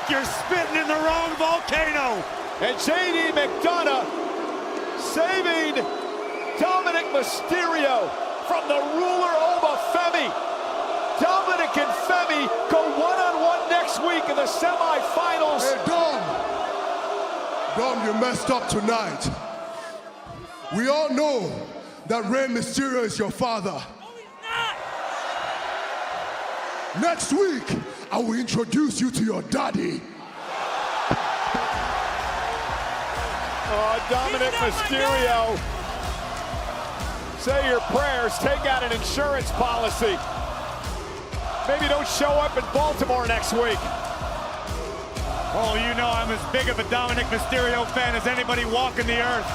like you're spitting in the wrong volcano. And JD McDonough saving Dominic Mysterio from the ruler Oba Femi. Dominic and Femi go one-on-one next week in the semifinals. Hey, Dom, you messed up tonight. We all know that Rey Mysterio is your father. Next week, I will introduce you to your daddy. Oh, Dominic Mysterio. Say your prayers, take out an insurance policy. Maybe don't show up in Baltimore next week. Oh, you know I'm as big of a Dominic Mysterio fan as anybody walking the earth.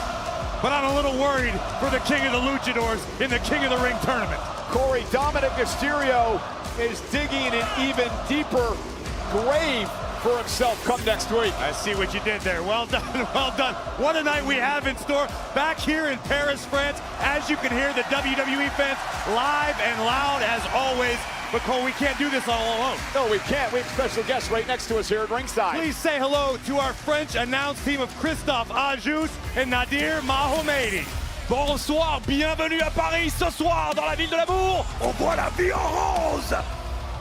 But I'm a little worried for the King of the Luchadors in the King of the Ring tournament. Corey, Dominic Mysterio is digging an even deeper grave for himself come next week. I see what you did there. Well done, well done. What a night we have in store back here in Paris, France. As you can hear, the WWE fans live and loud as always. But Cole, we can't do this all alone. No, we can't. We have special guests right next to us here at ringside. Please say hello to our French announce team of Christophe Ajus and Nadir Mahomedi. Bonsoir, bienvenue à Paris ce soir dans la ville de l'amour. On voit la vie en rose.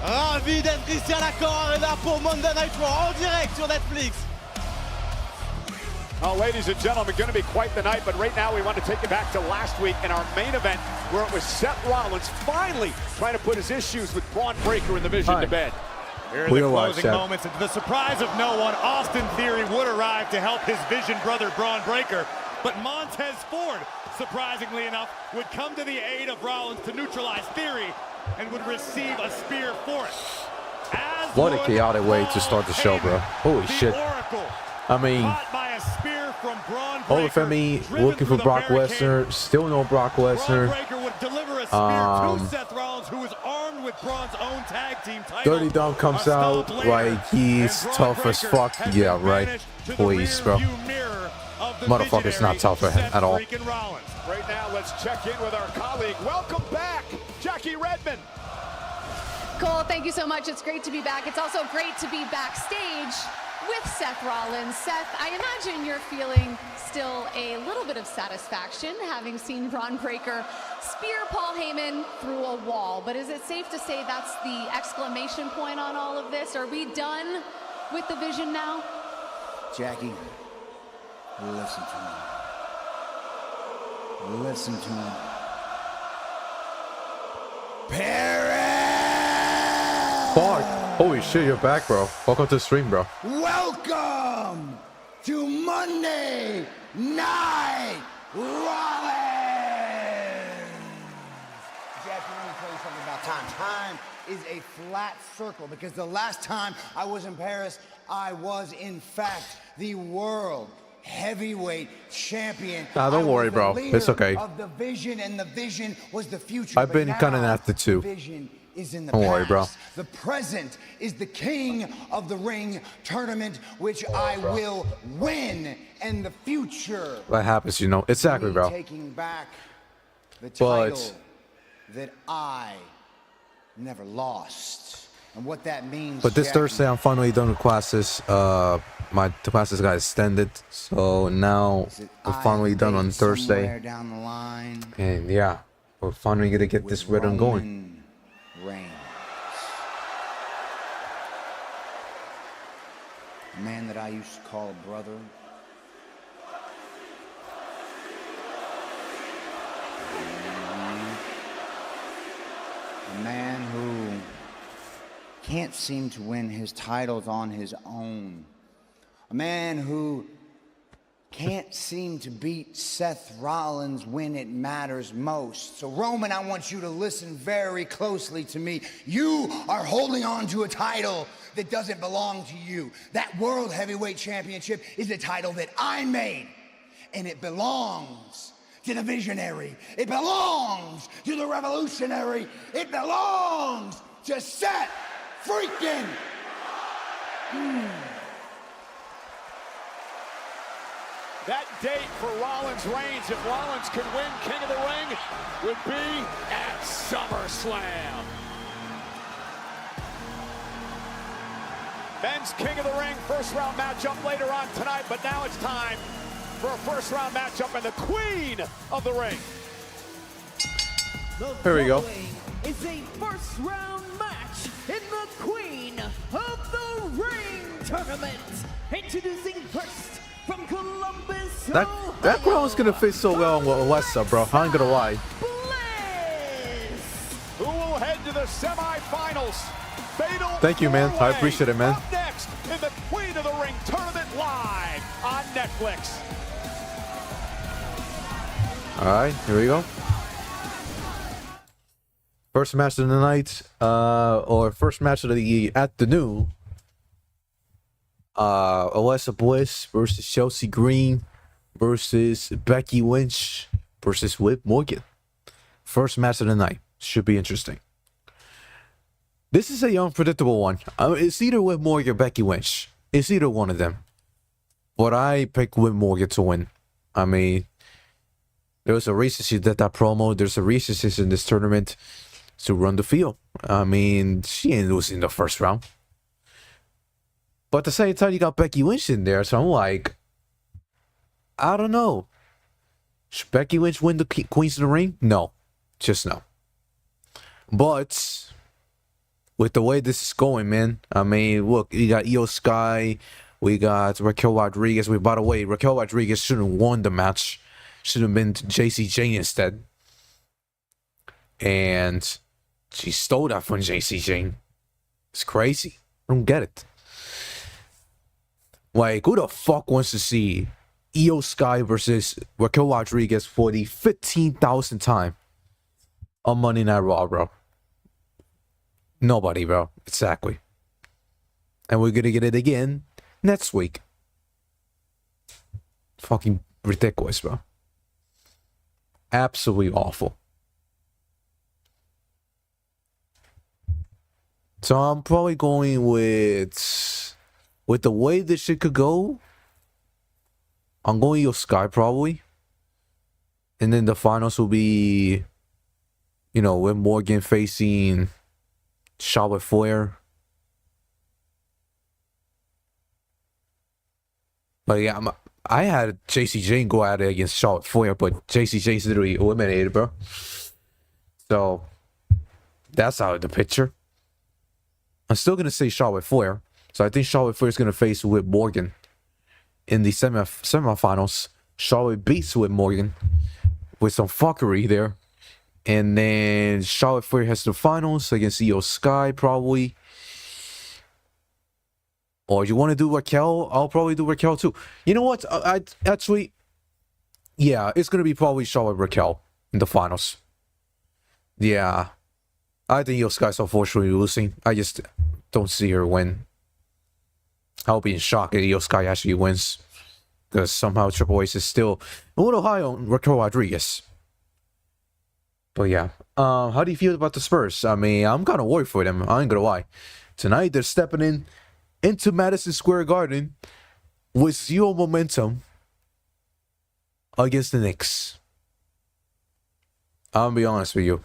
Ravi d'être ici à la KOTR pour Monday Night Raw en direct sur Netflix. Oh, ladies and gentlemen, going to be quite the night, but right now we want to take you back to last week in our main event where it was Seth Rollins finally trying to put his issues with Bron Breakker in the Vision to bed. Here are the closing moments, and to the surprise of no one, Austin Theory would arrive to help his Vision brother Bron Breakker, but Montez Ford, surprisingly enough, would come to the aid of Rollins to neutralize Theory and would receive a spear for it. What a chaotic way to start the show, bro. Holy shit. I mean, Oba Femi looking for Brock Lesnar, still no Brock Lesnar. Dirty Dom comes out like he's tough as fuck. Yeah, right. Please, bro. Motherfucker's not tough at all. Right now, let's check in with our colleague. Welcome back, Jackie Redmond. Cole, thank you so much. It's great to be back. It's also great to be backstage with Seth Rollins. Seth, I imagine you're feeling still a little bit of satisfaction having seen Bron Breakker spear Paul Heyman through a wall. But is it safe to say that's the exclamation point on all of this? Are we done with the Vision now? Jackie, listen to me. Listen to me. Fuck. Holy shit, you're back, bro. Welcome to the stream, bro. Welcome to Monday Night Rollins. Jackie, let me tell you something about time. Time is a flat circle because the last time I was in Paris, I was in fact the world heavyweight champion. Nah, don't worry, bro. It's okay. Of the Vision, and the Vision was the future. I've been kind of after too. Vision is in the don't past. worry, bro. The present is the King of the Ring tournament, which I will win, and the future. What happens, you know? Exactly, bro. Taking back the title that I never lost, and what that means. But this Thursday, I'm finally done with classes. My classes got extended, so now we're finally done on Thursday. Down the line, and yeah, we're finally gonna get this rhythm going. Reigns. A man that I used to call a brother. A man who can't seem to win his titles on his own. A man who can't seem to beat Seth Rollins when it matters most. So Roman, I want you to listen very closely to me. You are holding on to a title that doesn't belong to you. That World Heavyweight Championship is a title that I made, and it belongs to the Visionary. It belongs to the Revolutionary. It belongs to Seth freaking. That date for Rollins reigns, if Rollins can win King of the Ring, would be at SummerSlam. Men's King of the Ring first round matchup later on tonight, but now it's time for a first round matchup and the Queen of the Ring. Here we go. It's a first round match in the Queen of the Ring tournament. Introducing first from Columbus, That crowd is gonna fit so well with Lesnar, bro. I ain't gonna lie. Bliss. Who will head to the semifinals? Fatal Thank you, man. I four-way. appreciate it, man. Up next in the Queen of the Ring tournament live on Netflix. All right, here we go. First match of the night, or first match of the afternoon. Alexa Bliss versus Chelsea Green versus Becky Lynch versus Liv Morgan. First match of the night. Should be interesting. This is a unpredictable one. It's either Liv Morgan or Becky Lynch. It's either one of them. But I pick Liv Morgan to win. I mean, there was a reason she did that promo. There's a reason she's in this tournament to run the field. I mean, she ain't losing the first round. But at the same time, you got Becky Lynch in there. So I'm like, I don't know. Should Becky Lynch win the Queens of the Ring? No. Just no. But with the way this is going, man, I mean, look, you got Io Sky, we got Raquel Rodriguez. By the way, Raquel Rodriguez shouldn't have won the match. Should have been JC Jane instead. And she stole that from JC Jane. It's crazy. I don't get it. Like, who the fuck wants to see Io Sky versus Raquel Rodriguez for the 15,000th time on Monday Night Raw, bro? Nobody, bro. Exactly. And we're gonna get it again next week. Fucking ridiculous, bro. Absolutely awful. So I'm probably going with the way this shit could go. I'm going Io Sky probably. And then the finals will be, you know, with Morgan facing Charlotte Flair. But yeah, I had JC Jane go at it against Charlotte Flair, but JC Jane's literally eliminated, bro. So that's out of the picture. I'm still gonna say Charlotte Flair. So I think Charlotte Flair is gonna face Liv Morgan in the semifinals. Charlotte beats Liv Morgan with some fuckery there. And then Charlotte Flair has the finals against Io Sky, probably. Or you want to do Raquel? I'll probably do Raquel too. You know what? I actually, yeah, it's going to be probably Charlotte Raquel in the finals. Yeah. I think Io Sky's unfortunately losing. I just don't see her win. I'll be in shock if Io Sky actually wins. Because somehow Triple H is still a little high on Raquel Rodriguez. But yeah, how do you feel about the Spurs? I mean, I'm kind of worried for them. I ain't gonna lie. Tonight, they're stepping into Madison Square Garden with zero momentum against the Knicks. I'll be honest with you.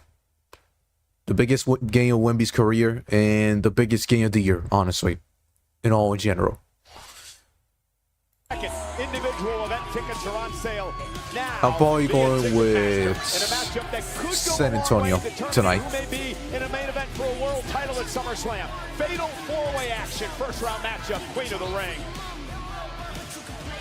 The biggest game of Wemby's career and the biggest game of the year, honestly, in all in general. Individual event tickets are on sale now. I'm probably going with San Antonio tonight. Who may be in a main event for a world title at SummerSlam. Fatal four-way action, first round matchup, Queen of the Ring.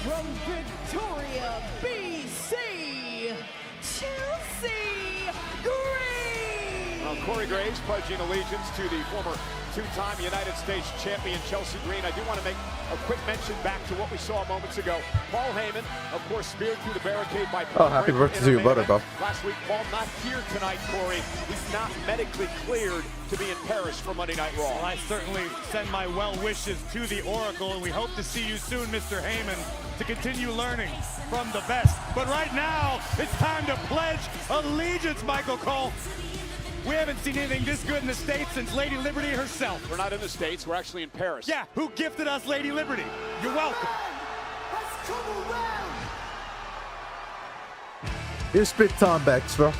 From Victoria, BC, Chelsea Green. Corey Graves pledging allegiance to the former two-time United States champion Chelsea Green. I do want to make a quick mention back to what we saw moments ago. Paul Heyman, of course, speared through the barricade by Paul. Oh, happy birthday to your brother, bro. Last week, Paul not here tonight, Corey. He's not medically cleared to be in Paris for Monday Night Raw. Well, I certainly send my well wishes to the Oracle, and we hope to see you soon, Mr. Heyman, to continue learning from the best. But right now, it's time to pledge allegiance, Michael Cole. We haven't seen anything this good in the States since Lady Liberty herself. We're not in the States, we're actually in Paris. Yeah, who gifted us Lady Liberty? You're welcome. Here's Big Tom Bex, bro.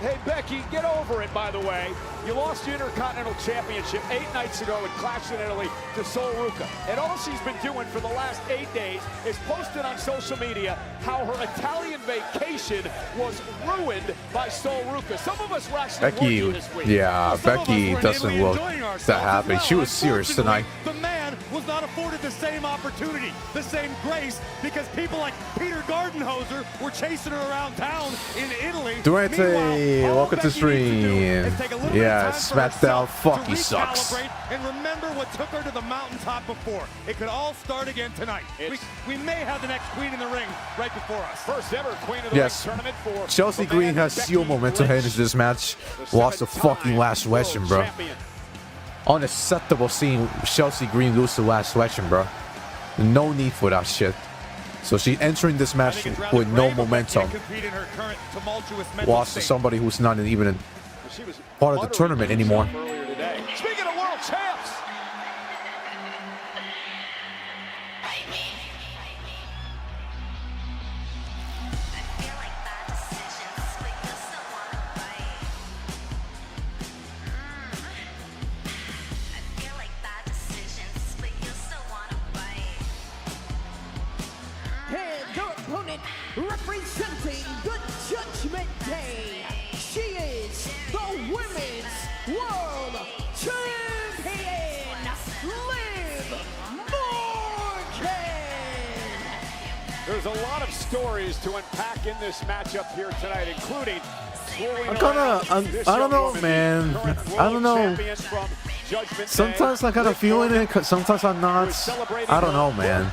Hey, Becky, get over it, by the way. You lost the Intercontinental Championship 8 nights ago and clashed in Italy to Ruca. And all she's been doing for the last 8 days is posting on social media how her Italian vacation was ruined by Ruca. Some of us were actually Becky, this week. yeah, Becky doesn't look that happy. She was serious tonight. The man was not afforded the same opportunity, the same grace, because people like Peter Gardenhoser were chasing her around town in Italy. Durante, welcome to stream. Yeah, SmackDown fucking sucks. And remember what took her to the mountaintop before. It could all start again tonight. We may have the next queen in the ring right before us. First ever queen of the ring tournament for Chelsea Green has zero momentum heading into this match. Lost the fucking last selection, bro. Unacceptable seeing Chelsea Green lose the last selection, bro. No need for that shit. So she's entering this match with no momentum. Lost to somebody who's not even part of the tournament anymore. Speaking of world champs, representing the Judgment Day, she is the Women's World Champion, Liv Morgan. There's a lot of stories to unpack in this matchup here tonight, including I don't know, man. I don't know. Sometimes I got a feeling it, sometimes I'm not. I don't know, man.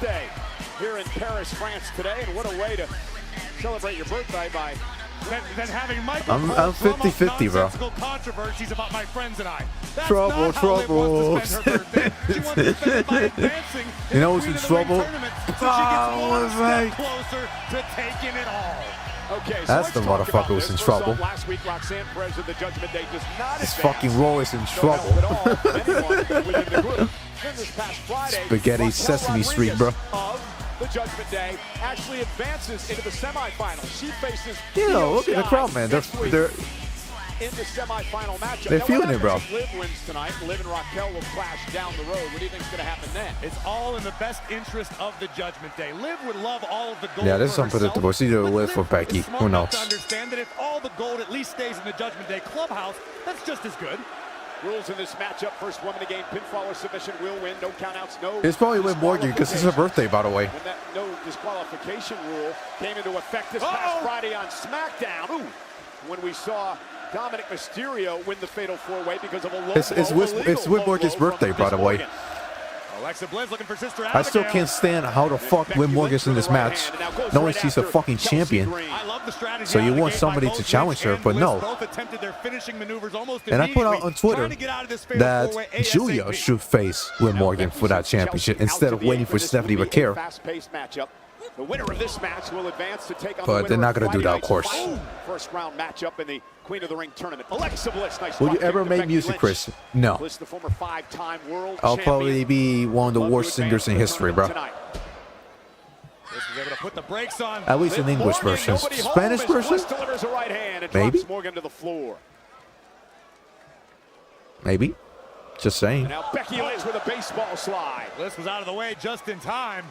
Here in Paris, France today, and what a way to celebrate your birthday by then having Michael I'm 50-50, bro. Controversies about my friends and I. That's trouble. You know who's in trouble? Closer to taking it all. Okay, so that's the motherfucker who's in trouble. Last week, Roxanne Perez of the Judgment Day does not this fucking Roll is in trouble. Spaghetti Sesame Street, bro. The Judgment Day actually advances into the semifinals. She faces look at the crowd, man. They're in the semifinal matchup. They're feeling it, bro. Liv wins tonight. Liv and Raquel will clash down the road. What do you think is going to happen then? It's all in the best interest of the Judgment Day. Liv would love all of the gold. Yeah, this is unpredictable. It's either Liv or Becky. Who knows? To understand that if all the gold at least stays in the Judgment Day clubhouse, that's just as good. Rules in this matchup: first woman to gain pinfall or submission will win. No countouts, no. It's probably Liv Morgan because it's her birthday, by the way. When that no disqualification rule came into effect this past Friday on SmackDown, when we saw Dominic Mysterio win the Fatal 4-Way because of a low It's Liv Morgan's birthday, by the way. Alexa Bliss looking for Sister I still can't stand how the fuck Liv Morgan's in this match, knowing she's a fucking champion. So you want somebody to challenge her, but no. And I put out on Twitter that Julia should face Liv Morgan for that championship instead of waiting for Stephanie Vaquer. The winner of this match will advance to take on but they're not going to do that, of course. First round matchup in the Queen of the Ring tournament. Alexa Bliss, nice. Will you ever make music, Chris? No. Bliss, the former 5-time world I'll probably be one of the worst singers in history, bro. At least in English version. Spanish version? Maybe. Maybe. Just saying. Now Becky Lynch with a baseball slide. Bliss was out of the way just in time.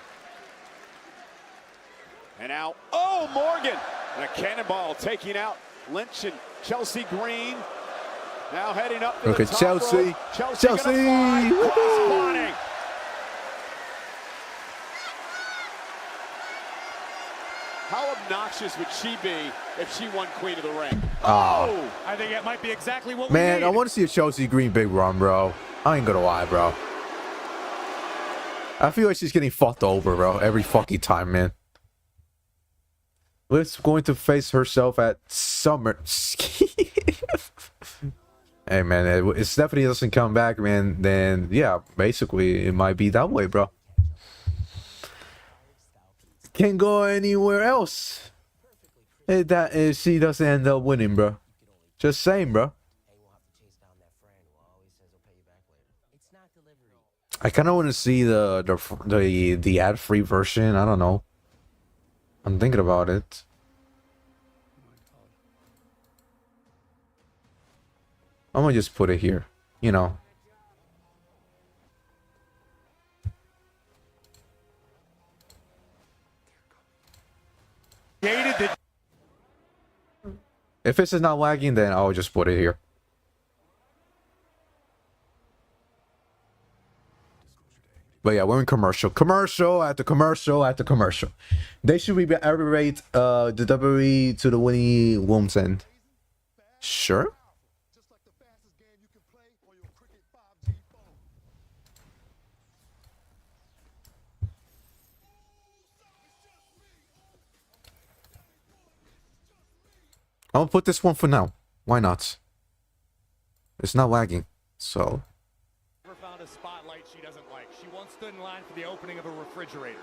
And now, Morgan! And a cannonball taking out Lynch and Chelsea Green. Now heading up to look the at top Chelsea. Rope. Chelsea! How obnoxious would she be if she won Queen of the Ring? Oh. I think it might be exactly what we need. I want to see a Chelsea Green big run, bro. I ain't gonna lie, bro. I feel like she's getting fucked over, bro, every fucking time, man. Liv's going to face herself at Summer. Hey, man, if Stephanie doesn't come back, man, then, yeah, basically, it might be that way, bro. Can't go anywhere else if she doesn't end up winning, bro. Just saying, bro. I kind of want to see the ad-free version. I don't know. I'm thinking about it. I'm gonna just put it here. You know. If this is not lagging, then I'll just put it here. But yeah, we're in commercial. Commercial after commercial after commercial. They should rate the WWE to the winning women's end. Sure. I'll put this one for now. Why not? It's not lagging, so. Never found a spotlight she doesn't like. She once stood in line for the opening of a refrigerator.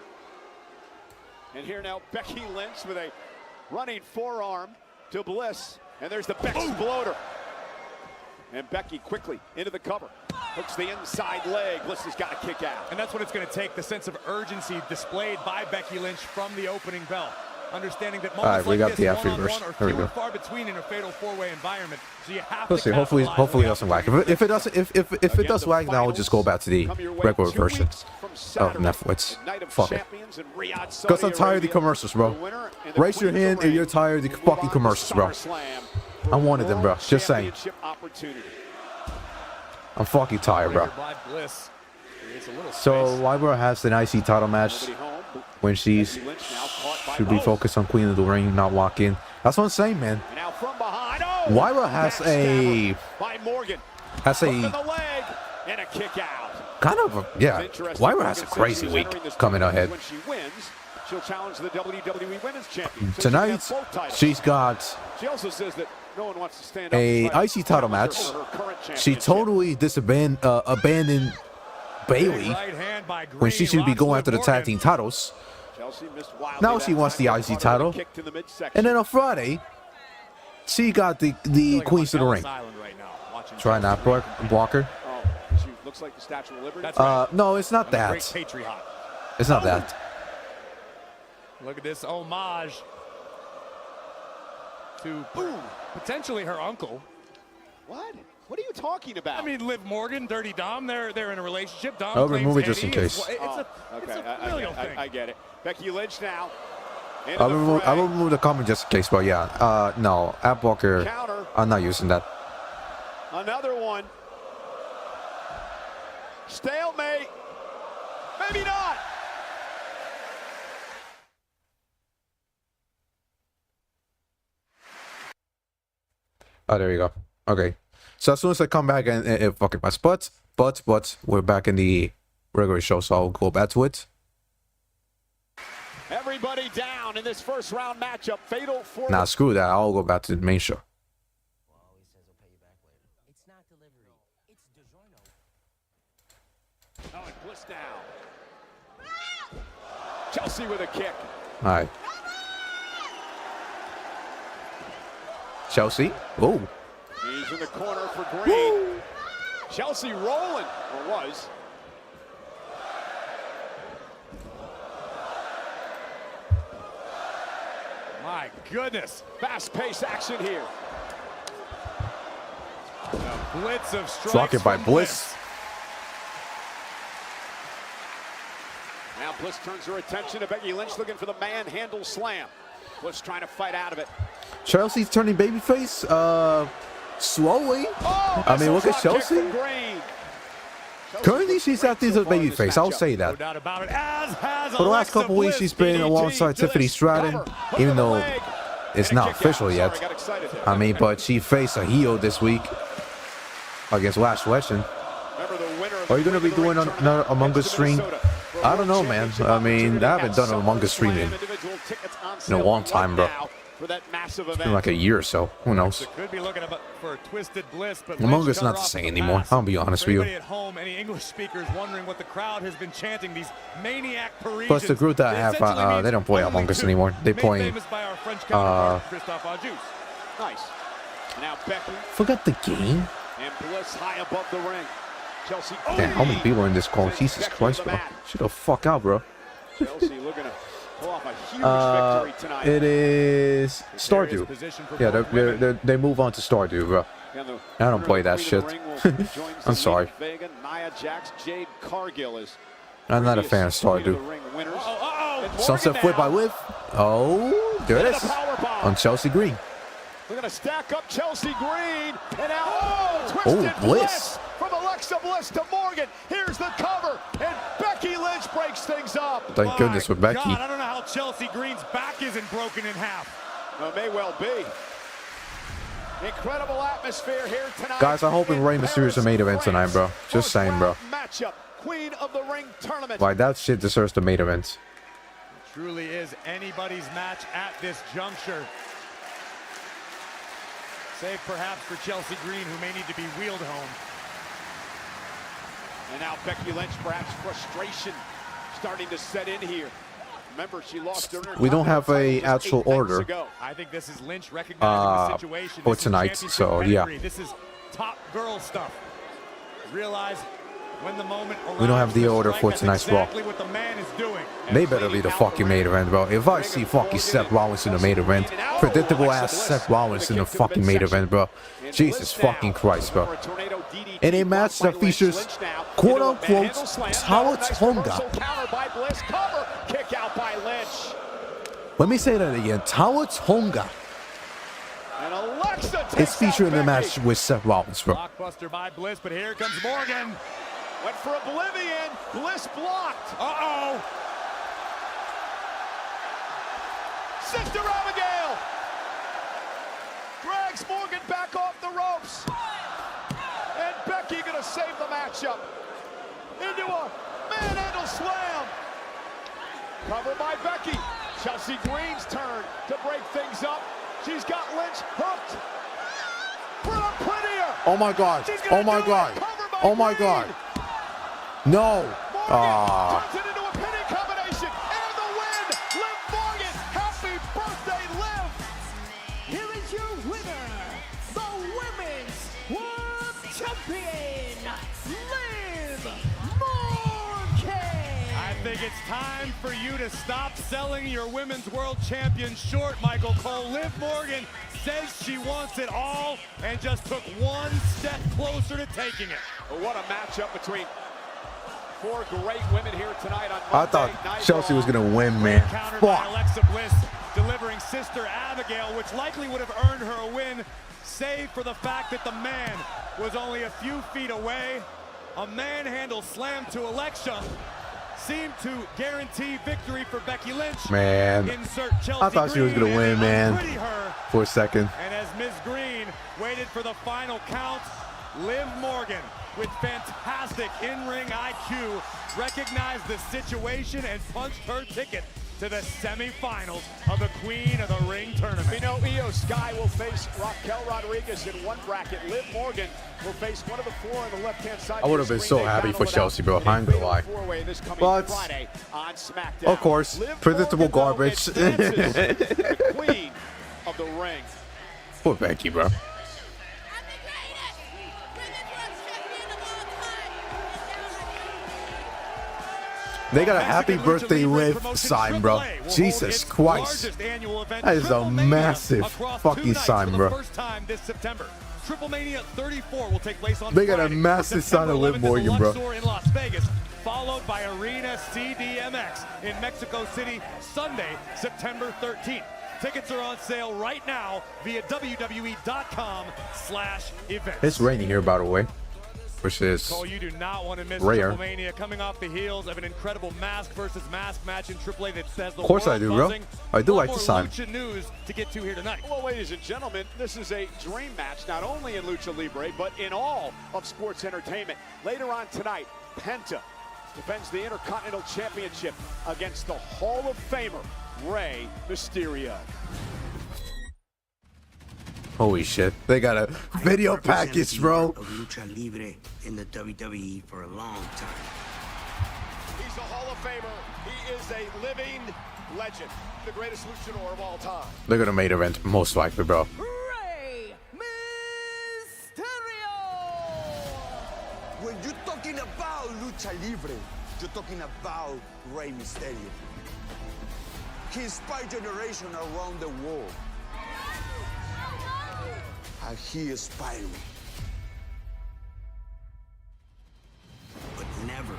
And here now, Becky Lynch with a running forearm to Bliss. And there's the Becky bloater. And Becky quickly into the cover. Hooks the inside leg. Bliss has got to kick out. And that's what it's going to take, the sense of urgency displayed by Becky Lynch from the opening bell. Understanding that moments we got like the this, after reverse. one-on-one, There we are few go. and far between in a fatal four-way environment. So you have Let's see. to Hopefully it doesn't lag. If it doesn't, if it does lag, then I'll just go back to the regular version of Netflix. Fuck it. Because I'm tired of the commercials, bro. Raise your hand if you're tired of the fucking commercials, bro. I wanted them, bro. Just saying. I'm fucking tired, bro. So Lyra has an IC title match when she's should be focused on Queen of the Ring, not walk in. That's what I'm saying, man. Lyra has a kind of a, yeah. Lyra has a crazy week coming ahead. Tonight she's got a IC title match. She totally abandoned Bailey when she should be going after the tag team titles. Now she wants the IC title. And then on Friday, she got the Queens of the Ring. Try not block her. No, it's not that. It's not that. Look at this homage to potentially her uncle. What? What are you talking about? I mean, Liv Morgan, Dirty Dom, they're in a relationship. Dom I'll claims remove it just in Eddie. case. It's a familial thing. I get it. Becky Lynch now. I will remove the comment just in case, but yeah. No, ad blocker, I'm not using that. Another one. Stalemate. Maybe not. Oh, there you go. Okay. So as soon as I come back and fuck it, but we're back in the regular show, so I'll go back to it. Everybody down in this first round matchup. Fatal four. Nah, screw that. I'll go back to the main show. It's not delivery. It's DiGiorno. Oh, and Bliss down. Chelsea with a kick. All right. Chelsea. Oh. He's in the corner for Green. Woo! Chelsea rolling, or was. My goodness. Fast-paced action here. A blitz of strikes Rocket by from Bliss. Now Bliss turns her attention to Becky Lynch, looking for the manhandle slam. Bliss trying to fight out of it. Chelsea's turning babyface. Slowly. Oh, I mean, look at Chelsea. Currently, she's acting as a babyface. I'll say that. No doubt about it. As has For the last couple weeks, she's been alongside Tiffany Stratton, even though it's not official yet. I mean, but she faced a heel this week against Last Question. Are you going to be doing another Among Us stream? I don't know, man. I mean, I haven't done an Among Us stream in a long time, bro. It's been like a year or so. Who knows? Could be looking for a twisted Bliss, but Among Us not the same anymore. I'll be honest with you. At home, any English speakers wondering what the crowd has been chanting, these maniac Parisians. Plus, the group that I have, they don't play Among Us anymore. They play. Nice. Now Becky. Forgot the game. And Bliss high above the ring. Chelsea. Damn, how many people are in this call? Jesus Christ, bro. Shut the fuck out, bro. Chelsea looking to Pull off a huge victory tonight. It is Stardew. Yeah, they move on to Stardew, bro. I don't play that shit. I'm sorry. I'm not a fan of Stardew. Sunset flip by Whip. Oh, there it is. On Chelsea Green. We're going to stack up Chelsea Green. And now, twisted Bliss. From Alexa Bliss to Morgan. Here's the cover. And Becky Lynch breaks things up. Thank goodness with Becky. God, I don't know how Chelsea Green's back isn't broken in half. Well, may well be. Incredible atmosphere here tonight. Guys, I'm hoping Rey Mysterio's the main event tonight, bro. Just saying, bro. Matchup. Queen of the Ring tournament. Like, that shit deserves the main event. It truly is anybody's match at this juncture. Save perhaps for Chelsea Green, who may need to be wheeled home. And now Becky Lynch, perhaps frustration starting to set in here. Remember, she lost her. We don't have a actual order. I think this is Lynch recognizing the situation for tonight, so yeah. This is top girl stuff. Realize when the moment arrives, we don't have the order for tonight's exactly Raw. what the man is doing. They better be the fucking main event, bro. If I see fucking Seth Rollins in the main event, predictable ass Seth Rollins in the fucking main event, bro. Jesus fucking Christ, bro. In a match that features quote-unquote Talla Tonga. Let me say that again. Talla Tonga. It's featured in the match with Seth Rollins, bro. Blockbuster by Bliss, but here comes Morgan. Went for Oblivion. Bliss blocked. Uh-oh. Sister Abigail drags Morgan back off the ropes. And Becky gonna save the matchup. Into a manhandle slam. Covered by Becky. Chelsea Green's turn to break things up. She's got Lynch hooked. Oh my God. Oh my God. Oh my God. No. Turns it into a pinning combination. And the win. Liv Morgan. Happy birthday, Liv. Here is your winner, the Women's World Champion, Liv Morgan. I think it's time for you to stop selling your Women's World Champion short, Michael Cole. Liv Morgan says she wants it all and just took one step closer to taking it. Well, what a matchup between four great women here tonight on Monday I thought Chelsea was going to win, man. Countered by Alexa Bliss, delivering Sister Abigail, which likely would have earned her a win, save for the fact that the man was only a few feet away. A manhandle slam to Alexa seemed to guarantee victory for Becky Lynch. Man, Insert Chelsea I thought she was going to win, man, for a second. And as Ms. Green waited for the final count, Liv Morgan, with fantastic in-ring IQ, recognized the situation and punched her ticket to the semifinals of the Queen of the Ring tournament. We know Io Sky will face Raquel Rodriguez in one bracket. Liv Morgan will face one of the four on the left-hand side. I would have been so happy for Chelsea, bro. I'm gonna lie. But, of course, predictable garbage. The Queen of the Ring. Poor Becky, bro. They got a happy birthday Liv sign, bro. Jesus Christ. That is a massive fucking sign, bro. They got a massive sign of Liv Morgan, bro. In Las Vegas, followed by Arena CDMX in Mexico City, Sunday, September 13th. Tickets are on sale right now via WWE.com/events. It's raining here, by the way. Which is Cole, you do not want to miss rare. Triple-Mania, coming off the heels of an incredible mask versus mask match in AAA that says the of course I do, bro. buzzing. I do like the sign. Lucha news to get to here tonight. Well, ladies and gentlemen, this is a dream match, not only in Lucha Libre, but in all of sports entertainment. Later on tonight, Penta defends the Intercontinental Championship against the Hall of Famer, Rey Mysterio. Holy shit. They got a video package, bro. Of Lucha Libre in the WWE for a long time. He's a Hall of Famer. He is a living legend. The greatest luchador of all time. They're gonna main event, most likely, bro. Rey Mysterio. When you're talking about Lucha Libre, you're talking about Rey Mysterio. He inspired generation around the world. And he inspired me. But never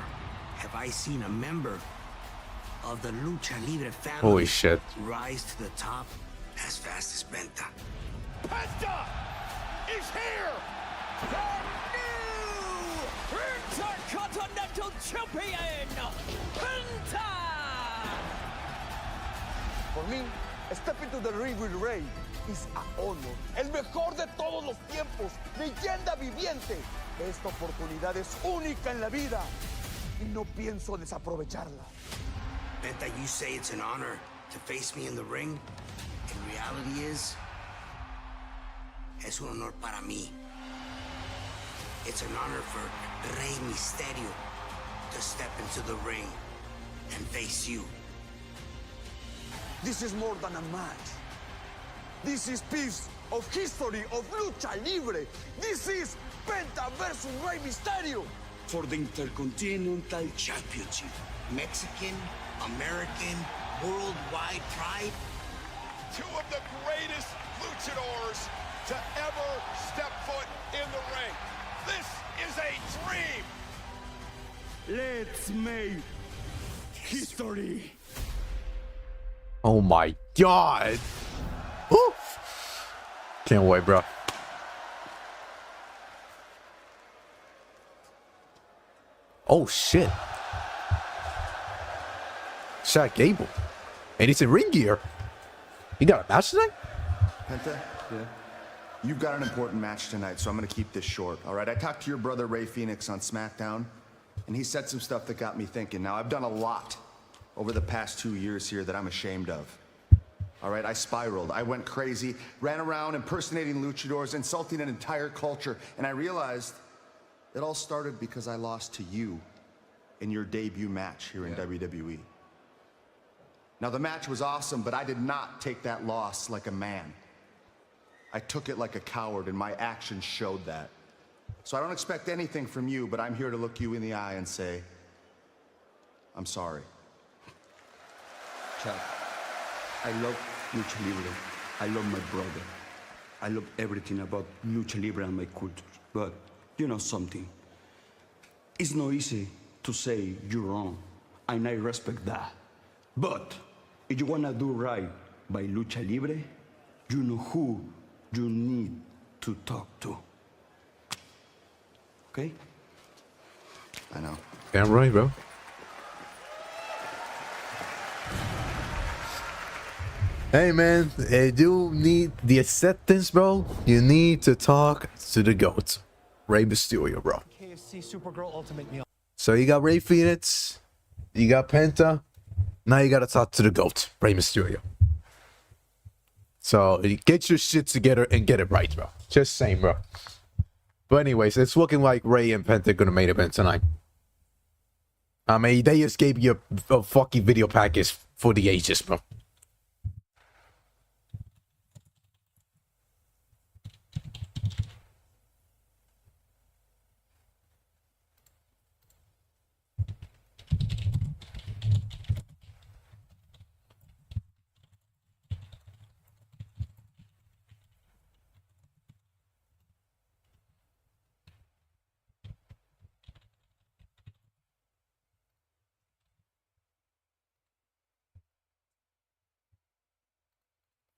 have I seen a member of the Lucha Libre family Holy shit. rise to the top as fast as Penta. Penta is here! The new Intercontinental Champion, Penta! For me, step into the ring with Rey is an honor. El mejor de todos los tiempos, leyenda viviente. Esta oportunidad es única en la vida y no pienso desaprovecharla. Penta, you say it's an honor to face me in the ring. In reality es un honor para mí. It's an honor for Rey Mysterio to step into the ring and face you. This is more than a match. This is piece of history of Lucha Libre. This is Penta versus Rey Mysterio for the Intercontinental Championship. Mexican, American, worldwide pride. Two of the greatest luchadors to ever step foot in the ring. This is a dream. Let's make history. Oh my god. Woo. Can't wait, bro. Oh shit. Shaq Gable. And he's in ring gear. You got a match tonight? Penta, yeah. You've got an important match tonight, so I'm gonna keep this short. All right, I talked to your brother Rey Fenix on SmackDown, and he said some stuff that got me thinking. Now, I've done a lot over the past 2 years here that I'm ashamed of. All right, I spiraled, I went crazy, ran around impersonating luchadors, insulting an entire culture, and I realized it all started because I lost to you in your debut match here in WWE. Now, the match was awesome, but I did not take that loss like a man. I took it like a coward, and my actions showed that. So I don't expect anything from you, but I'm here to look you in the eye and say, I'm sorry. Chuck, I love Lucha Libre. I love my brother. I love everything about Lucha Libre and my culture. But you know something? It's not easy to say you're wrong, and I respect that. But if you wanna do right by Lucha Libre, you know who you need to talk to. Okay? I know. Damn right, bro. Hey man, you do need the acceptance, bro. You need to talk to the GOAT, Rey Mysterio, bro. KFC Supergirl Ultimate Meal. So you got Rey Fenix, you got Penta, now you gotta talk to the GOAT, Rey Mysterio. So get your shit together and get it right, bro. Just saying, bro. But anyways, it's looking like Rey and Penta are gonna main event tonight. I mean, they just gave you a fucking video package for the ages, bro.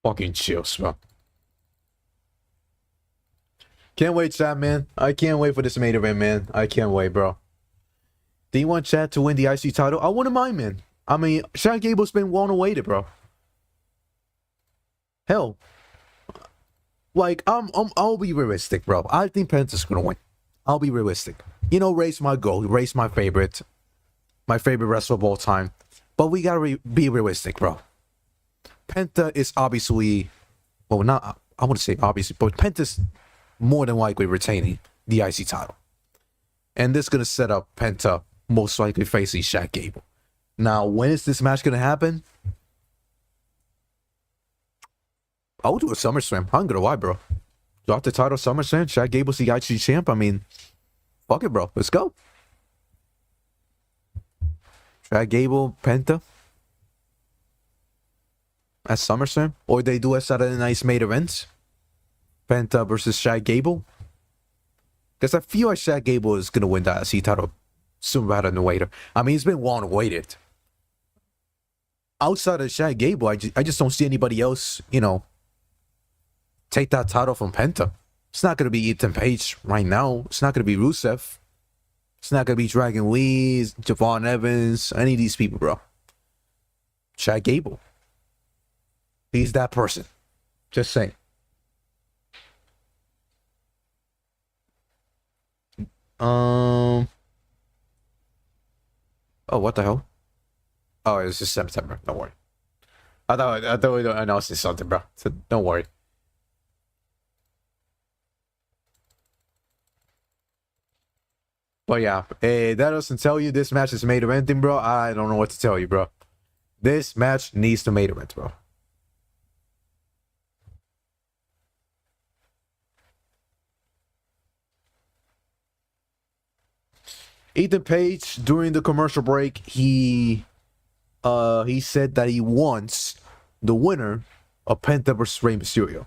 Fucking chills, bro. Can't wait, chat, man. I can't wait for this main event, man. I can't wait, bro. Do you want Chad to win the IC title? I wouldn't mind, man. I mean, Chad Gable's been well awaited, bro. Hell, like I'll be realistic, bro. I think Penta's gonna win. I'll be realistic. You know, Rey's my goal. Rey's my favorite wrestler of all time. But we gotta be realistic, bro. Penta is obviously, well, not, I want to say obviously, but Penta's more than likely retaining the IC title. And this is going to set up Penta most likely facing Shaq Gable. Now, when is this match going to happen? I'll do a SummerSlam. I'm going to lie, bro. Drop the title SummerSlam. Shaq Gable's the IC champ. I mean, fuck it, bro. Let's go. Shaq Gable, Penta. at SummerSlam, or they do a Saturday Night's main event. Penta versus Shad Gable. Because I feel like Shad Gable is gonna win that IC title sooner rather than later. I mean, it's been long awaited. Outside of Shad Gable, I just don't see anybody else, you know, take that title from Penta. It's not gonna be Ethan Page right now. It's not gonna be Rusev. It's not gonna be Dragon Lee, Javon Evans, any of these people, bro. Shad Gable. He's that person. Just saying. Oh, what the hell? Oh, it's just September. Don't worry. I thought we announced something, bro. So don't worry. But yeah, that doesn't tell you this match is main eventing, bro. I don't know what to tell you, bro. This match needs to main event, bro. Ethan Page, during the commercial break, he said that he wants the winner of Penta versus Rey Mysterio.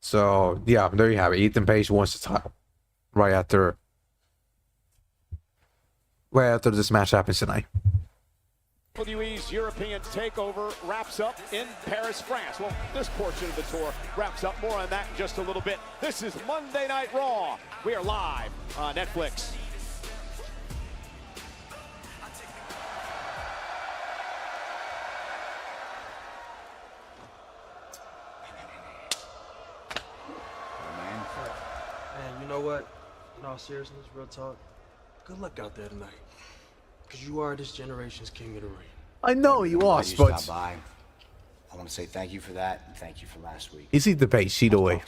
So yeah, there you have it. Ethan Page wants the title right after this match happens tonight. WWE's European takeover wraps up in Paris, France. Well, this portion of the tour wraps up. More on that in just a little bit. This is Monday Night Raw. We are live on Netflix. Man, you know what? In all seriousness, real talk, good luck out there tonight. Because you are this generation's king of the ring. I know you lost, but by. I want to say thank you for that, and thank you for last week. you see the Page sheet away.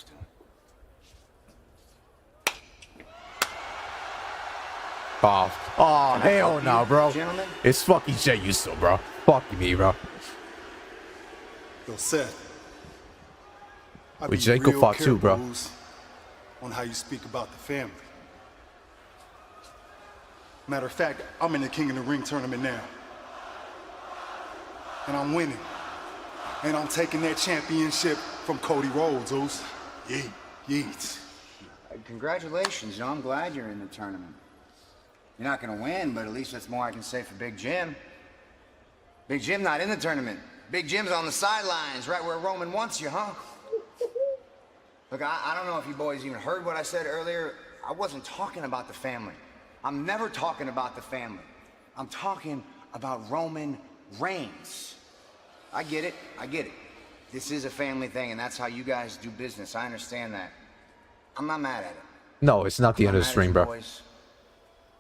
Oh, hell no, bro. Gentlemen? It's fucking Jey Uso, bro. Fuck me, bro. Yo, Seth. With Jacob Fatu, bro. On how you speak about the family. Matter of fact, I'm in the King of the Ring tournament now. And I'm winning. And I'm taking that championship from Cody Rhodes, Oos. Yeet, yeet. Congratulations, you know, I'm glad you're in the tournament. You're not gonna win, but at least that's more I can say for Big Jim. Big Jim not in the tournament. Big Jim's on the sidelines, right where Roman wants you, huh? Look, I don't know if you boys even heard what I said earlier. I wasn't talking about the family. I'm never talking about the family. I'm talking about Roman Reigns. I get it. I get it. This is a family thing, and that's how you guys do business. I understand that. I'm not mad at it. No, it's not the end of the string, bro. Boys,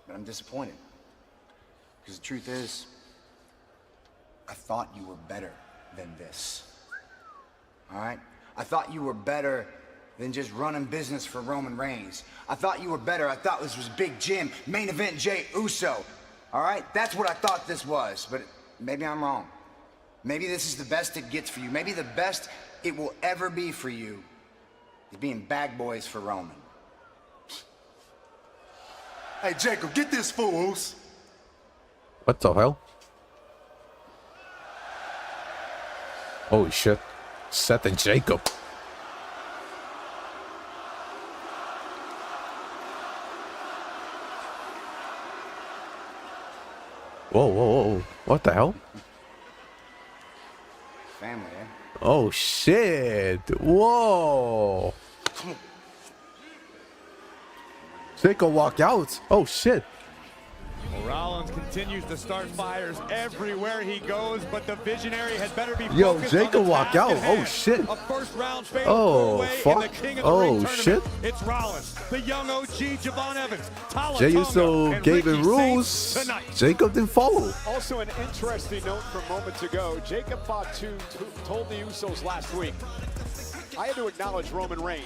but I'm disappointed. Because the truth is, I thought you were better than this. All right? I thought you were better than just running business for Roman Reigns. I thought you were better. I thought this was Big Jim, main event Jey Uso. All right? That's what I thought this was, but maybe I'm wrong. Maybe this is the best it gets for you. Maybe the best it will ever be for you is being bag boys for Roman. Hey, Jacob, get this fool, Oos. What the hell? Holy shit. Seth and Jacob. Whoa, whoa, whoa. What the hell? Family, eh? Oh, shit. Whoa. Jacob walk out. Oh, shit. Well, Rollins continues to start fires everywhere he goes, but the visionary had better be focused. Yo, Jacob walk out. Oh, shit. A first-round fatal Oh, four-way in the fuck. King of the Oh, Ring tournament. shit. It's Rollins, the young OG, Javon Evans, Talla, Jey Tonga, Uso and gave him Ricky rules. Saints tonight. Jacob didn't follow. Also an interesting note from moments ago, Jacob Fatu told the Usos last week, I had to acknowledge Roman Reigns,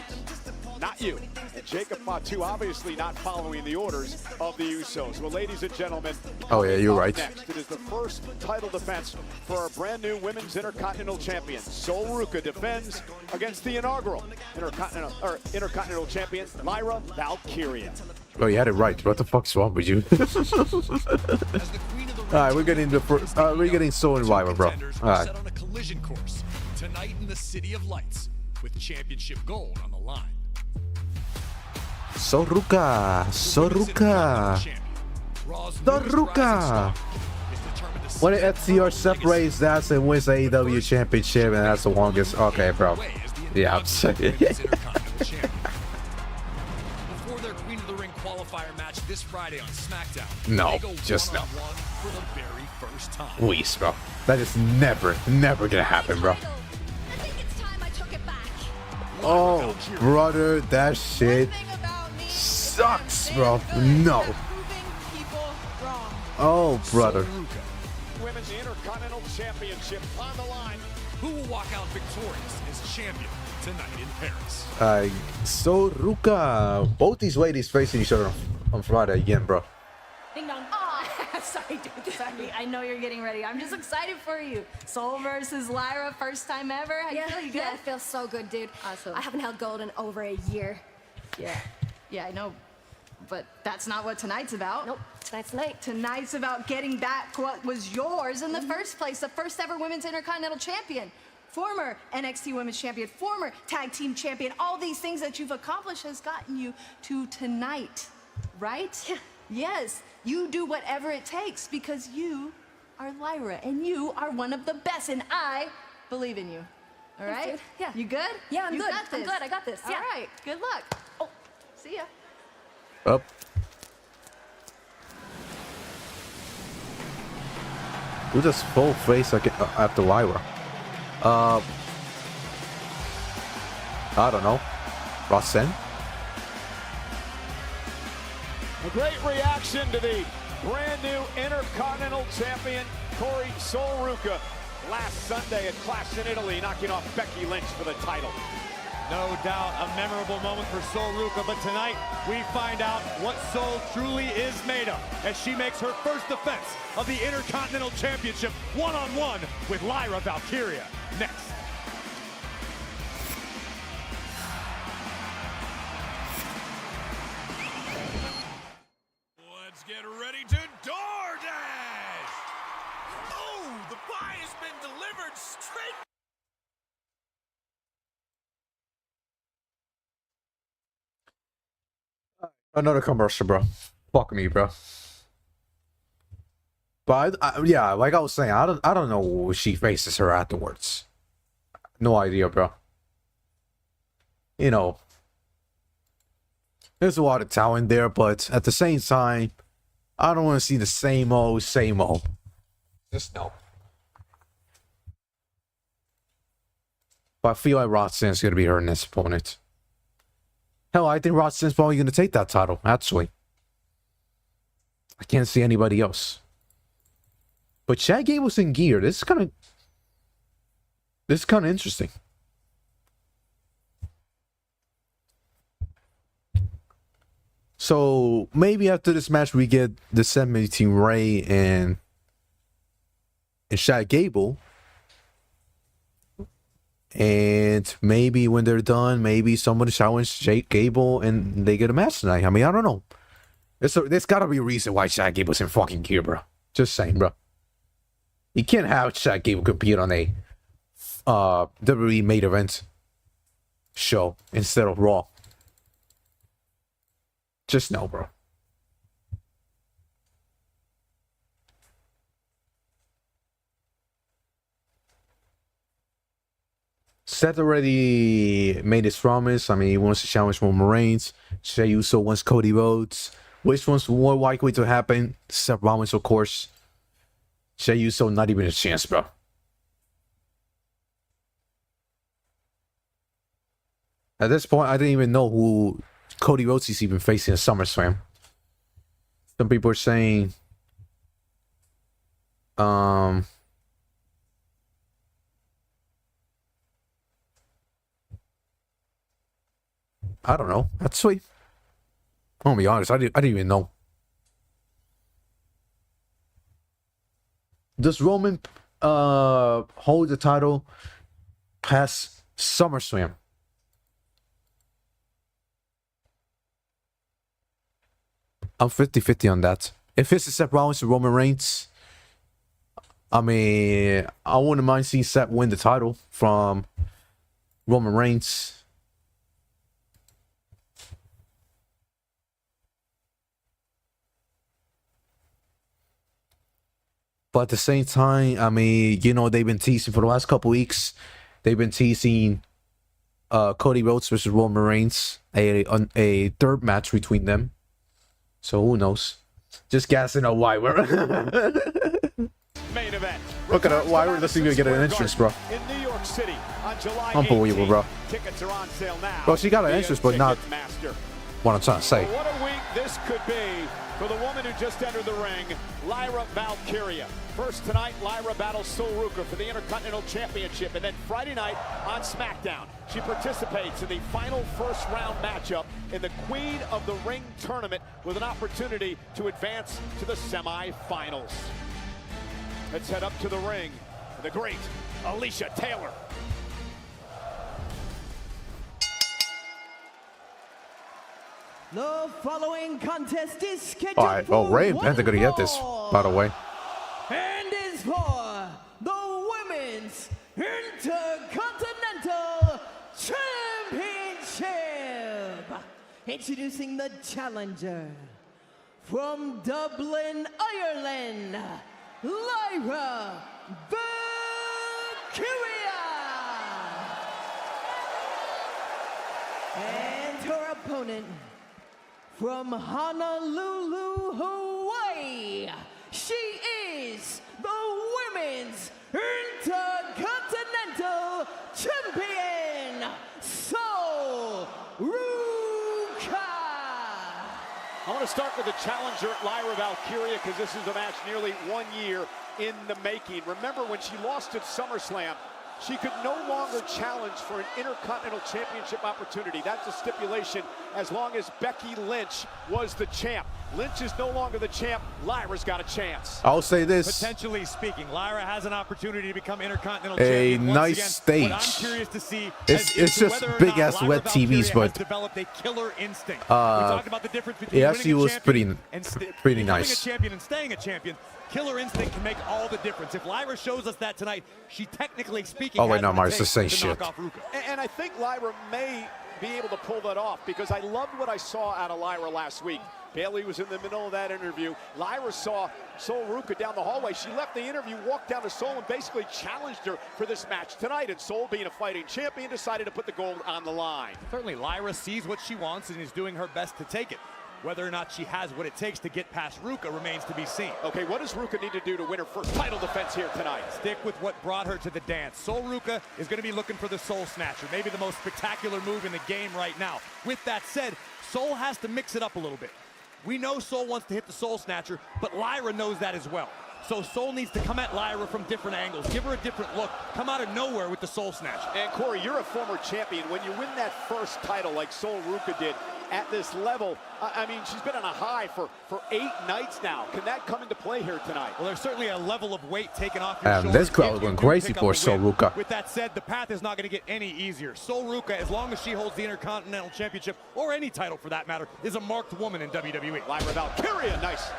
not you. And Jacob Fatu obviously not following the orders of the Usos. Well, ladies and gentlemen, Oh, yeah, you're right. next, it is the first title defense for our brand new Women's Intercontinental Champion. Sol Ruca defends against the inaugural Intercontinental Champion, Lyra Valkyria. Oh, you had it right. What the fuck's wrong with you? Alright, we're getting the first. We're getting so in rival, bro. Alright. Set on a collision course tonight in the City of Lights with championship gold on the line. So Ruca. When the FTR separates, that's and wins the AEW championship, and that's the longest. Okay, bro. Yeah, I'm saying. Before their Queen of the Ring qualifier match this Friday on SmackDown. No, just no. For the very first time. Please, bro. That is never gonna happen, bro. Oh, brother, that shit sucks, bro. No. Oh, brother. Women's Intercontinental Championship on the line. Who will walk out victorious as champion tonight in Paris? So Ruca. Both these ladies facing each other on Friday again, bro. Ding dong. Oh, sorry, dude. Sorry. I know you're getting ready. I'm just excited for you. Soul versus Lyra, first time ever. How you feel? You good? Yeah, it feels so good, dude. Awesome. I haven't held gold in over a year. Yeah, I know. But that's not what tonight's about. Nope. Tonight's night. Tonight's about getting back what was yours in the first place. The first ever women's Intercontinental Champion. Former NXT Women's Champion. Former Tag Team Champion. All these things that you've accomplished has gotten you to tonight. Right? Yeah. Yes. You do whatever it takes because you are Lyra and you are one of the best and I believe in you. All right? Thanks, dude. Yeah. You good? Yeah, I'm you good. Got this. I'm good. I got this. Yeah. All right. Good luck. Oh, see ya. Up. Who does full face after Lyra? I don't know. Roxanne? A great reaction to the brand new Intercontinental Champion, Corey Ruca, last Sunday at Clash in Italy, knocking off Becky Lynch for the title. No doubt a memorable moment for Ruca, but tonight we find out what Soul truly is made of as she makes her first defense of the Intercontinental Championship one-on-one with Lyra Valkyria. Next. Let's get ready to DoorDash! Oh, the pie has been delivered straight. Another commercial, bro. Fuck me, bro. But yeah, like I was saying, I don't know who she faces her afterwards. No idea, bro. You know, there's a lot of talent there, but at the same time, I don't want to see the same old. Just no. But I feel like Roxanne's gonna be her next opponent. Hell, I think Roxanne's probably gonna take that title. Actually, I can't see anybody else. But Chad Gable's in gear. This is kind of interesting. So maybe after this match we get the 17 Rey and Chad Gable. And maybe when they're done, maybe somebody challenge Chad Gable and they get a match tonight. I mean, I don't know. There's gotta be a reason why Chad Gable's in fucking gear, bro. Just saying, bro. You can't have Chad Gable compete on a WWE main event show instead of Raw. Just no, bro. Seth already made his promise. I mean, he wants to challenge Roman Reigns. Jey Uso wants Cody Rhodes. Which one's more likely to happen? Seth Rollins, of course. Jey Uso, not even a chance, bro. At this point, I didn't even know who Cody Rhodes is even facing at SummerSlam. Some people are saying, I don't know. That's sweet. I'm gonna be honest. I didn't even know. Does Roman hold the title past SummerSlam? I'm 50-50 on that. If it's a Seth Rollins or Roman Reigns, I mean, I wouldn't mind seeing Seth win the title from Roman Reigns. But at the same time, I mean, you know, they've been teasing for the last couple weeks. They've been teasing Cody Rhodes versus Roman Reigns, a third match between them. So who knows? Just guessing on why we're Main event. look at why we're listening to get an entrance, bro. In New York City on July Unbelievable, 18th. bro. Tickets are on sale now. Bro, she got an entrance, but not what I'm trying to say. What a week this could be for the woman who just entered the ring, Lyra Valkyria. First tonight, Lyra battles Ruca for the Intercontinental Championship, and then Friday night on SmackDown, she participates in the final first-round matchup in the Queen of the Ring tournament with an opportunity to advance to the semifinals. Let's head up to the ring. The great Alicia Taylor. The following contest is scheduled Alright, oh, Rey and Penta gonna get this, by the way. and is for the Women's Intercontinental Championship. Introducing the challenger from Dublin, Ireland, Lyra Valkyria. And her opponent from Honolulu, Hawaii, she is the Women's Intercontinental Champion, Ruca. I want to start with the challenger, Lyra Valkyria, because this is a match nearly 1 year in the making. Remember when she lost at SummerSlam, she could no longer challenge for an Intercontinental Championship opportunity. That's a stipulation as long as Becky Lynch was the champ. Lynch is no longer the champ. Lyra's got a chance. I'll say this. Potentially speaking, Lyra has an opportunity to become Intercontinental A champion. nice again, stage. What I'm curious to see It's just big ass wet TVs, but developed a killer instinct. We talked about the difference between it actually was pretty nice. nice. Becoming a champion and staying a champion. Killer instinct can make all the difference. If Lyra shows us that tonight, she technically speaking. Oh wait, has no, what it Mars, the takes same to shit. knock off Ruca. And I think Lyra may be able to pull that off because I loved what I saw out of Lyra last week. Bailey was in the middle of that interview. Lyra saw Ruca down the hallway. She left the interview, walked down to Sol, and basically challenged her for this match tonight. And Sol, being a fighting champion, decided to put the gold on the line. Certainly, Lyra sees what she wants and is doing her best to take it. Whether or not she has what it takes to get past Ruca remains to be seen. Okay, what does Ruca need to do to win her first title defense here tonight? Stick with what brought her to the dance. Ruca is going to be looking for the Soul Snatcher, maybe the most spectacular move in the game right now. With that said, Sol has to mix it up a little bit. We know Sol wants to hit the Soul Snatcher, but Lyra knows that as well. So Sol needs to come at Lyra from different angles, give her a different look, come out of nowhere with the Soul Snatcher. And Corey, you're a former champion. When you win that first title like Ruca did at this level, I mean, she's been on a high for 8 nights now. Can that come into play here tonight? Well, there's certainly a level of weight taken off your shoulders. This crowd went crazy for Ruca. With that said, the path is not going to get any easier. Ruca, as long as she holds the Intercontinental Championship, or any title for that matter, is a marked woman in WWE. Lyra Valkyria, nice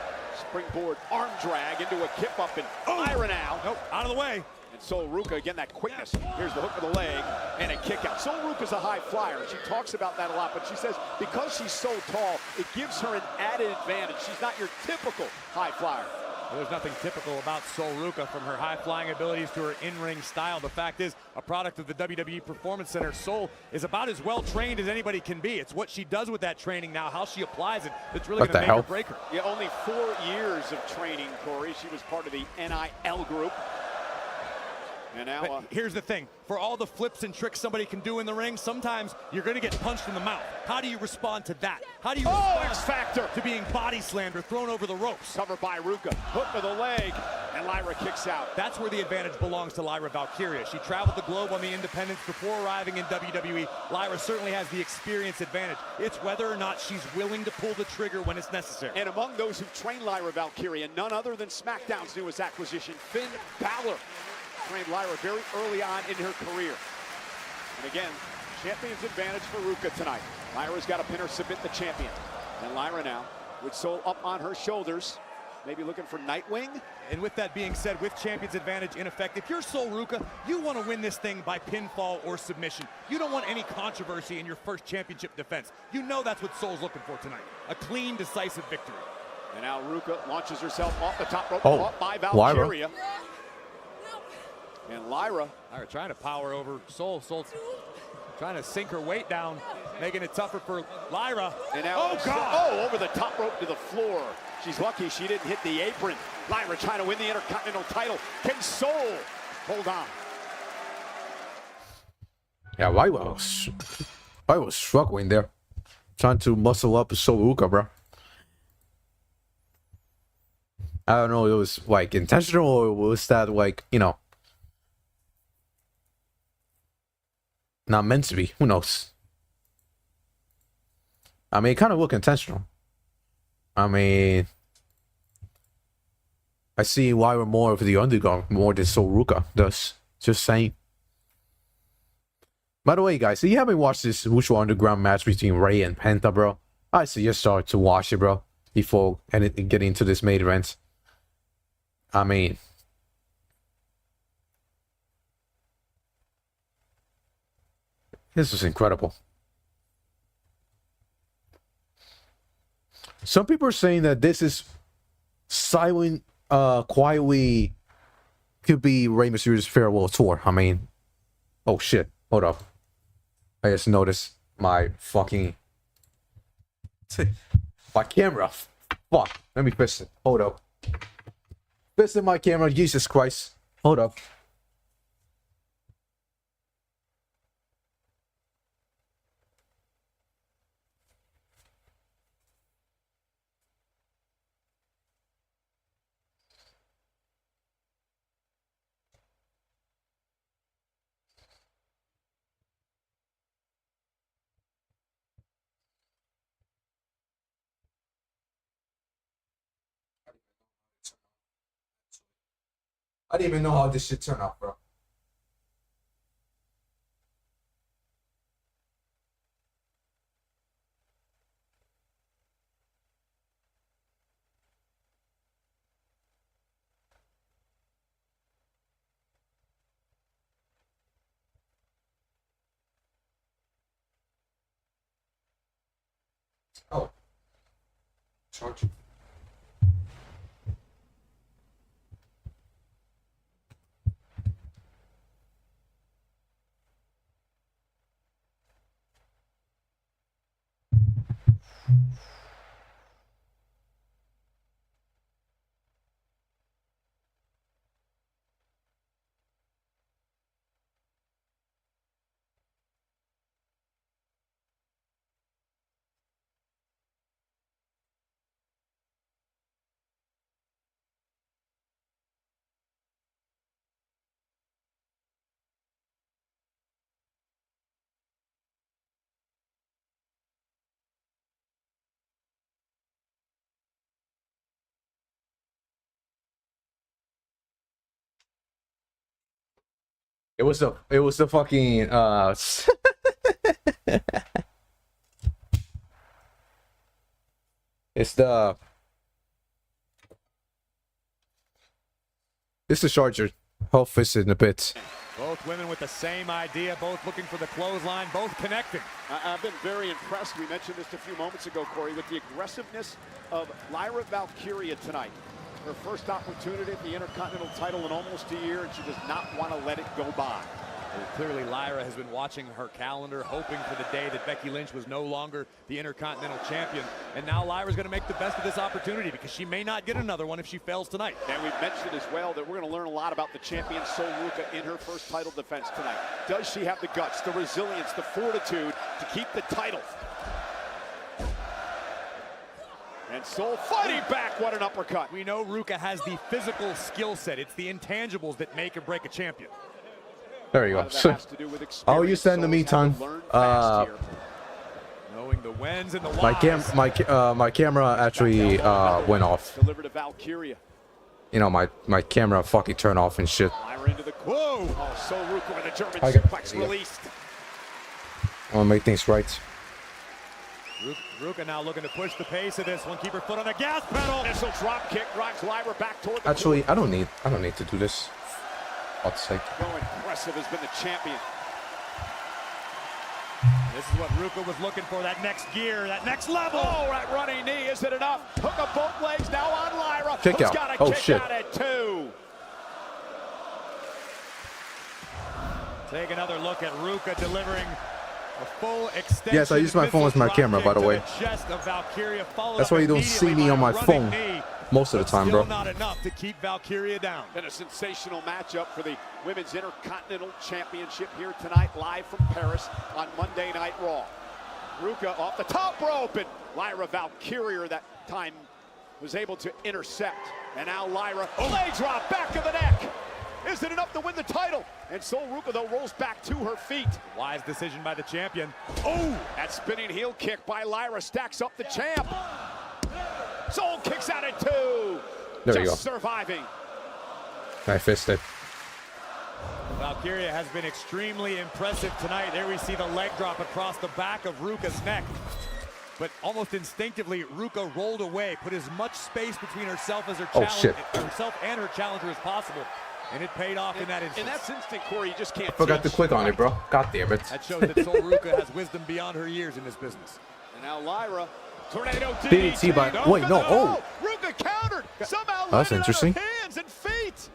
springboard arm drag into a kip up, and Lyra now. Nope, out of the way. And Ruca, again, that quickness. Here's the hook of the leg and a kick out. Ruca's a high flyer. She talks about that a lot, but she says because she's so tall, it gives her an added advantage. She's not your typical high flyer. Well, there's nothing typical about Ruca, from her high-flying abilities to her in-ring style. The fact is, a product of the WWE Performance Center, Sol is about as well-trained as anybody can be. It's what she does with that training now, how she applies it, that's really going to make or break her. Yeah, only 4 years of training, Corey. She was part of the NIL group. And now, here's the thing. For all the flips and tricks somebody can do in the ring, sometimes you're going to get punched in the mouth. How do you respond to that? How do you respond X-Factor to being body slammed or thrown over the ropes? Covered by Ruca. Hook to the leg, and Lyra kicks out. That's where the advantage belongs to Lyra Valkyria. She traveled the globe on the independents before arriving in WWE. Lyra certainly has the experience advantage. It's whether or not she's willing to pull the trigger when it's necessary. And among those who trained Lyra Valkyria, none other than SmackDown's newest acquisition, Finn Balor. Trained Lyra very early on in her career. And again, champion's advantage for Ruca tonight. Lyra's got to pin or submit the champion. And Lyra now with Soul up on her shoulders. Maybe looking for Nightwing. And with that being said, with Champion's Advantage in effect, if you're Soul Ruca, you want to win this thing by pinfall or submission. You don't want any controversy in your first championship defense. You know that's what Soul's looking for tonight. A clean, decisive victory. And now Ruca launches herself off the top rope, Oh, caught by Valkyria. Lyra. And Lyra trying to power over Soul. Soul trying to sink her weight down, making it tougher for Lyra. And now, oh, God! Oh, over the top rope to the floor. She's lucky she didn't hit the apron. Lyra trying to win the Intercontinental title. Can Soul hold on? Yeah, I was struggling there. Trying to muscle up Soul Ruca, bro. I don't know, it was like intentional or was that like, you know, not meant to be. Who knows? I mean, it kind of looked intentional. I mean, I see why we're more of the underdog more than Soul Ruca does. Just saying. By the way, guys, if you haven't watched this Lucha Underground match between Rey and Penta, bro, I suggest start to watch it, bro, before getting into this main event. I mean, this was incredible. Some people are saying that this is quietly could be Rey Mysterio's farewell tour. I mean, oh shit, hold up. I just noticed my fucking my camera. Fuck, let me fix it. Hold up. Fixing my camera, Jesus Christ. Hold up. I didn't even know how this shit turned out, bro. Oh. Charge. It was the fucking it's the Charger. Health fist in a bit. Both women with the same idea, both looking for the clothesline, both connecting. I've been very impressed. We mentioned this a few moments ago, Corey, with the aggressiveness of Lyra Valkyria tonight. Her first opportunity at the Intercontinental title in almost a year, and she does not want to let it go by. Well, clearly, Lyra has been watching her calendar, hoping for the day that Becky Lynch was no longer the Intercontinental Champion. And now Lyra's going to make the best of this opportunity because she may not get another one if she fails tonight. And we've mentioned as well that we're going to learn a lot about the champion Soul Ruca in her first title defense tonight. Does she have the guts, the resilience, the fortitude to keep the title? And Soul fighting back, what an uppercut. We know Ruca has the physical skill set. It's the intangibles that make or break a champion. There you go. Oh, you said in the meantime, knowing the whens and the my camera actually went off. Delivered to Valkyria. You know, my camera fucking turned off and shit. Lyra into the whoa! Oh, Soul Ruca with a German suplex released. I want to make things right. Ruca now looking to push the pace of this one. Keep her foot on the gas pedal. Missile drop kick drives Lyra back toward the Actually, I don't need to do this. I'll say. So impressive has been the champion. This is what Ruca was looking for, that next gear, that next level. Oh, that running knee, is it enough? Hook of both legs now on Lyra. Kick Who's out. got a Oh, kick shit. out at 2. Take another look at Ruca delivering a full extension. Yes, I use my phone as my camera, by the way. That's why you don't see me on my phone most of the time, bro. Not enough to keep Valkyria down. And a sensational matchup for the Women's Intercontinental Championship here tonight, live from Paris on Monday Night Raw. Ruca off the top rope, and Lyra Valkyria that time was able to intercept. And now Lyra, leg drop, back of the neck. Is it enough to win the title? And Sol Ruca, though, rolls back to her feet. Wise decision by the champion. Oh, that spinning heel kick by Lyra stacks up the champ. Sol kicks out at 2. There you go. Just surviving. I fisted. Valkyria has been extremely impressive tonight. There we see the leg drop across the back of Ruca's neck. But almost instinctively, Ruca rolled away, put as much space between herself as herself and her challenger as possible. And it paid off in that instance. In that instant, Corey, you just can't. I forgot to click on it, bro. God damn it. That shows that Sol Ruca has wisdom beyond her years in this business. And now Lyra, tornado DDT by. Wait, no. Oh. Ruca countered. Somehow That's interesting. Hands and feet.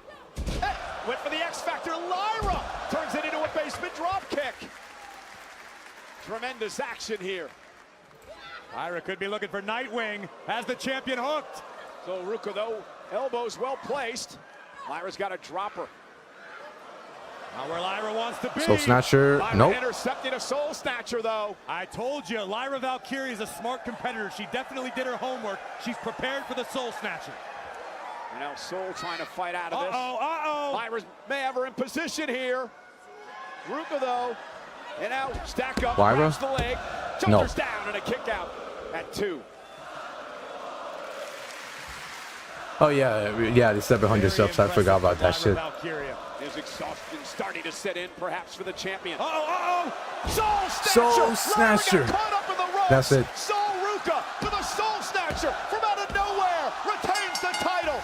Hey, went for the X Factor. Lyra turns it into a basement drop kick. Tremendous action here. Lyra could be looking for Nightwing. Has the champion hooked. So Ruca, though, elbows well placed. Lyra's got a dropper. Now where Lyra wants to be. Soul Snatcher, Lyra nope. intercepting a Soul Snatcher, though. I told you, Lyra Valkyria is a smart competitor. She definitely did her homework. She's prepared for the Soul Snatcher. And now Soul trying to fight out of this. Uh-oh. Lyra may have her in position here. Ruca, though, and now stack up, Lyra? grabs the leg, No. shoulders down, and a kick out at 2. Oh yeah, the 700 subs. I forgot about that shit. His exhaustion starting to set in, perhaps for the champion. Soul Snatcher! Soul Snatcher. Caught up in the ropes. That's it. Sol Ruca to the Soul Snatcher from out of nowhere retains the title.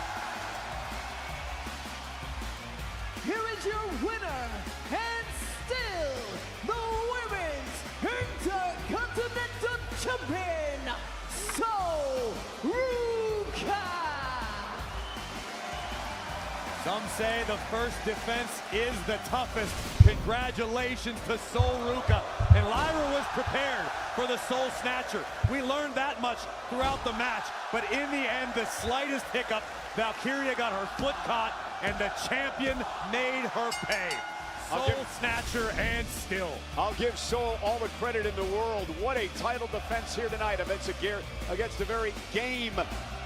Here is your winner, and still the Women's Intercontinental Champion, Sol Ruca. Some say the first defense is the toughest. Congratulations to Sol Ruca. And Lyra was prepared for the Soul Snatcher. We learned that much throughout the match. But in the end, the slightest hiccup, Valkyria got her foot caught, and the champion made her pay. Soul Snatcher and still. I'll give Sol all the credit in the world. What a title defense here tonight against the very game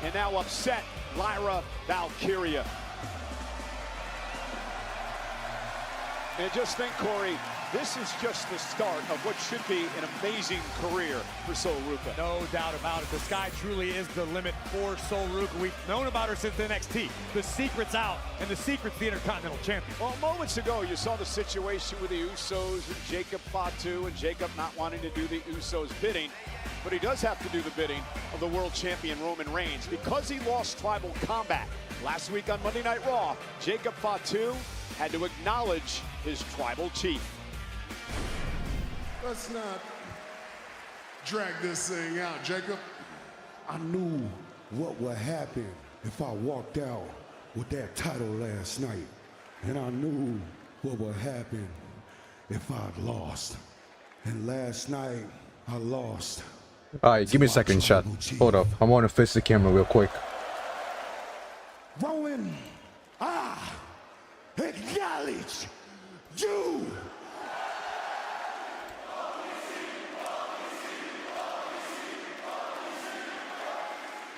and now upset Lyra Valkyria. And just think, Corey, this is just the start of what should be an amazing career for Sol Ruca. No doubt about it. The sky truly is the limit for Sol Ruca. We've known about her since NXT. The secret's out, and the secret's the Intercontinental Champion. Well, moments ago, you saw the situation with the Usos and Jacob Fatu, and Jacob not wanting to do the Usos' bidding. But he does have to do the bidding of the world champion Roman Reigns because he lost Tribal Combat. Last week on Monday Night Raw, Jacob Fatu had to acknowledge his tribal chief. Let's not drag this thing out, Jacob. I knew what would happen if I walked out with that title last night. And I knew what would happen if I'd lost. And last night, I lost. All right, give me a second, shot. Hold up. I want to fix the camera real quick. Rowan, I acknowledge you.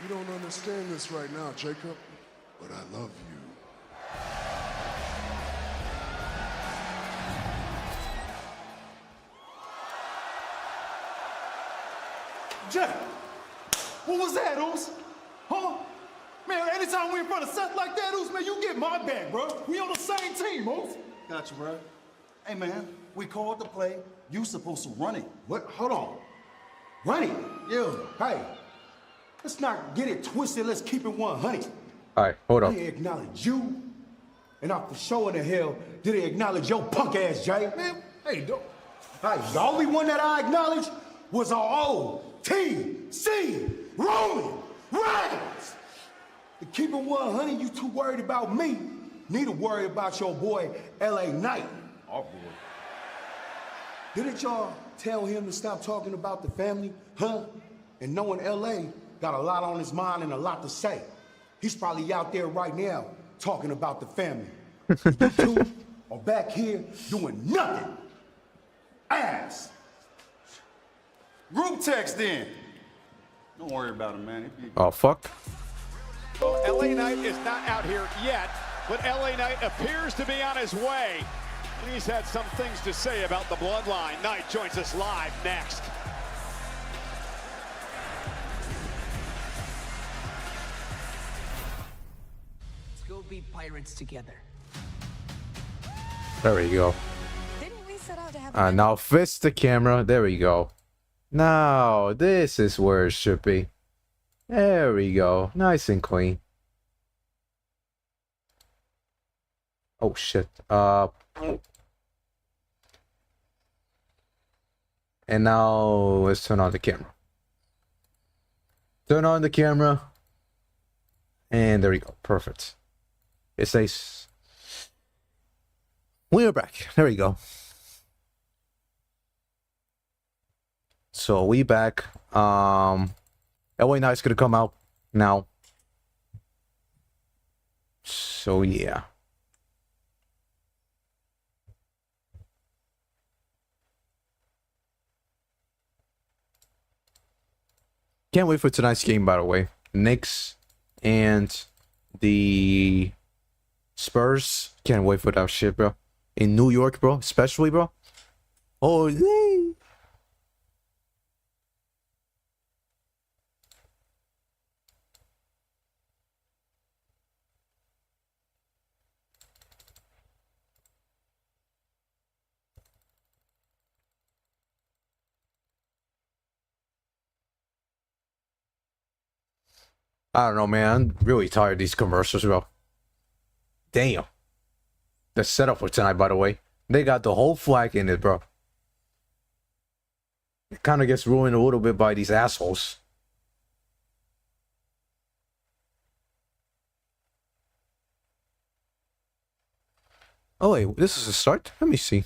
You don't understand this right now, Jacob, but I love you. Jack, what was that, Oos? Huh? Man, anytime we in front of Seth like that, Oos, man, you get my back, bro. We on the same team, Oos. Got you, bro. Hey, man, we called the play. You supposed to run it. What? Hold on. Honey, yo, hey, let's not get it twisted. Let's keep it 100. All right, hold up. They acknowledge you, and I for sure in the hell did they acknowledge your punk ass, Jay? Man, hey, the only one that I acknowledged was our OTC Roman Reigns. To keep it 100, you too worried about me. Need to worry about your boy, LA Knight. Our boy. Didn't y'all tell him to stop talking about the family, huh? And knowing LA got a lot on his mind and a lot to say. He's probably out there right now talking about the family. You two are back here doing nothing. Ass. Group text then. Don't worry about him, man. Oh, fuck. Well, LA Knight is not out here yet, but LA Knight appears to be on his way. And he's had some things to say about the bloodline. Knight joins us live next. Let's go be pirates together. There we go. Didn't we set out to have Now fist the camera. There we go. Now this is where it should be. There we go. Nice and clean. Oh shit. And now let's turn on the camera. Turn on the camera. And there we go. Perfect. It says we're back. There we go. So we back. LA Knight's gonna come out now. So yeah. Can't wait for tonight's game, by the way. Knicks and the Spurs. Can't wait for that shit, bro. In New York, bro. Especially, bro. Holy. I don't know, man. I'm really tired of these commercials, bro. Damn. The setup for tonight, by the way. They got the whole flag in it, bro. It kind of gets ruined a little bit by these assholes. Oh, wait. This is a start? Let me see.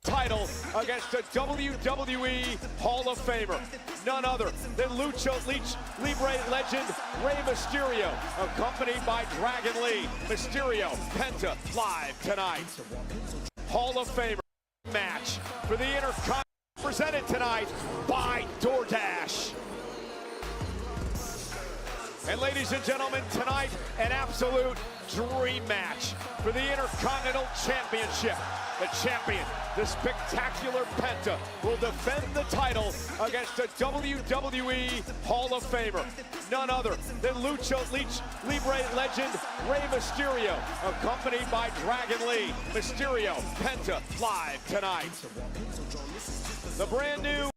Title against a WWE Hall of Famer, none other than Lucha Libre legend Rey Mysterio, accompanied by Dragon Lee. Mysterio, Penta, live tonight. Hall of Famer match for the Intercontinental, presented tonight by DoorDash. And ladies and gentlemen, tonight, an absolute dream match for the Intercontinental Championship. The champion, the spectacular Penta, will defend the title against a WWE Hall of Famer, none other than Lucha Libre legend Rey Mysterio, accompanied by Dragon Lee. Mysterio, Penta, live tonight. The brand new...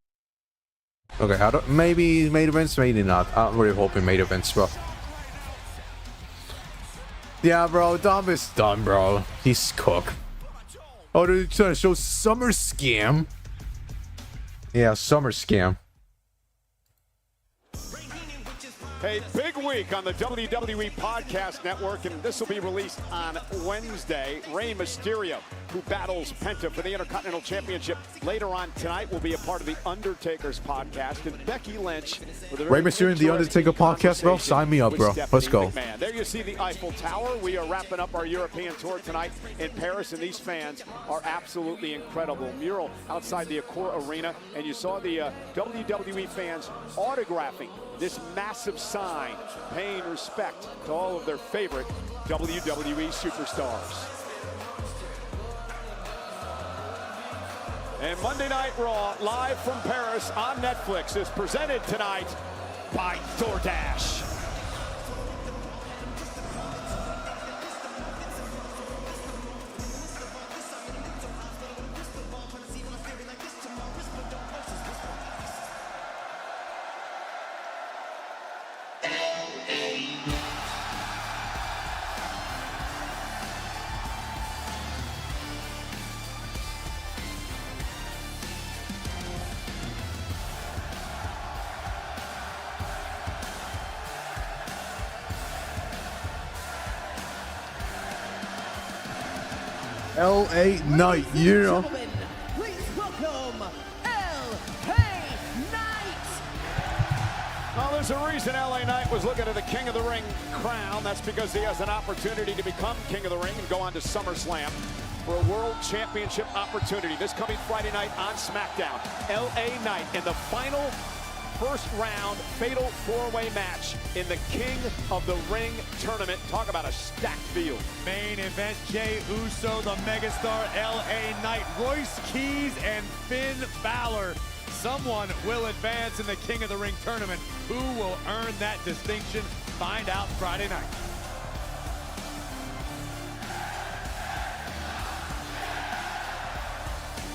Okay, I don't, maybe main events, maybe not. I'm really hoping main events, bro. Yeah, bro, Dom is done, bro. He's cooked. Oh, they're trying to show Summer Scam. Yeah, Summer Scam. A big week on the WWE Podcast Network, and this will be released on Wednesday. Rey Mysterio, who battles Penta for the Intercontinental Championship later on tonight, will be a part of the Undertaker's podcast. And Becky Lynch, with a Rey Mysterio and the Undertaker podcast, bro. Sign me up, bro. Let's go. McMahon. There you see the Eiffel Tower. We are wrapping up our European tour tonight in Paris, and these fans are absolutely incredible. Mural outside the Accor Arena, and you saw the WWE fans autographing this massive sign, paying respect to all of their favorite WWE superstars. And Monday Night Raw, live from Paris on Netflix, is presented tonight by DoorDash. LA Knight, you know. Please welcome LA Knight. Well, there's a reason LA Knight was looking at the King of the Ring crown. That's because he has an opportunity to become King of the Ring and go on to SummerSlam for a World Championship opportunity. This coming Friday night on SmackDown. LA Knight in the final first round fatal four-way match in the King of the Ring tournament. Talk about a stacked field. Main event, Jey Uso, the megastar, LA Knight, Royce Keys, and Finn Balor. Someone will advance in the King of the Ring tournament. Who will earn that distinction? Find out Friday night.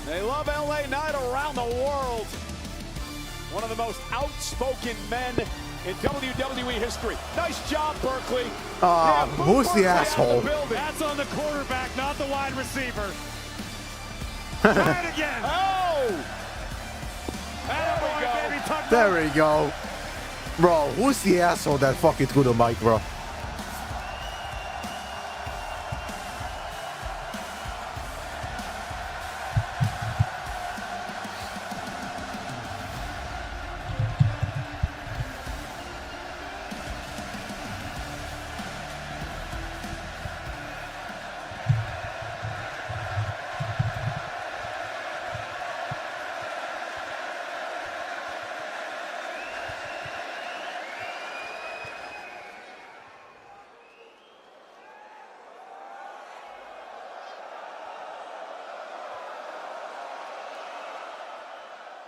They love LA Knight around the world. One of the most outspoken men in WWE history. Nice job, Berkeley. Who's the asshole? That's on the quarterback, not the wide receiver. Try it again. Oh! There we go. Bro, who's the asshole that fucking threw the mic, bro?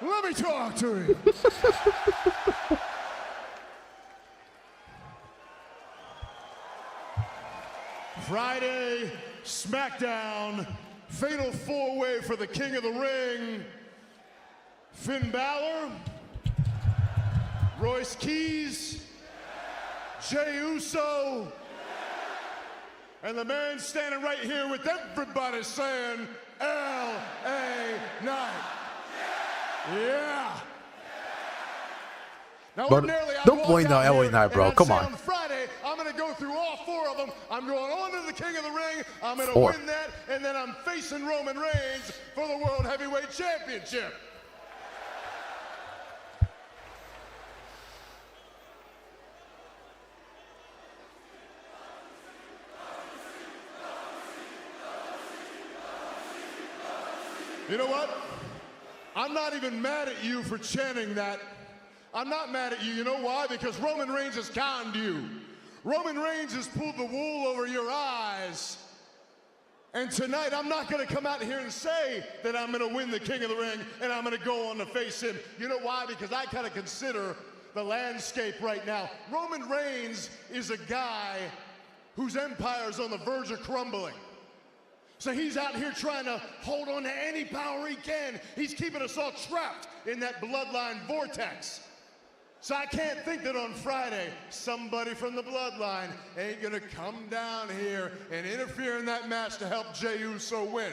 Let me talk to him. Friday, SmackDown, fatal four-way for the King of the Ring. Finn Balor, Royce Keys, Jey Uso, and the man standing right here with everybody saying, L.A. Knight. Yeah. Now, But don't point out LA Knight, bro. Come on. On Friday, I'm going to go through all four of them. I'm going on to the King of the Ring. I'm going to Four. win that, and then I'm facing Roman Reigns for the World Heavyweight Championship. You know what? I'm not even mad at you for chanting that. I'm not mad at you. You know why? Because Roman Reigns has conned you. Roman Reigns has pulled the wool over your eyes. And tonight, I'm not going to come out here and say that I'm going to win the King of the Ring and I'm going to go on to face him. You know why? Because I kind of consider the landscape right now. Roman Reigns is a guy whose empire is on the verge of crumbling. So he's out here trying to hold on to any power he can. He's keeping us all trapped in that bloodline vortex. So I can't think that on Friday, somebody from the bloodline ain't gonna come down here and interfere in that match to help Jey Uso win.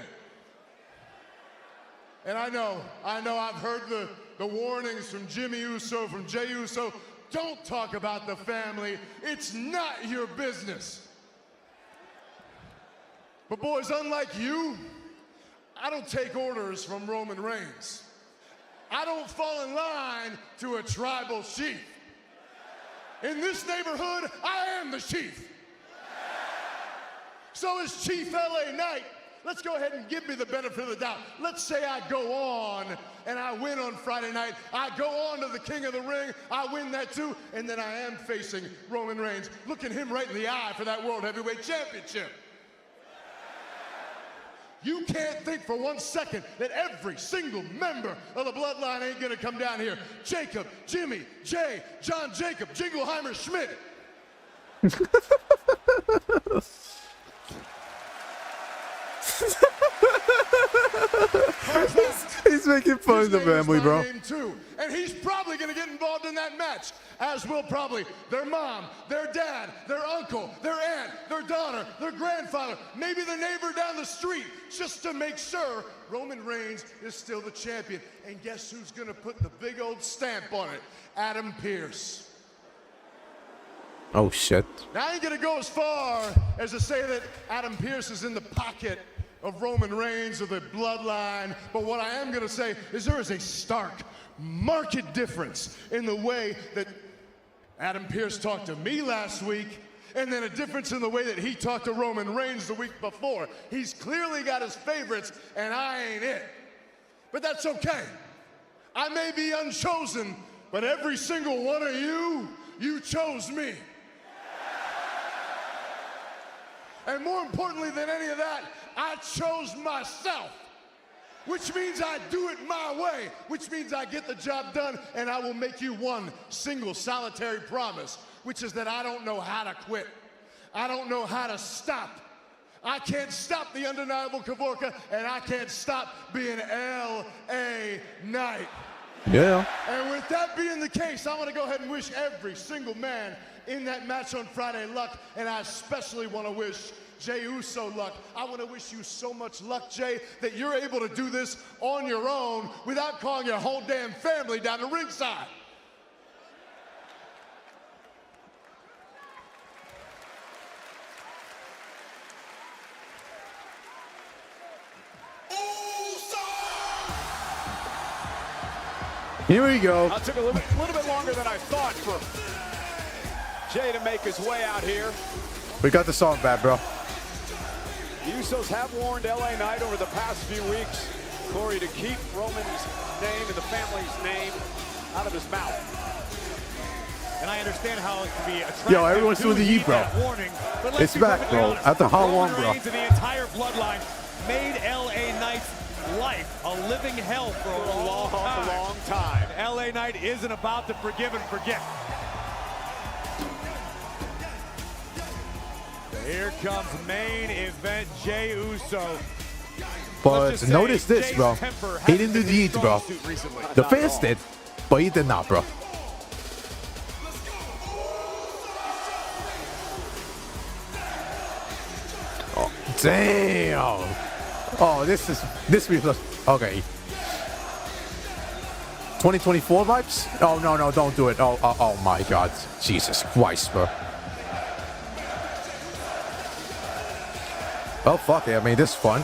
And I know I've heard the warnings from Jimmy Uso, from Jey Uso. Don't talk about the family. It's not your business. But boys, unlike you, I don't take orders from Roman Reigns. I don't fall in line to a tribal chief. In this neighborhood, I am the chief. So as Chief LA Knight, let's go ahead and give me the benefit of the doubt. Let's say I go on and I win on Friday night. I go on to the King of the Ring. I win that too. And then I am facing Roman Reigns, looking him right in the eye for that World Heavyweight Championship. You can't think for 1 second that every single member of the bloodline ain't gonna come down here. Jacob, Jimmy, Jay, John Jacob, Jingleheimer, Schmidt. He's making fun of the family, bro. And he's probably going to get involved in that match, as will probably their mom, their dad, their uncle, their aunt, their daughter, their grandfather, maybe the neighbor down the street, just to make sure Roman Reigns is still the champion. And guess who's going to put the big old stamp on it? Adam Pearce. Oh, shit. Now, I ain't going to go as far as to say that Adam Pearce is in the pocket of Roman Reigns or the bloodline, but what I am gonna say is there is a stark, marked difference in the way that Adam Pearce talked to me last week, and then a difference in the way that he talked to Roman Reigns the week before. He's clearly got his favorites, and I ain't it. But that's okay. I may be unchosen, but every single one of you, you chose me. And more importantly than any of that, I chose myself, which means I do it my way, which means I get the job done, and I will make you one single solitary promise, which is that I don't know how to quit. I don't know how to stop. I can't stop the undeniable Kavorka, and I can't stop being L.A. Knight. Yeah. And with that being the case, I want to go ahead and wish every single man in that match on Friday luck, and I especially want to wish Jey Uso luck. I want to wish you so much luck, Jey, that you're able to do this on your own without calling your whole damn family down to ringside. Here we go. It took a little bit longer than I thought for Jey to make his way out here. We got the song back, bro. The Usos have warned LA Knight over the past few weeks, Corey, to keep Roman's name and the family's name out of his mouth. And I understand how it can be attractive. Yo, everyone's doing the yeet, bro. Warning, but let's It's be back, perfectly bro. honest, After how long, Roman bro? Reigns and the entire bloodline made LA Knight's life a living hell for a long time. LA Knight isn't about to forgive and forget. Here comes main event Jey Uso. But notice this, bro. He didn't do the yeet, bro. The fans did, but he did not, bro. Oh, damn. Oh, this was okay. 2024 vibes? Oh no, don't do it. Oh my God, Jesus Christ, bro. Well, fuck it. I mean, this is fun.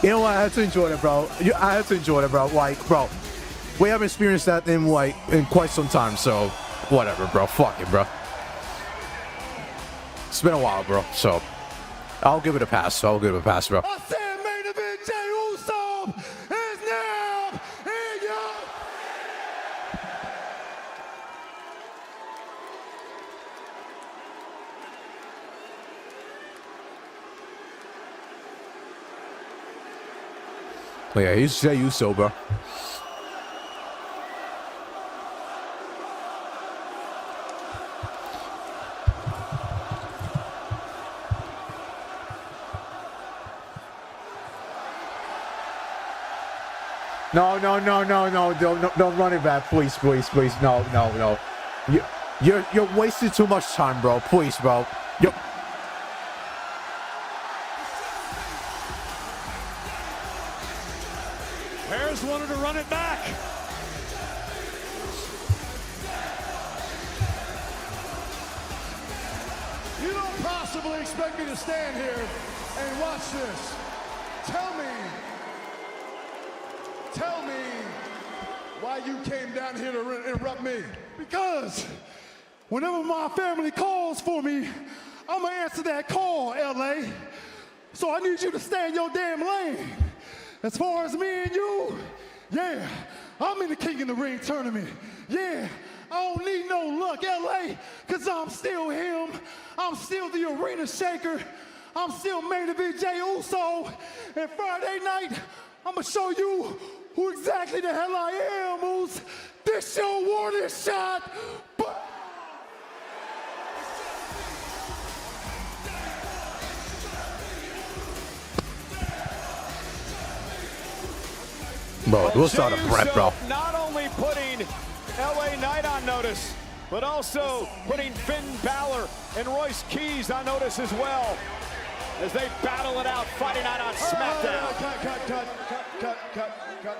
You know what? I had to enjoy it, bro. I had to enjoy it, bro. Like, bro, we haven't experienced that in quite some time, so whatever, bro. Fuck it, bro. It's been a while, bro. So I'll give it a pass. Bro. I said main event Jey Uso is now in your... Oh, yeah, he's Jey Uso, bro. No, don't run it back, please, no. You're wasting too much time, bro. Please, bro. Harris wanted to run it back. You don't possibly expect me to stand here and watch this. Tell me why you came down here to interrupt me. Because whenever my family calls for me, I'm gonna answer that call, LA. So I need you to stay in your damn lane. As far as me and you, yeah, I'm in the King in the Ring tournament. Yeah, I don't need no luck, LA, because I'm still him. I'm still the arena shaker. I'm still main event Jey Uso. And Friday night, I'm going to show you who exactly the hell I am, Moose. This your warning shot. Bro, we'll start a Brett, bro. Not only putting LA Knight on notice, but also putting Finn Balor and Royce Keys on notice as well, as they battle it out Friday night on SmackDown. Cut.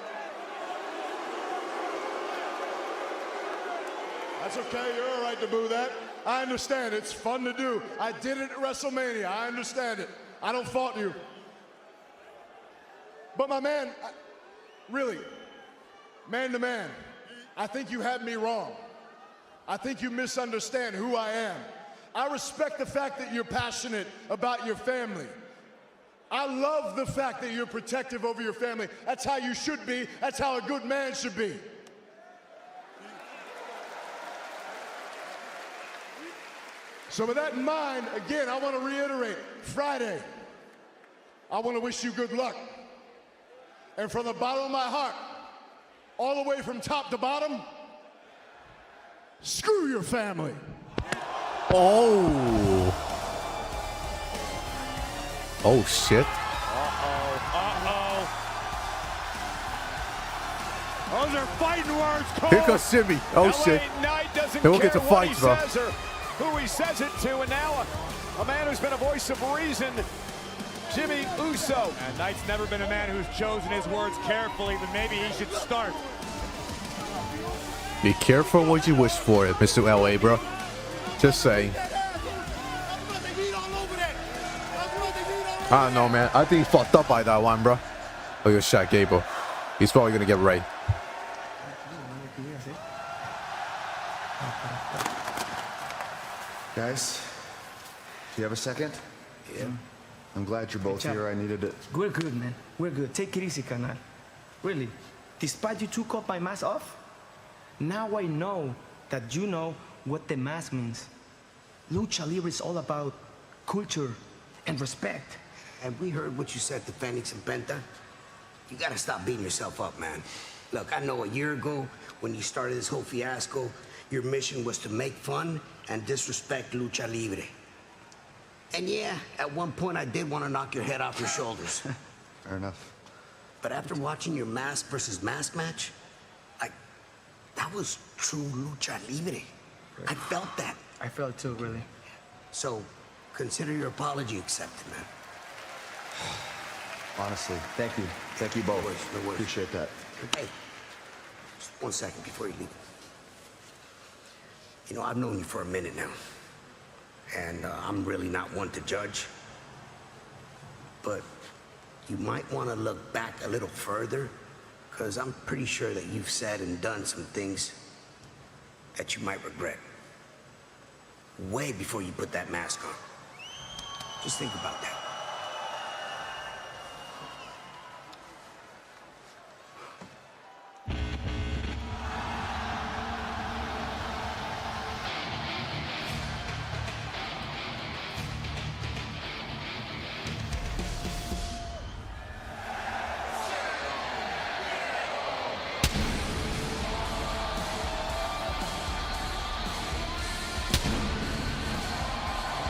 That's okay. You're all right to boo that. I understand. It's fun to do. I did it at WrestleMania. I understand it. I don't fault you. But my man, really, man to man, I think you have me wrong. I think you misunderstand who I am. I respect the fact that you're passionate about your family. I love the fact that you're protective over your family. That's how you should be. That's how a good man should be. So with that in mind, again, I want to reiterate, Friday, I want to wish you good luck. And from the bottom of my heart, all the way from top to bottom, screw your family. Oh. Oh, shit. Those are fighting words, Cole. Here comes Jimmy. Oh, shit. Knight doesn't They will care get to what fight, he bro. says or who he says it to, and now a man who's been a voice of reason, Jimmy Uso. And Knight's never been a man who's chosen his words carefully, but maybe he should start. Be careful what you wish for, Mr. LA, bro. Just saying. I don't know, man. I think he's fucked up by that one, bro. Look at Shaq Gable. He's probably gonna get Ray. Guys, do you have a second? Yeah. I'm glad you're both here. I needed it. We're good, man. We're good. Take it easy, Canal. Really, despite you took off my mask off, now I know that you know what the mask means. Lucha Libre is all about culture and respect. And we heard what you said to Phoenix and Penta. You gotta stop beating yourself up, man. Look, I know a year ago, when you started this whole fiasco, your mission was to make fun and disrespect Lucha Libre. And yeah, at one point I did want to knock your head off your shoulders. Fair enough. But after watching your mask versus mask match, that was true Lucha Libre. I felt that. I felt too, really. So, consider your apology accepted, man. Honestly, thank you. Thank you both. No worries. Appreciate that. Hey, just 1 second before you leave. You know, I've known you for a minute now. And I'm really not one to judge. But you might want to look back a little further, because I'm pretty sure that you've said and done some things that you might regret. Way before you put that mask on. Just think about that.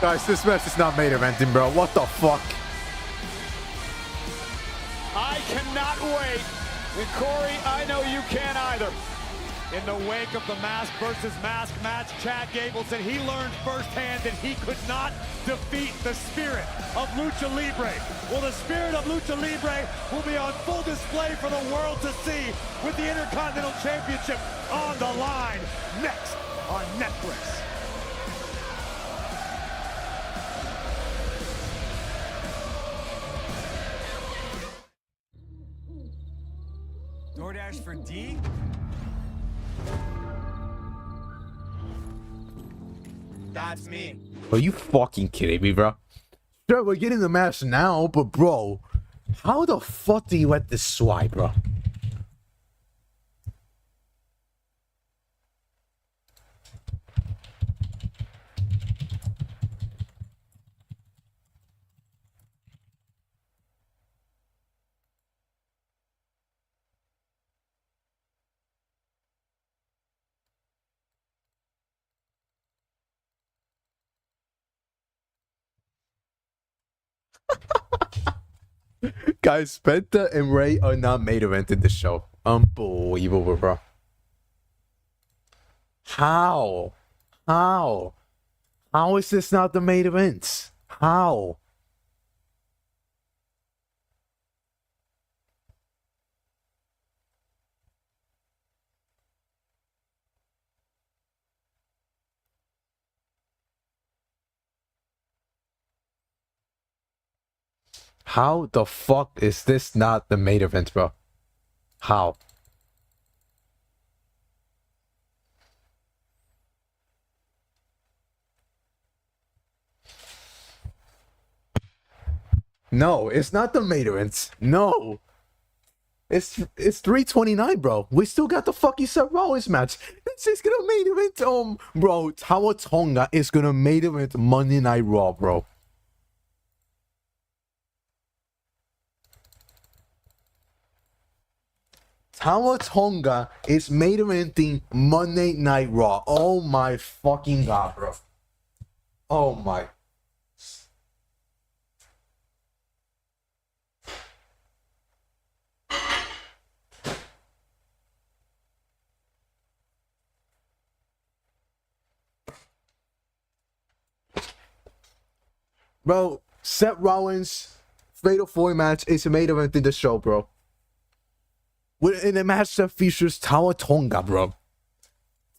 Guys, this match is not main eventing, bro. What the fuck? I cannot wait. And Corey, I know you can't either. In the wake of the mask versus mask match, Chad Gable said he learned firsthand that he could not defeat the spirit of Lucha Libre. Well, the spirit of Lucha Libre will be on full display for the world to see with the Intercontinental Championship on the line next on Netflix. DoorDash for D? That's me. Are you fucking kidding me, bro? Sure, we're getting the match now, but bro, how the fuck do you let this slide, bro? Guys, Penta and Ray are not main event in the show. Unbelievable, bro. How? How? How is this not the main event? How? How the fuck is this not the main event, bro? How? No, it's not the main event. No. It's 329, bro. We still got the fucking Seth Rollins match. It's just gonna main event, bro. Tonga is gonna main event Monday Night Raw, bro. Tonga is main eventing Monday Night Raw. Oh my fucking god, bro. Oh my. Bro, Seth Rollins Fatal 4 match is a main event in the show, bro. In a match that features Tonga, bro.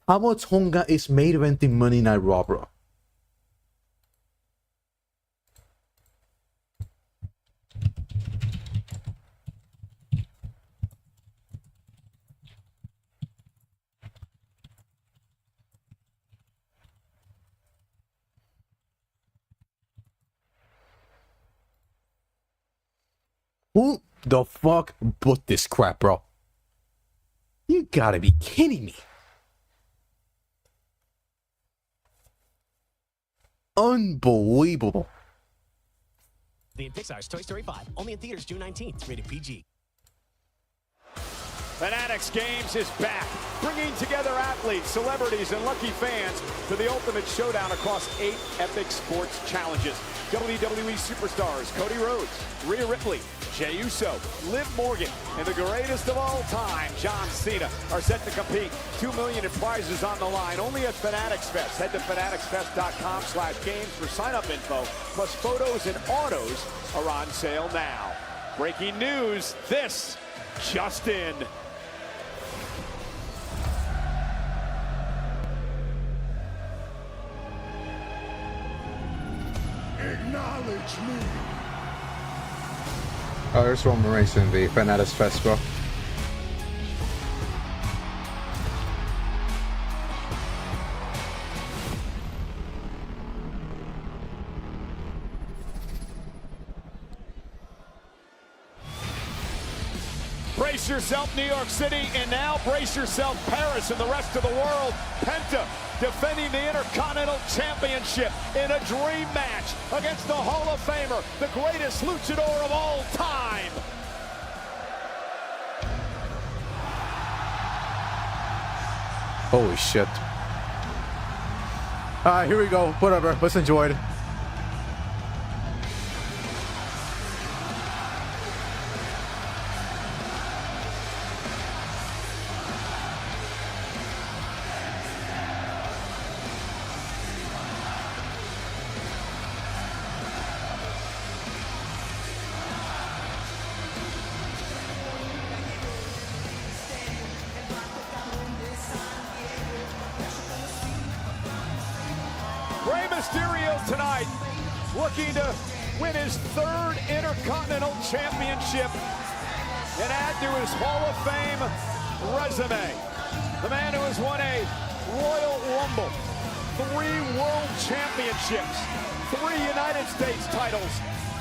Tonga is main eventing Monday Night Raw, bro. Who the fuck put this crap, bro? You gotta be kidding me. Unbelievable. The Pixar's Toy Story 5, only in theaters June 19th, rated PG. Fanatics Games is back, bringing together athletes, celebrities, and lucky fans for the ultimate showdown across 8 epic sports challenges. WWE superstars Cody Rhodes, Rhea Ripley, Jey Uso, Liv Morgan, and the greatest of all time, John Cena, are set to compete. $2 million in prizes on the line, only at Fanatics Fest. Head to fanaticsfest.com/games for sign-up info, plus photos and autos are on sale now. Breaking news, this just in. Acknowledge me. Oh, there's Roman Reigns in the Fanatics Fest, bro. Brace yourself, New York City, and now brace yourself, Paris and the rest of the world. Penta defending the Intercontinental Championship in a dream match against the Hall of Famer, the greatest luchador of all time. Holy shit. Alright, here we go. Whatever. Let's enjoy it. Rey Mysterio tonight looking to win his 3rd Intercontinental Championship and add to his Hall of Fame resume. The man who has won a Royal Rumble, 3 World Championships, 3 United States titles,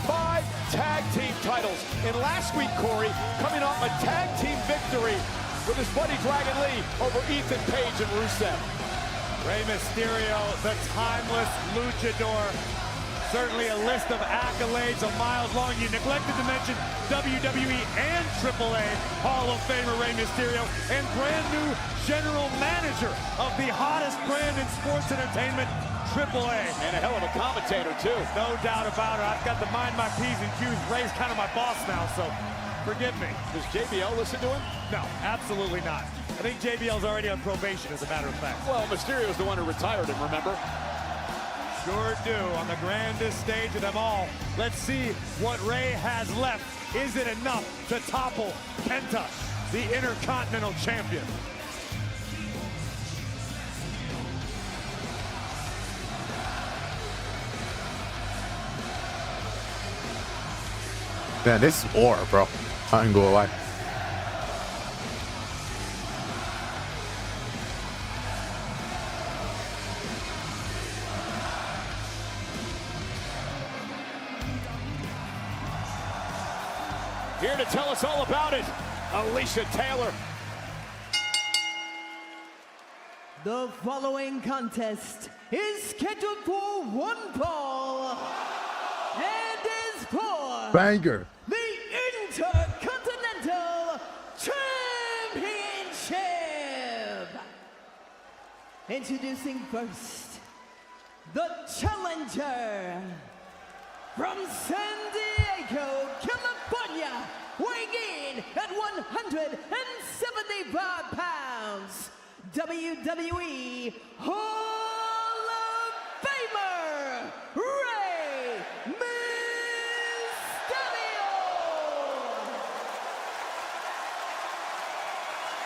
5 tag team titles. And last week, Corey, coming off a tag team victory with his buddy Dragon Lee over Ethan Page and Rusev. Rey Mysterio, the timeless luchador. Certainly a list of accolades a mile long. You neglected to mention WWE and AAA Hall of Famer Rey Mysterio and brand new general manager of the hottest brand in sports entertainment, AAA. And a hell of a commentator, too. No doubt about it. I've got to mind my P's and Q's. Rey's kind of my boss now, so forgive me. Does JBL listen to him? No, absolutely not. I think JBL's already on probation, as a matter of fact. Well, Mysterio's the one who retired him, remember? Sure do, on the grandest stage of them all. Let's see what Rey has left. Is it enough to topple Penta, the Intercontinental Champion? Man, this is war, bro. I ain't gonna lie. Here to tell us all about it, Alicia Taylor. The following contest is scheduled for one fall and is for Banger. the Intercontinental Championship. Introducing first, the challenger from San Diego, California, weighing in at 175 pounds, WWE Hall of Famer, REY Mysterio.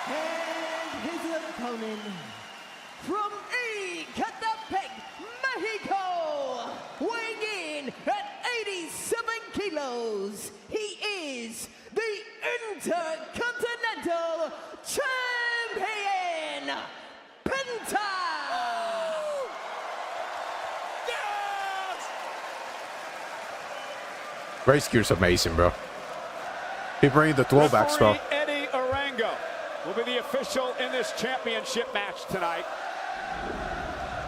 And his opponent from Ecatepec, Mexico, weighing in at 87 kilos, he is the Intercontinental Champion, Penta! Race gear's amazing, bro. He bring the throwbacks, bro. Referee Eddie Arango will be the official in this championship match tonight.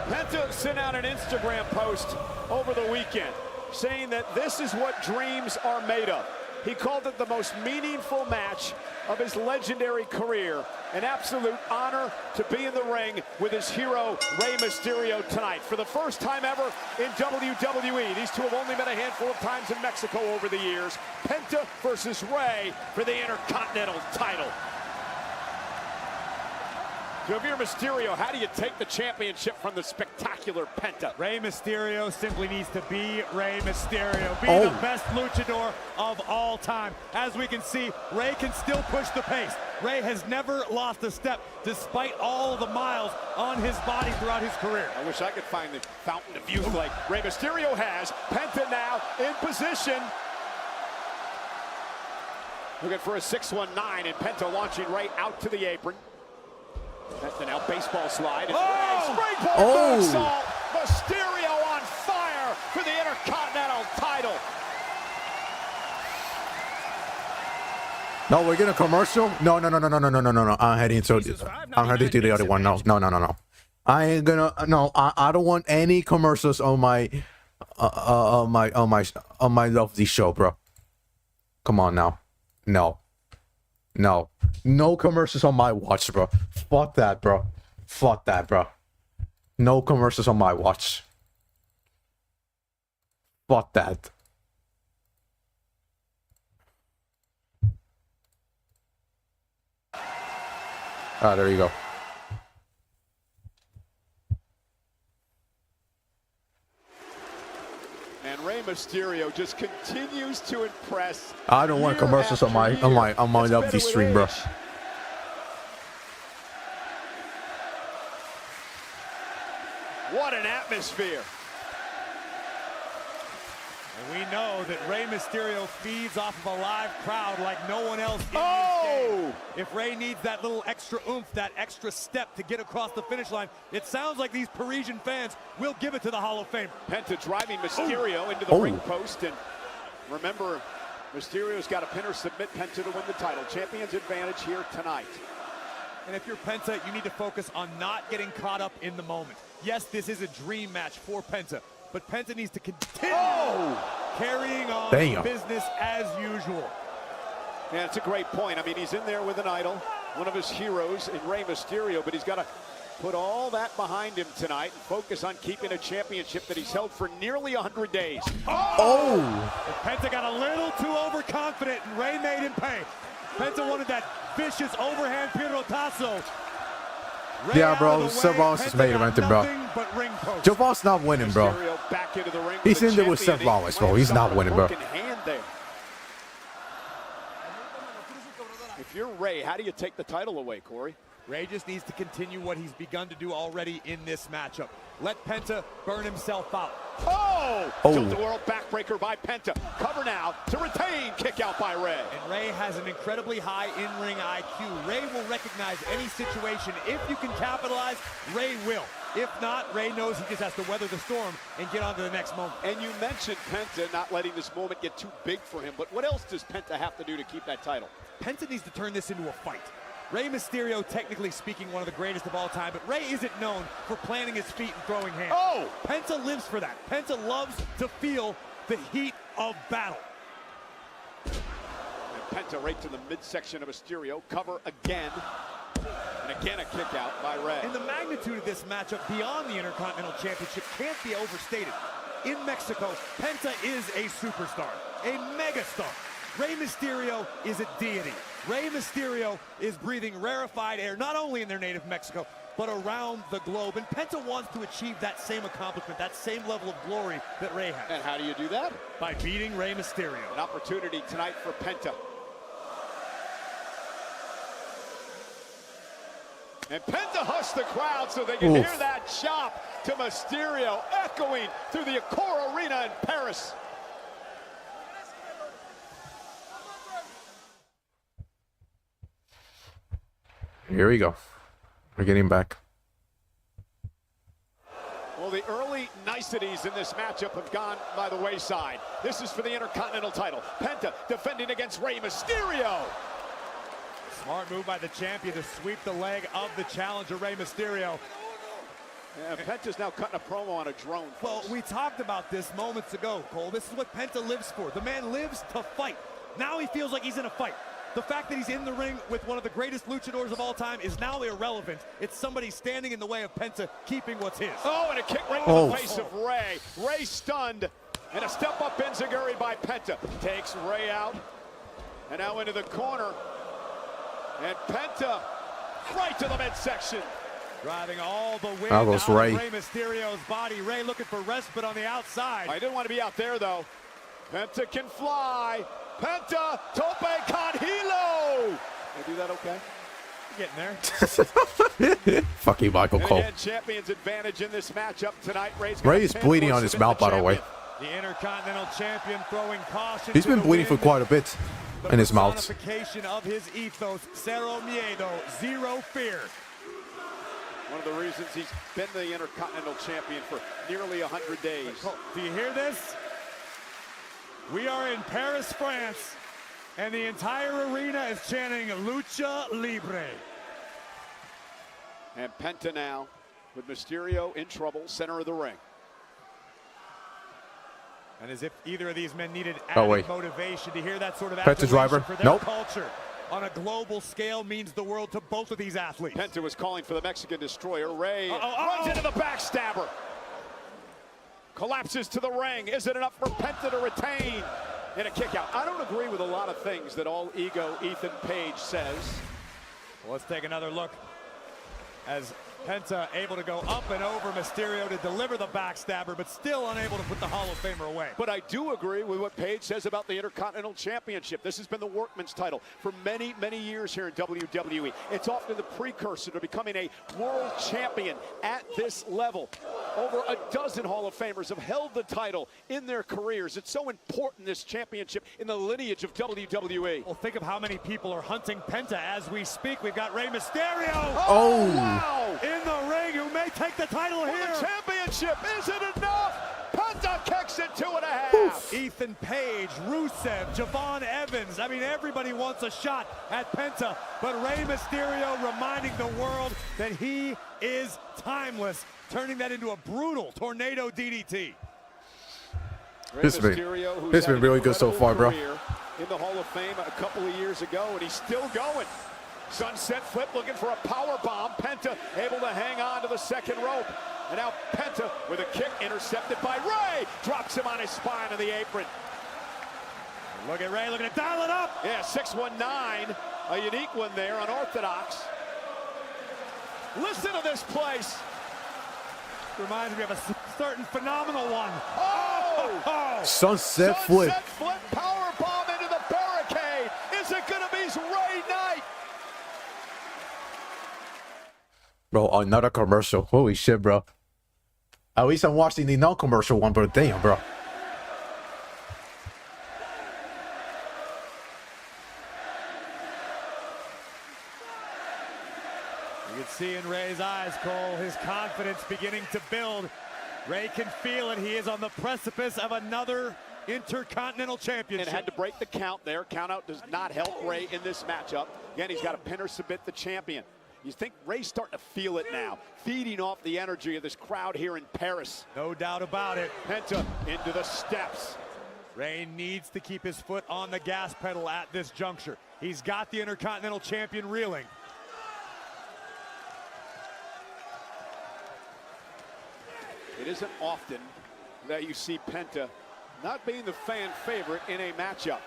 Penta sent out an Instagram post over the weekend saying that this is what dreams are made of. He called it the most meaningful match of his legendary career. An absolute honor to be in the ring with his hero, REY Mysterio, tonight. For the first time ever in WWE, these two have only met a handful of times in Mexico over the years. Penta versus REY for the Intercontinental title. So if you're Mysterio, how do you take the championship from the spectacular Penta? REY Mysterio simply needs to be REY Mysterio. Be the best luchador of all time. As we can see, REY can still push the pace. REY has never lost a step despite all the miles on his body throughout his career. I wish I could find the fountain of youth like REY Mysterio has. Penta now in position. Looking for a 619, and Penta launching REY out to the apron. That's the now baseball slide. Springboard moonsault. Mysterio on fire for the Intercontinental title. No, we're getting a commercial. No. I'm heading to the other one. No. I ain't gonna. No, I don't want any commercials on my lovely show, bro. Come on now. No commercials on my watch, bro. Fuck that, bro. No commercials on my watch. Fuck that. Ah, there you go. And REY Mysterio just continues to impress. I don't want commercials on my lovely stream, bro. What an atmosphere. And we know that REY Mysterio feeds off of a live crowd like no one else in this game. If REY needs that little extra oomph, that extra step to get across the finish line, it sounds like these Parisian fans will give it to the Hall of Fame. Penta driving Mysterio into the ring post, and remember, Mysterio's got to pin or submit Penta to win the title. Champion's advantage here tonight. And if you're Penta, you need to focus on not getting caught up in the moment. Yes, this is a dream match for Penta, but Penta needs to continue carrying on business as usual. Yeah, it's a great point. I mean, he's in there with an idol, one of his heroes in REY Mysterio, but he's got to put all that behind him tonight and focus on keeping a championship that he's held for nearly 100 days. Penta got a little too overconfident, and REY made him pay. Penta wanted that vicious overhand Pierotazo. Yeah, bro. Seth Rollins is main eventing, bro. Joe Boss not winning, bro. He's in there with Seth Rollins, bro. He's not winning, bro. If you're REY, how do you take the title away, Corey? Rey just needs to continue what he's begun to do already in this matchup. Let Penta burn himself out. Oh! Oh. Tilt-a-whirl backbreaker by Penta. Cover now to retain. Kick out by Rey. And Rey has an incredibly high in-ring IQ. Rey will recognize any situation. If you can capitalize, Rey will. If not, Rey knows he just has to weather the storm and get on to the next moment. And you mentioned Penta not letting this moment get too big for him, but what else does Penta have to do to keep that title? Penta needs to turn this into a fight. Rey Mysterio, technically speaking, one of the greatest of all time, but Rey isn't known for planting his feet and throwing hands. Oh! Penta lives for that. Penta loves to feel the heat of battle. And Penta right to the midsection of Mysterio. Cover again. And again a kick out by Rey. And the magnitude of this matchup beyond the Intercontinental Championship can't be overstated. In Mexico, Penta is a superstar, a megastar. Rey Mysterio is a deity. Rey Mysterio is breathing rarefied air, not only in their native Mexico, but around the globe. And Penta wants to achieve that same accomplishment, that same level of glory that Rey has. And how do you do that? By beating Rey Mysterio. An opportunity tonight for Penta. And Penta hushed the crowd so they can hear that chop to Mysterio echoing through the Accor Arena in Paris. Here we go. We're getting back. Well, the early niceties in this matchup have gone by the wayside. This is for the Intercontinental title. Penta defending against Rey Mysterio. Smart move by the champion to sweep the leg of the challenger, Rey Mysterio. Yeah, Penta's now cutting a promo on a drone. Well, we talked about this moments ago, Cole. This is what Penta lives for. The man lives to fight. Now he feels like he's in a fight. The fact that he's in the ring with one of the greatest luchadors of all time is now irrelevant. It's somebody standing in the way of Penta keeping what's his. Oh, and a kick right in the face of Rey. Rey stunned, and a step-up enziguri by Penta. Takes Rey out, and now into the corner. And Penta right to the midsection. Driving all the wind That was out Rey. of Rey Mysterio's body. Rey looking for respite on the outside. I didn't want to be out there, though. Penta can fly. Penta, tope con hilo. They do that okay? Getting there. Fucking Michael And Cole. again, champion's advantage in this matchup tonight. Rey is bleeding on his mouth, by the way. The Intercontinental Champion throwing caution. He's been bleeding for quite a bit in his mouth. Personification of his ethos, Cero Miedo, zero fear. One of the reasons he's been the Intercontinental Champion for nearly 100 days. Do you hear this? We are in Paris, France, and the entire arena is chanting Lucha Libre. And Penta now with Mysterio in trouble, center of the ring. And as if either of these men needed Oh, added wait. motivation to hear that sort of Penta adulation driver. for their Nope. culture on a global scale means the world to both of these athletes. Penta was calling for the Mexican Destroyer. Rey runs into the backstabber. Collapses to the ring. Is it enough for Penta to retain? And a kick out. I don't agree with a lot of things that all ego Ethan Page says. Well, let's take another look as Penta able to go up and over Mysterio to deliver the backstabber, but still unable to put the Hall of Famer away. But I do agree with what Page says about the Intercontinental Championship. This has been the workman's title for many, many years here in WWE. It's often the precursor to becoming a world champion at this level. Over a dozen Hall of Famers have held the title in their careers. It's so important, this championship, in the lineage of WWE. Well, think of how many people are hunting Penta as we speak. We've got Rey Mysterio. Oh. Wow! In the ring, who may take the title For here. the championship, is it enough? Penta kicks it 2.5. Ethan Page, Rusev, Javon Evans. I mean, everybody wants a shot at Penta, but Rey Mysterio reminding the world that he is timeless, turning that into a brutal tornado DDT. This has been really good so far, bro. In the Hall of Fame a couple of years ago, and he's still going. Sunset flip looking for a power bomb. Penta able to hang on to the second rope. And now Penta with a kick intercepted by Rey. Drops him on his spine on the apron. Look at Rey looking to dial it up. Yeah, 619. A unique one there, unorthodox. Listen to this place. Reminds me of a certain phenomenal one. Oh! Sunset flip. Sunset flip power bomb into the barricade. Is it going to be Rey night? Bro, another commercial. Holy shit, bro. At least I'm watching the non-commercial one, but damn, bro. You can see in Rey's eyes, Cole, his confidence beginning to build. Rey can feel it. He is on the precipice of another Intercontinental Championship. And had to break the count there. Count out does not help Rey in this matchup. Again, he's got to pin or submit the champion. You think Rey's starting to feel it now, feeding off the energy of this crowd here in Paris. No doubt about it. Penta into the steps. Rey needs to keep his foot on the gas pedal at this juncture. He's got the Intercontinental Champion reeling. It isn't often that you see Penta not being the fan favorite in a matchup.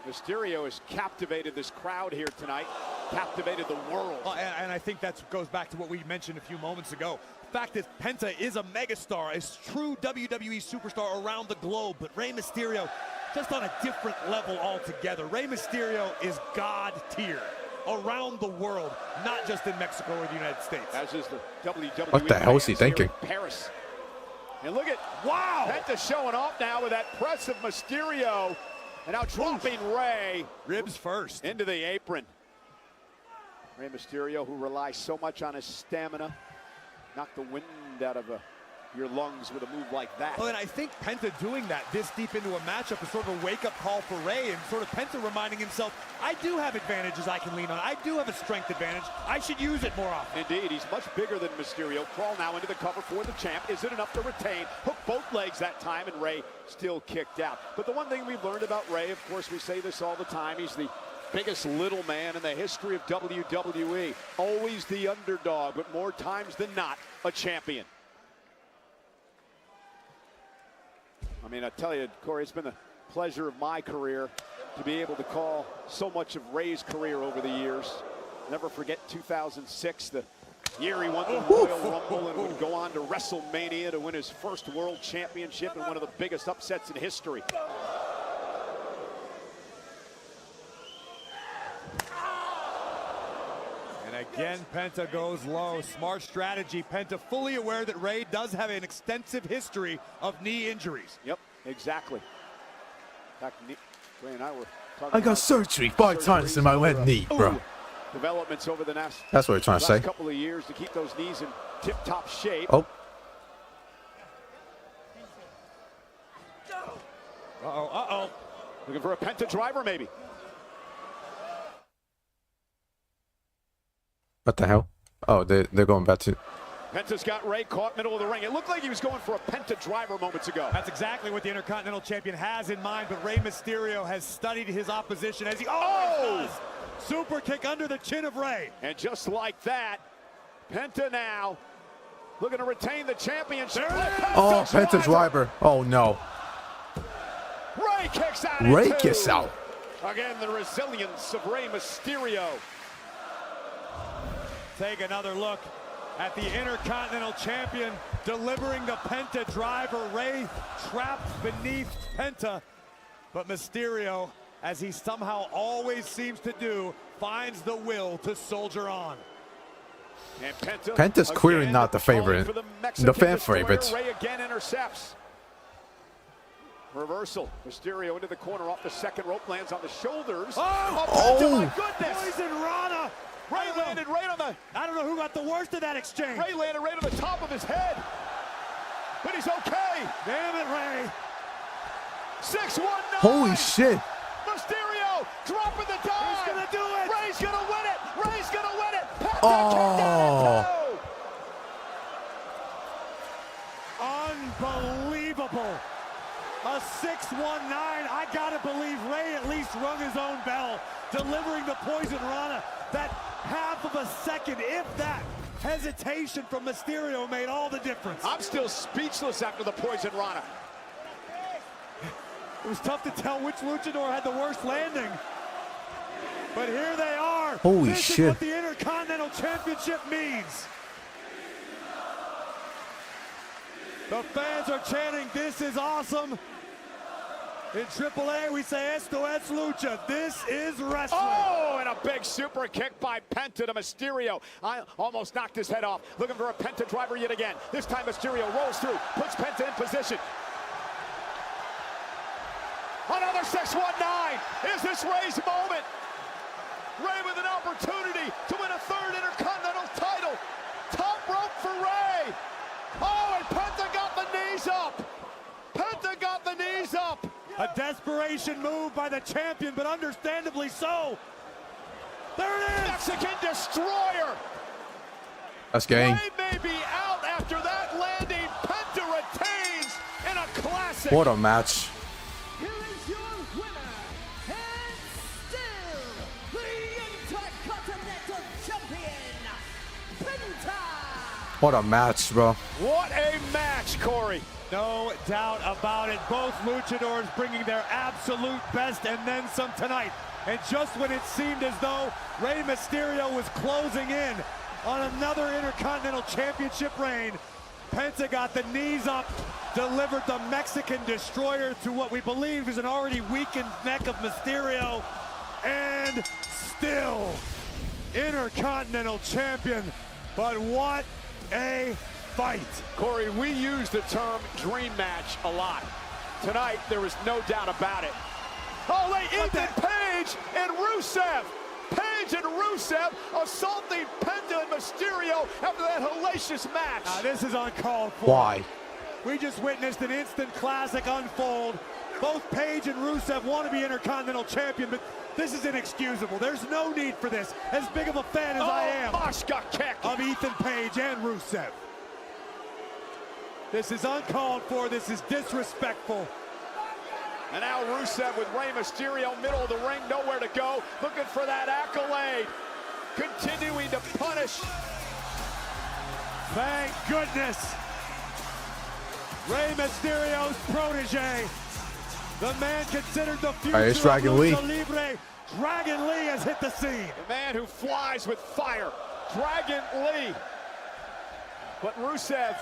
Mysterio has captivated this crowd here tonight, captivated the world. And I think that goes back to what we mentioned a few moments ago. The fact that Penta is a megastar, a true WWE superstar around the globe, but Rey Mysterio just on a different level altogether. Rey Mysterio is God tier around the world, not just in Mexico or the United States. As is the WWE. What the hell is he thinking? Paris. And look at, wow, Penta showing off now with that press of Mysterio. And now dropping Rey. Ribs first. Into the apron. Rey Mysterio, who relies so much on his stamina, knocked the wind out of your lungs with a move like that. Well, and I think Penta doing that this deep into a matchup is sort of a wake-up call for Rey, and sort of Penta reminding himself, I do have advantages I can lean on. I do have a strength advantage. I should use it more often. Indeed, he's much bigger than Mysterio. Crawl now into the cover for the champ. Is it enough to retain? Hook both legs that time, and Rey still kicked out. But the one thing we've learned about Rey, of course, we say this all the time, he's the biggest little man in the history of WWE. Always the underdog, but more times than not, a champion. I mean, I tell you, Corey, it's been the pleasure of my career to be able to call so much of Rey's career over the years. Never forget 2006, the year he won the Royal Rumble and would go on to WrestleMania to win his first world championship and one of the biggest upsets in history. And again, Penta goes low. Smart strategy. Penta fully aware that Rey does have an extensive history of knee injuries. Yep, exactly. In fact, Ray and I were talking I got surgery 5 times in my left knee, bro. Developments over the last That's what you're trying to say. Couple of years to keep those knees in tip-top shape. Oh. Uh-oh, uh-oh. Looking for a Penta driver, maybe. What the hell? Oh, they're going back to... Penta's got Rey caught middle of the ring. It looked like he was going for a Penta driver moments ago. That's exactly what the Intercontinental Champion has in mind, but Rey Mysterio has studied his opposition as he always does. Super kick under the chin of Rey. And just like that, Penta now looking to retain the championship. Oh, Penta driver. Oh, no. Rey kicks out. Rey kicks out. Again, the resilience of Rey Mysterio. Take another look at the Intercontinental Champion delivering the Penta driver. Rey trapped beneath Penta, but Mysterio, as he somehow always seems to do, finds the will to soldier on. And Penta's clearly not the favorite, the fan favorite. Rey again intercepts. Reversal. Mysterio into the corner off the second rope, lands on the shoulders. Oh, my goodness! Poison Rana. Rey landed right on the... I don't know who got the worst of that exchange. Rey landed right on the top of his head. But he's okay. Damn it, Rey. 6-1-9. Holy shit. Mysterio dropping the dime. He's going to do it. Rey's going to win it. Rey's going to win it. Oh. Unbelievable. A 6-1-9. I got to believe Rey at least rung his own bell, delivering the Poison Rana. That half of a second, if that, hesitation from Mysterio made all the difference. I'm still speechless after the Poison Rana. It was tough to tell which luchador had the worst landing. But here they are. Holy this shit. is what the Intercontinental Championship means. The fans are chanting, this is awesome. In AAA, we say esto es lucha. This is wrestling. Oh, and a big super kick by Penta to Mysterio. I almost knocked his head off. Looking for a Penta driver yet again. This time Mysterio rolls through, puts Penta in position. Another 619. Is this Rey's moment? Rey with an opportunity to win a third Intercontinental title. Top rope for Rey. Oh, and Penta got the knees up. Penta got the knees up. A desperation move by the champion, but understandably so. There it is. Mexican Destroyer. That's game. Rey may be out after that landing. Penta retains in a classic. What a match. Here is your winner, and still the Intercontinental Champion, Penta. What a match, bro. What a match, Corey. No doubt about it. Both luchadors bringing their absolute best and then some tonight. And just when it seemed as though Rey Mysterio was closing in on another Intercontinental Championship reign, Penta got the knees up, delivered the Mexican Destroyer to what we believe is an already weakened neck of Mysterio, and still Intercontinental Champion. But what a fight. Corey, we use the term dream match a lot. Tonight, there was no doubt about it. Oh, Ethan Page and Rusev. Page and Rusev assaulting Penta and Mysterio after that hellacious match. This is uncalled for. Why? We just witnessed an instant classic unfold. Both Page and Rusev want to be Intercontinental Champion, but this is inexcusable. There's no need for this. As big of a fan as I am Mashka kick of Ethan Page and Rusev. This is uncalled for. This is disrespectful. And now Rusev with Rey Mysterio, middle of the ring, nowhere to go, looking for that accolade. Continuing to punish. Thank goodness. Rey Mysterio's protege, the man considered the future It's Dragon of Lee. Lucha Libre. Dragon Lee has hit the scene. The man who flies with fire, Dragon Lee. But Rusev,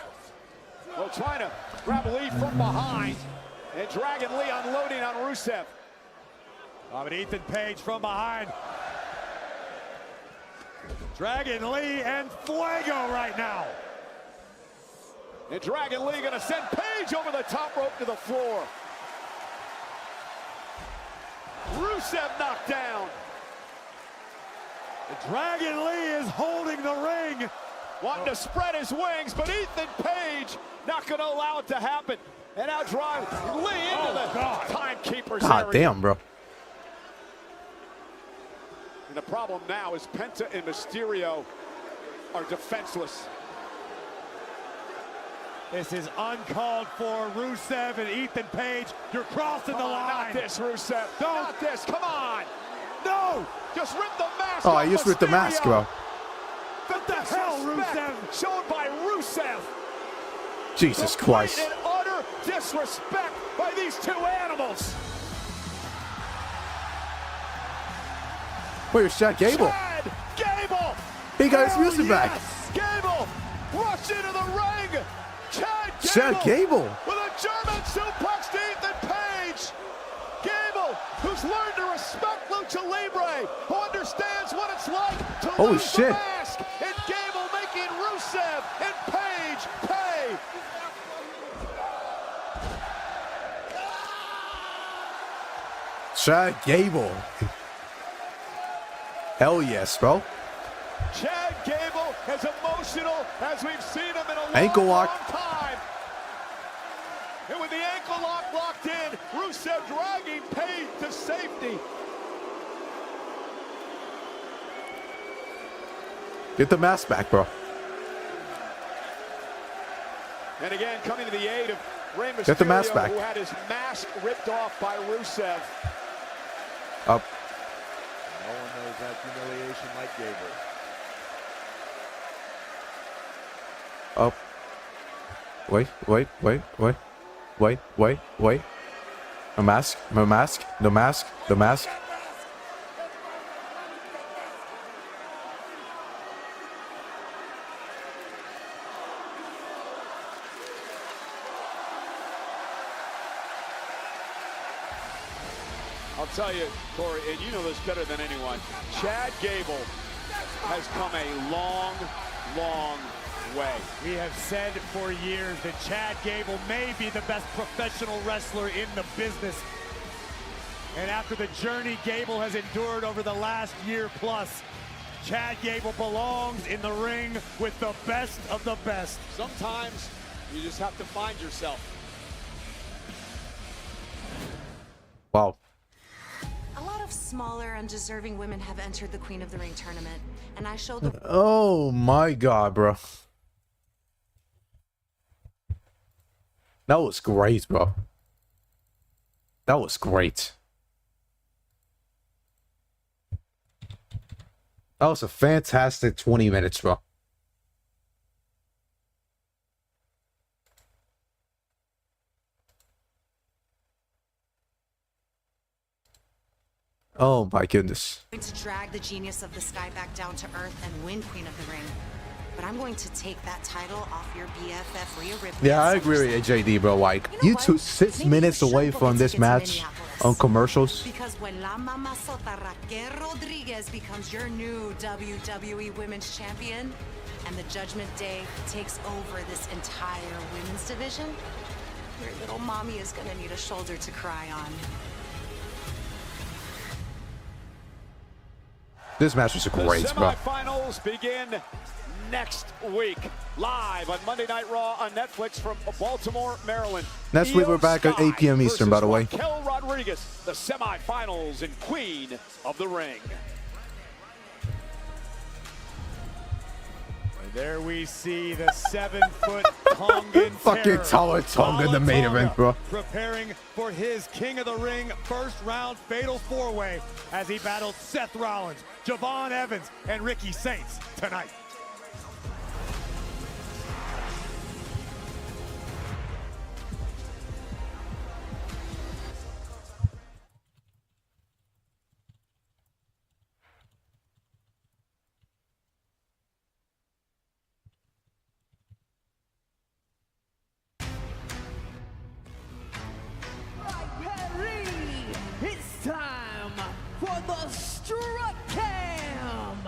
well, trying to grab Lee from behind. And Dragon Lee unloading on Rusev. But Ethan Page from behind. Dragon Lee and Fuego right now. And Dragon Lee gonna send Page over the top rope to the floor. Rusev knocked down. Dragon Lee is holding the ring. Wanting to spread his wings, but Ethan Page not gonna allow it to happen. And now drive Lee into the timekeeper's God area. damn, bro. And the problem now is Penta and Mysterio are defenseless. This is uncalled for. Rusev and Ethan Page, you're crossing the line. Not this, Rusev. Don't. Not this, come on. No! Just rip the mask Oh, off I just ripped the mask, Mysterio. bro. What the hell, Rusev? Shown by Rusev. Jesus Christ. And utter disrespect by these two animals. Where's Chad Gable? Chad Gable. He got his music back. Gable rushed into the ring. Chad Gable. With a German suplex to Ethan Page. Gable, who's learned to respect Lucha Libre, who understands what it's like to Holy lose shit. the mask. And Gable making Rusev and Page pay. Chad Gable. Hell yes, bro. Chad Gable as emotional as we've seen him in a Ankle lock. long time. And with the ankle lock locked in, Rusev dragging Page to safety. Get the mask back, bro. And again, coming to the aid of Rey Mysterio, Get the mask back. who had his mask ripped off by Rusev. Up. No one knows that humiliation like Gable. Up. Wait. A mask. No mask. The mask. The mask. I'll tell you, Corey, and you know this better than anyone, Chad Gable has come a long, long way. We have said for years that Chad Gable may be the best professional wrestler in the business. And after the journey Gable has endured over the last year plus, Chad Gable belongs in the ring with the best of the best. Sometimes you just have to find yourself. Wow. A lot of smaller, undeserving women have entered the Queen of the Ring tournament, and I showed the... Oh my god, bro. That was great, bro. That was great. That was a fantastic 20 minutes, bro. Oh my goodness. I'm going to drag the genius of the sky back down to earth and win Queen of the Ring. But I'm going to take that title off your BFF Rhea Ripley. Yeah, I agree with JD, bro. Like, you took 6 minutes away from this match on commercials. Because when La Mamazota Raquel Rodriguez becomes your new WWE Women's Champion, and the Judgment Day takes over this entire women's division, your little mommy is going to need a shoulder to cry on. This match was great, bro. The semifinals begin next week, live on Monday Night Raw on Netflix from Baltimore, Maryland. Next week we're back at 8 p.m. Eastern, by the way. Raquel Rodriguez, the semifinals and Queen of the Ring. There we see the 7-foot Tongan Fucking Tonga in the main event, bro. Preparing for his King of the Ring first round fatal 4-way as he battles Seth Rollins, Javon Evans, and Ricky Saints tonight. It's time for the strut cam.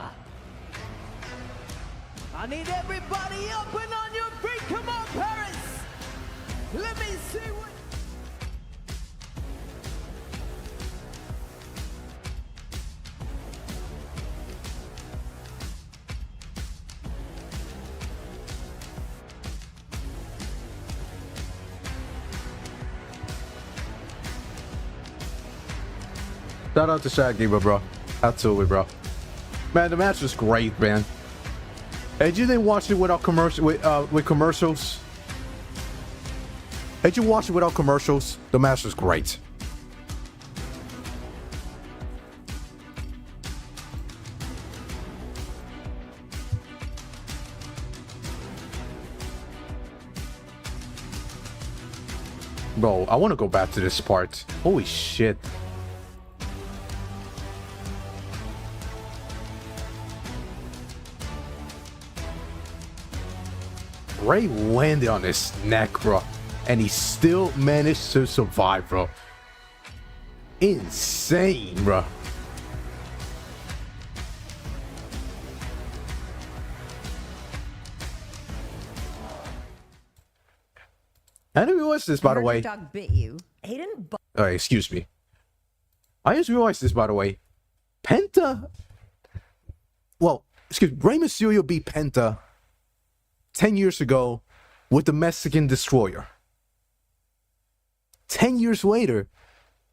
I need everybody up and on your feet. Come on, Paris. Let me see what... Shout out to Shaq Gamer, bro. Absolutely, bro. Man, the match was great, man. And you didn't watch it without with commercials? Did you watch it without commercials? The match was great. Bro, I want to go back to this part. Holy shit. Rey landed on his neck, bro. And he still managed to survive, bro. Insane, bro. I didn't realize this, by the way. Dog bit you. He didn't. Excuse me. I just realized this, by the way. Penta. Well, excuse me. Rey Mysterio beat Penta 10 years ago with the Mexican Destroyer. 10 years later,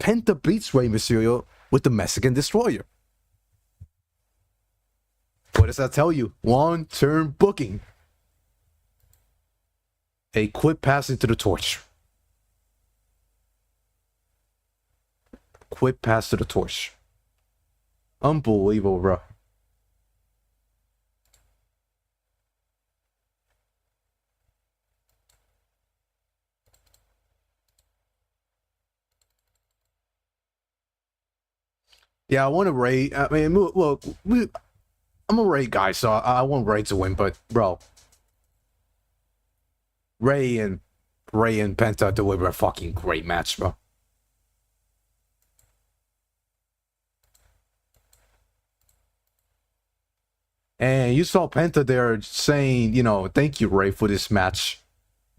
Penta beats Rey Mysterio with the Mexican Destroyer. What does that tell you? Long-term booking. Hey, quit passing to the torch. Quit pass to the torch. Unbelievable, bro. Yeah, I want to Rey. I mean, look, I'm a Rey guy, so I want Rey to win. But bro, Rey and Penta deliver a fucking great match, bro. And you saw Penta there saying, you know, thank you, Rey, for this match.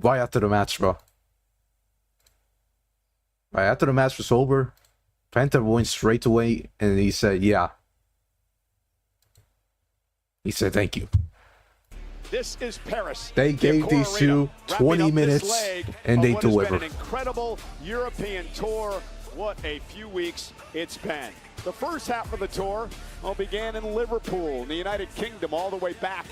Right after the match, bro. Right after the match was over, Penta went straight away and he said, yeah. He said, thank you. This is Paris. They gave these two 20 minutes and they delivered. An incredible European tour. What a few weeks it's been. The first half of the tour began in Liverpool, in the United Kingdom, all the way back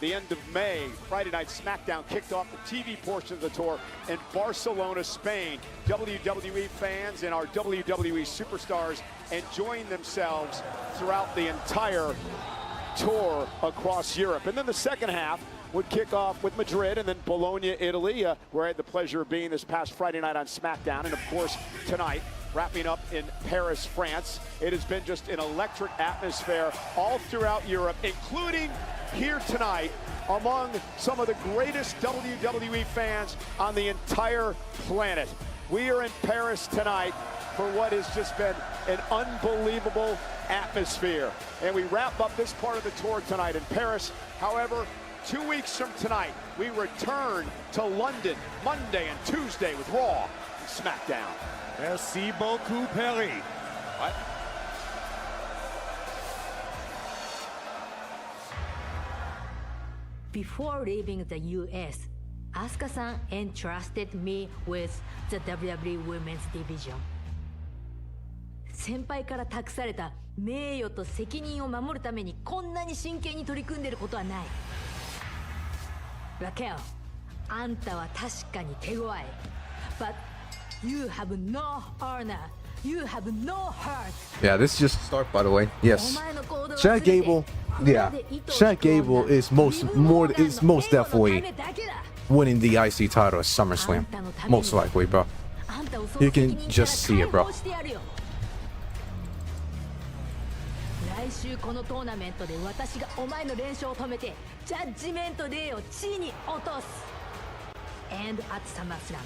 the end of May. Friday Night SmackDown kicked off the TV portion of the tour in Barcelona, Spain. WWE fans and our WWE superstars enjoying themselves throughout the entire tour across Europe. And then the second half would kick off with Madrid and then Bologna, Italy, where I had the pleasure of being this past Friday night on SmackDown. And of course, tonight, wrapping up in Paris, France. It has been just an electric atmosphere all throughout Europe, including here tonight among some of the greatest WWE fans on the entire planet. We are in Paris tonight for what has just been an unbelievable atmosphere. And we wrap up this part of the tour tonight in Paris. However, 2 weeks from tonight, we return to London Monday and Tuesday with Raw and SmackDown. Merci beaucoup, Perry. What? Before leaving the US, Asuka-san entrusted me with the WWE Women's Division. 先輩から託された名誉と責任を守るためにこんなに真剣に取り組んでいることはない。ラケル、あんたは確かに手強い。But you have no honor. You have no heart. Yeah, this is just a start, by the way. Yes. Chad Gable, yeah. Chad Gable is most definitely winning the IC title at SummerSlam. Most likely, bro. You can just see it, bro. 来週このトーナメントで私がお前の連勝を止めてジャッジメントデーを地に落とす And at SummerSlam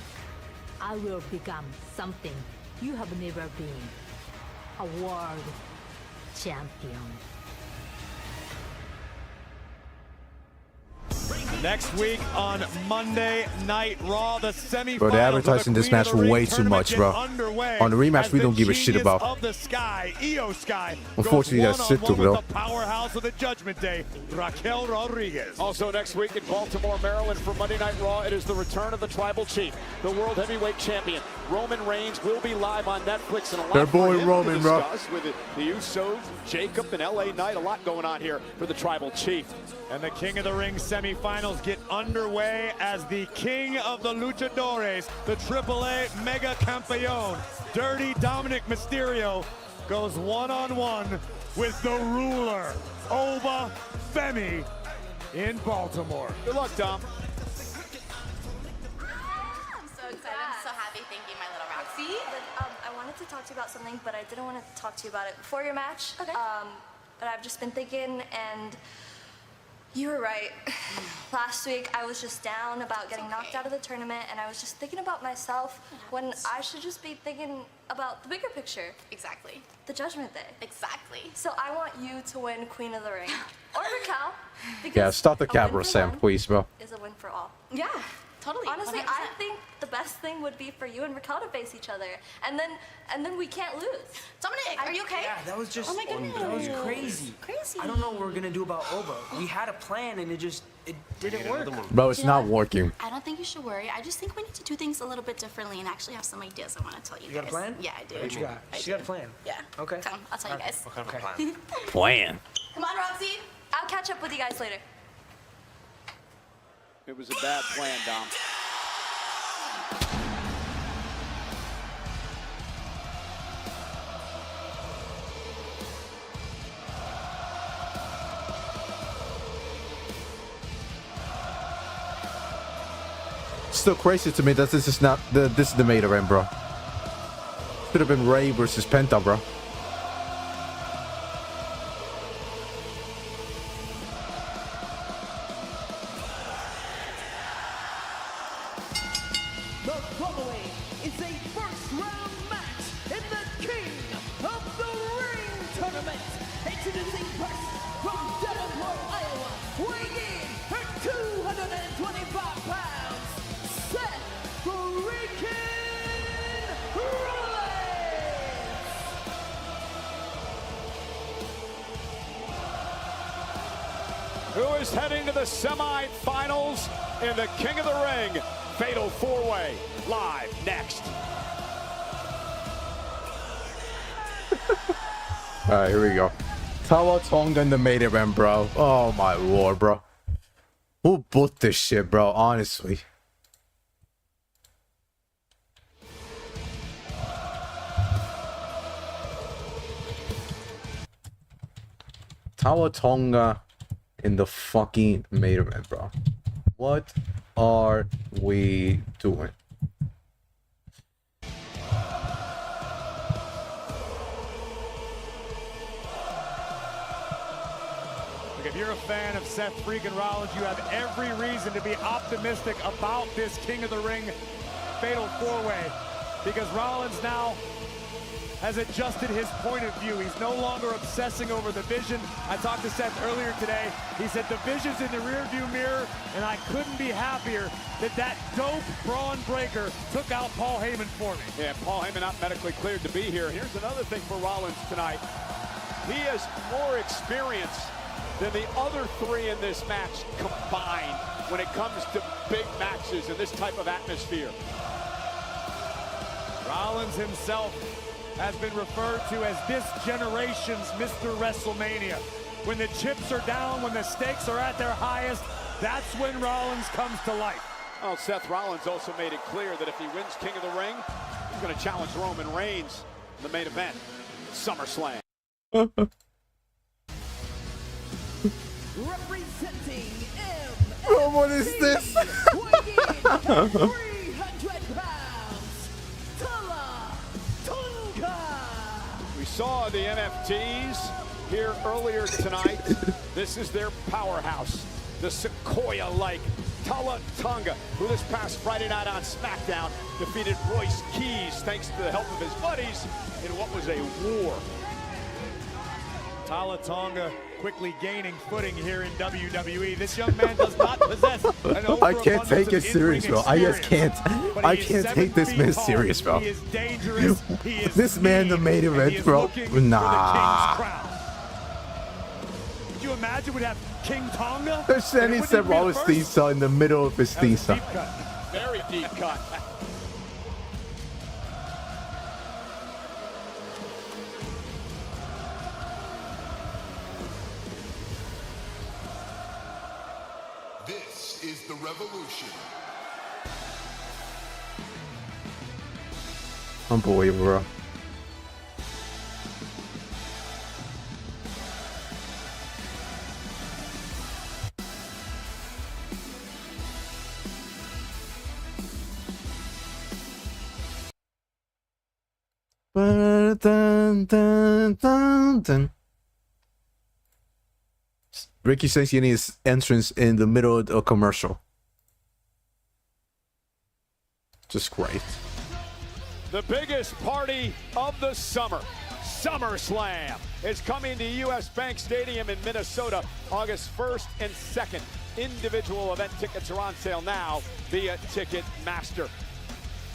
I will become something you have never been, a world champion. Next week on Monday Night Raw, the semifinals. Bro, they're advertising this match way too much, bro. On the rematch, we don't give a shit about. Of the Sky, Io Sky, Unfortunately, that's Seth, though. The powerhouse of the Judgment Day, Raquel Rodriguez. Also next week in Baltimore, Maryland for Monday Night Raw, it is the return of the Tribal Chief, the World Heavyweight Champion. Roman Reigns will be live on Netflix and a lot their boy for him Roman, to bro. discuss with the Usos, Jacob, and LA Knight. A lot going on here for the Tribal Chief. And the King of the Ring semifinals get underway as the King of the Luchadores, the AAA Mega Campeon, Dirty Dominic Mysterio, goes one-on-one with the ruler, Oba Femi, in Baltimore. Good luck, Dom. I'm so excited. I'm so happy. Thank you, my little Roxy. I wanted to talk to you about something, but I didn't want to talk to you about it before your match. Okay. But I've just been thinking, and you were right. Last week, I was just down about getting knocked out of the tournament, and I was just thinking about myself when I should just be thinking about the bigger picture. Exactly. The Judgment Day. Exactly. So I want you to win Queen of the Ring. Or Raquel. Yeah, stop the camera, Sam, please, bro. Is a win for all. Yeah, totally. Honestly, 100%. I think the best thing would be for you and Raquel to face each other, and then we can't lose. Dominic, are you okay? Yeah, that was just, oh my goodness. that was crazy. Crazy. I don't know what we're gonna do about Oba. We had a plan and it didn't work. Bro, it's not working. I don't think you should worry. I just think we need to do things a little bit differently and actually have some ideas I want to tell you guys. You got a plan? Yeah, I do. What you got? She got a plan. Yeah. Okay. Come, I'll tell you guys. What kind of plan? Plan. Come on, Roxy. I'll catch up with you guys later. It was a bad plan, Dom. Still crazy to me that this is not this is the main event, bro. Should have been Rey versus Penta, bro. The following is a first-round match in the King of the Ring tournament. Introducing first from Davenport, Iowa, weighing in at 225 pounds, Seth freaking Rollins! Who is heading to the semifinals in the King of the Ring Fatal 4-Way. Live next. Alright, here we go. Talla, Tonga in the main event, bro. Oh my lord, bro. Who booked this shit, bro? Honestly. Talla, Tonga in the fucking main event, bro. What are we doing? If you're a fan of Seth freaking Rollins, you have every reason to be optimistic about this King of the Ring Fatal 4-Way, because Rollins now has adjusted his point of view. He's no longer obsessing over the vision. I talked to Seth earlier today. He said the vision's in the rearview mirror, and I couldn't be happier that dope Bron Breaker took out Paul Heyman for me. Yeah, Paul Heyman not medically cleared to be here. Here's another thing for Rollins tonight. He has more experience than the other three in this match combined when it comes to big matches in this type of atmosphere. Rollins himself has been referred to as this generation's Mr. WrestleMania. When the chips are down, when the stakes are at their highest, that's when Rollins comes to life. Well, Seth Rollins also made it clear that if he wins King of the Ring, he's going to challenge Roman Reigns in the main event, SummerSlam. Representing Bro, what is this? weighing in at 300 pounds, Talla, Tonga. We saw the NFTs here earlier tonight. This is their powerhouse, the Sequoia-like Talla Tonga, who this past Friday night on SmackDown defeated Royce Keys thanks to the help of his buddies in what was a war. Talla Tonga quickly gaining footing here in WWE. This young man does not possess an I can't take it serious, bro. I just can't. I can't take this man serious, bro. He is dangerous. He is this man, the main event, bro. Nah. Could you imagine we'd have King Tonga? They're sending Seth Rollins' theme song in the middle of his theme song. Very deep cut. This is the revolution. Unbelievable, bro. Dun, dun, dun, dun. Ricky Sainz getting his entrance in the middle of a commercial. Just great. The biggest party of the summer, SummerSlam, is coming to US Bank Stadium in Minnesota August 1st and 2nd. Individual event tickets are on sale now via Ticketmaster.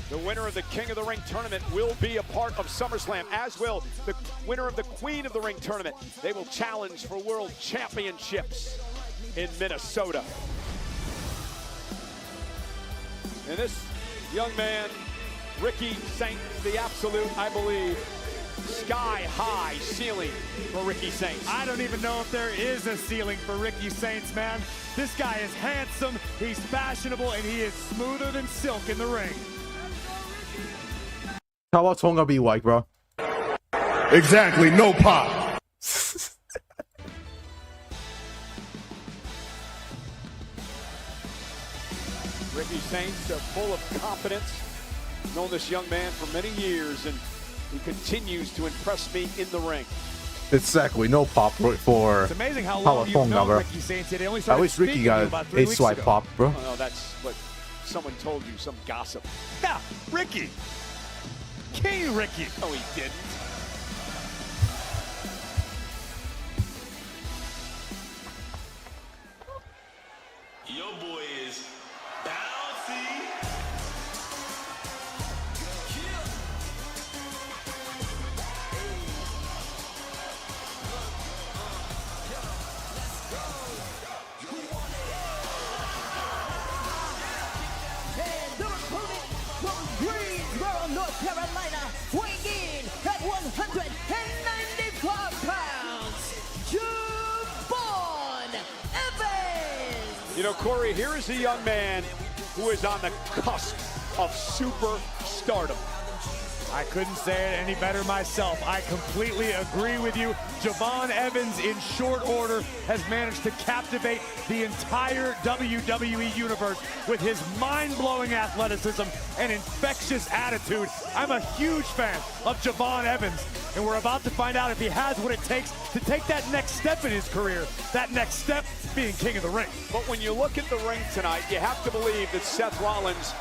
The winner of the King of the Ring tournament will be a part of SummerSlam, as will the winner of the Queen of the Ring tournament. They will challenge for world championships in Minnesota. And this young man, Ricky Sainz, the absolute, I believe, sky-high ceiling for Ricky Sainz. I don't even know if there is a ceiling for Ricky Sainz, man. This guy is handsome, he's fashionable, and he is smoother than silk in the ring. How about Tonga be like, bro? Exactly, no pop. Ricky Sainz, full of confidence. Known this young man for many years, and he continues to impress me in the ring. Exactly, no pop for It's amazing how long you've known Ricky Sainz. They only at least Ricky got a swipe pop, bro. Oh, no, that's what someone told you, some gossip. Yeah, Ricky. King Ricky. No, he didn't. Your boy is bouncy. And their opponent from Greensboro, North Carolina, weighing in at 195 pounds, Javon Evans. You know, Corey, here is a young man who is on the cusp of superstardom. I couldn't say it any better myself. I completely agree with you. Javon Evans, in short order, has managed to captivate the entire WWE universe with his mind-blowing athleticism and infectious attitude. I'm a huge fan of Javon Evans, and we're about to find out if he has what it takes to take that next step in his career. That next step being King of the Ring. But when you look at the ring tonight, you have to believe that Seth Rollins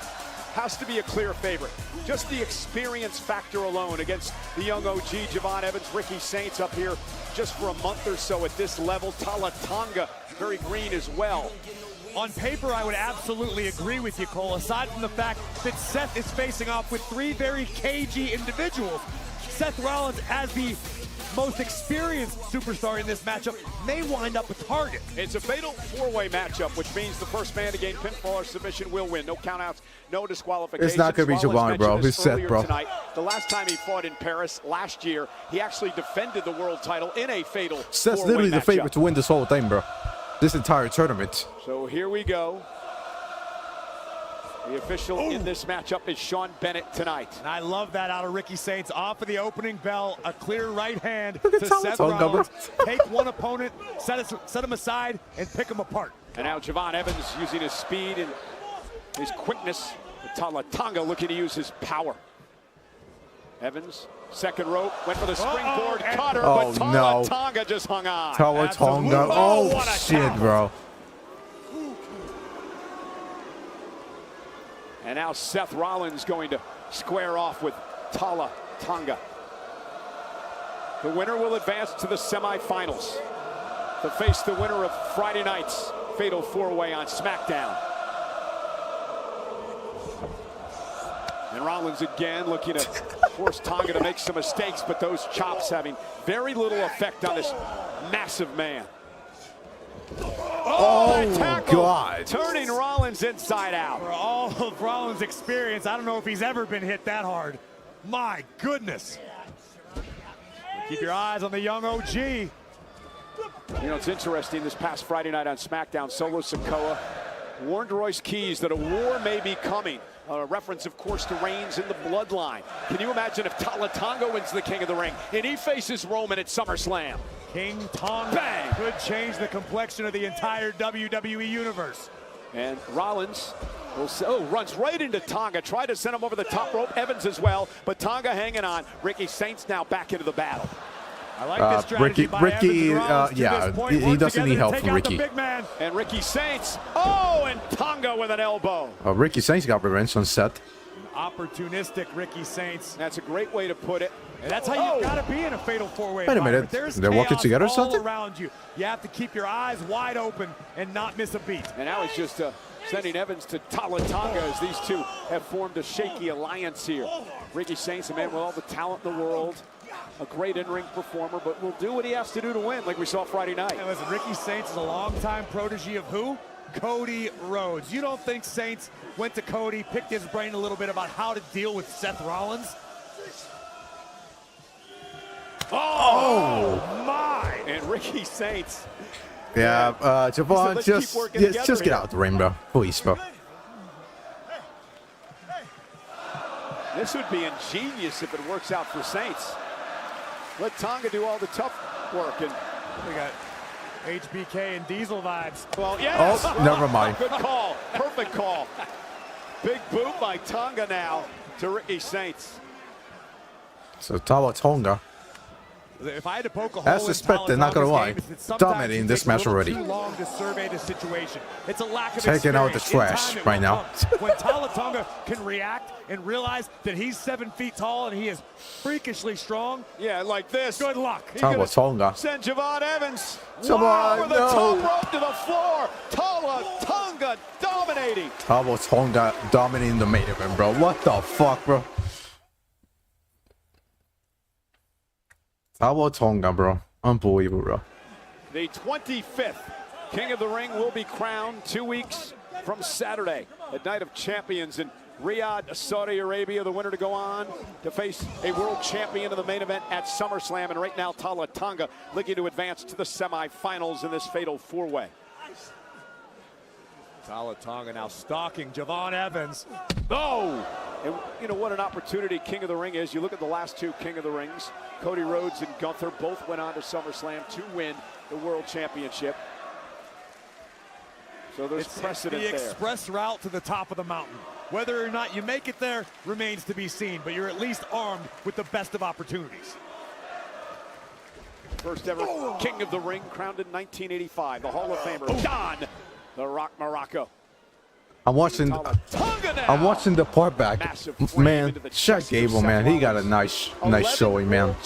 has to be a clear favorite. Just the experience factor alone against the young OG Javon Evans. Ricky Saints up here just for a month or so at this level. Talla, Tonga, very green as well. On paper, I would absolutely agree with you, Cole, aside from the fact that Seth is facing off with three very cagey individuals. Seth Rollins, as the most experienced superstar in this matchup, may wind up a target. It's a fatal four-way matchup, which means the first man to gain pinfall or submission will win. No countouts, no disqualifications. It's not going to be Javon, bro. It's Seth, bro. Tonight. The last time he fought in Paris last year, he actually defended the world title in a fatal Seth's four-way literally the matchup. favorite to win this whole thing, bro. This entire tournament. So here we go. The official in this matchup is Sean Bennett tonight. And I love that out of Ricky Saints. Off of the opening bell, a clear right hand Look at to Talla Seth Tonga, bro. Rollins. Take one opponent, set him aside, and pick him apart. And now Javon Evans using his speed and his quickness. Talla Tonga looking to use his power. Evans, second rope, went for the springboard cutter, but Talla Tonga just hung on. Talla Tonga. Oh, what a shit, tap. bro. And now Seth Rollins going to square off with Talla Tonga. The winner will advance to the semifinals to face the winner of Friday night's fatal four-way on SmackDown. And Rollins again looking to force Tonga to make some mistakes, but those chops having very little effect on this massive man. Oh, tackle, God. turning Rollins inside out. For all of Rollins' experience, I don't know if he's ever been hit that hard. My goodness. Keep your eyes on the young OG. You know, it's interesting, this past Friday night on SmackDown, Solo Sikoa warned Royce Keys that a war may be coming. A reference, of course, to Reigns in the bloodline. Can you imagine if Talla Tonga wins the King of the Ring and he faces Roman at SummerSlam? King Tonga Bang! could change the complexion of the entire WWE universe. And Rollins runs right into Tonga, tried to send him over the top rope. Evans as well, but Tonga hanging on. Ricky Saints now back into the battle. I like this strategy by Ricky, Evans and Rollins to yeah, this point. he Work doesn't need together to help take from out the Ricky. big man. And Ricky Saints, and Tonga with an elbow. Ricky Saints got revenge on Seth. Opportunistic Ricky Saints. That's a great way to put it. And that's how you gotta be in a fatal four-way. Wait a minute, There's they're walking chaos together or all something? around you. You have to keep your eyes wide open and not miss a beat. And now he's just sending Evans to Talla Tonga as these two have formed a shaky alliance here. Ricky Saints, a man with all the talent in the world, a great in-ring performer, but will do what he has to do to win, like we saw Friday night. And listen, Ricky Saints is a longtime protege of who? Cody Rhodes. You don't think Saints went to Cody, picked his brain a little bit about how to deal with Seth Rollins? Oh my! And Ricky Saints. Yeah, Javon, let's just keep working together get here. out the ring, bro. Please, bro. This would be ingenious if it works out for Saints. Let Tonga do all the tough work. And we got HBK and Diesel vibes. Well, yes. Oh, never mind. Good call. Perfect call. Big boot by Tonga now to Ricky Saints. So Talla Tonga If I had to poke a hole As suspected, not gonna lie, dominating this match already. Too long to survey the situation. It's a lack of Taking out the experience. trash right now. When Tonga can react and realize that he's 7 feet tall and he is freakishly strong, yeah, like this. Good luck. Tonga. Send Javon Evans Over the top rope to the floor. Tonga dominating. Tonga dominating the main event, bro. What the fuck, bro? Tonga, bro. Unbelievable, bro. The 25th King of the Ring will be crowned 2 weeks from Saturday at Night of Champions in Riyadh, Saudi Arabia. The winner to go on to face a world champion in the main event at SummerSlam. And right now, Tonga looking to advance to the semifinals in this fatal four-way. Tonga now stalking Javon Evans. Oh! And you know what an opportunity King of the Ring is. You look at the last two King of the Rings. Cody Rhodes and Gunther both went on to SummerSlam to win the World Championship. So there's precedent there. The express route to the top of the mountain. Whether or not you make it there remains to be seen, but you're at least armed with the best of opportunities. First ever King of the Ring, crowned in 1985, the Hall of Famer, Don the Rock Morocco. I'm watching the part back. Man, Shaq Gable, man, he got a nice showing, man.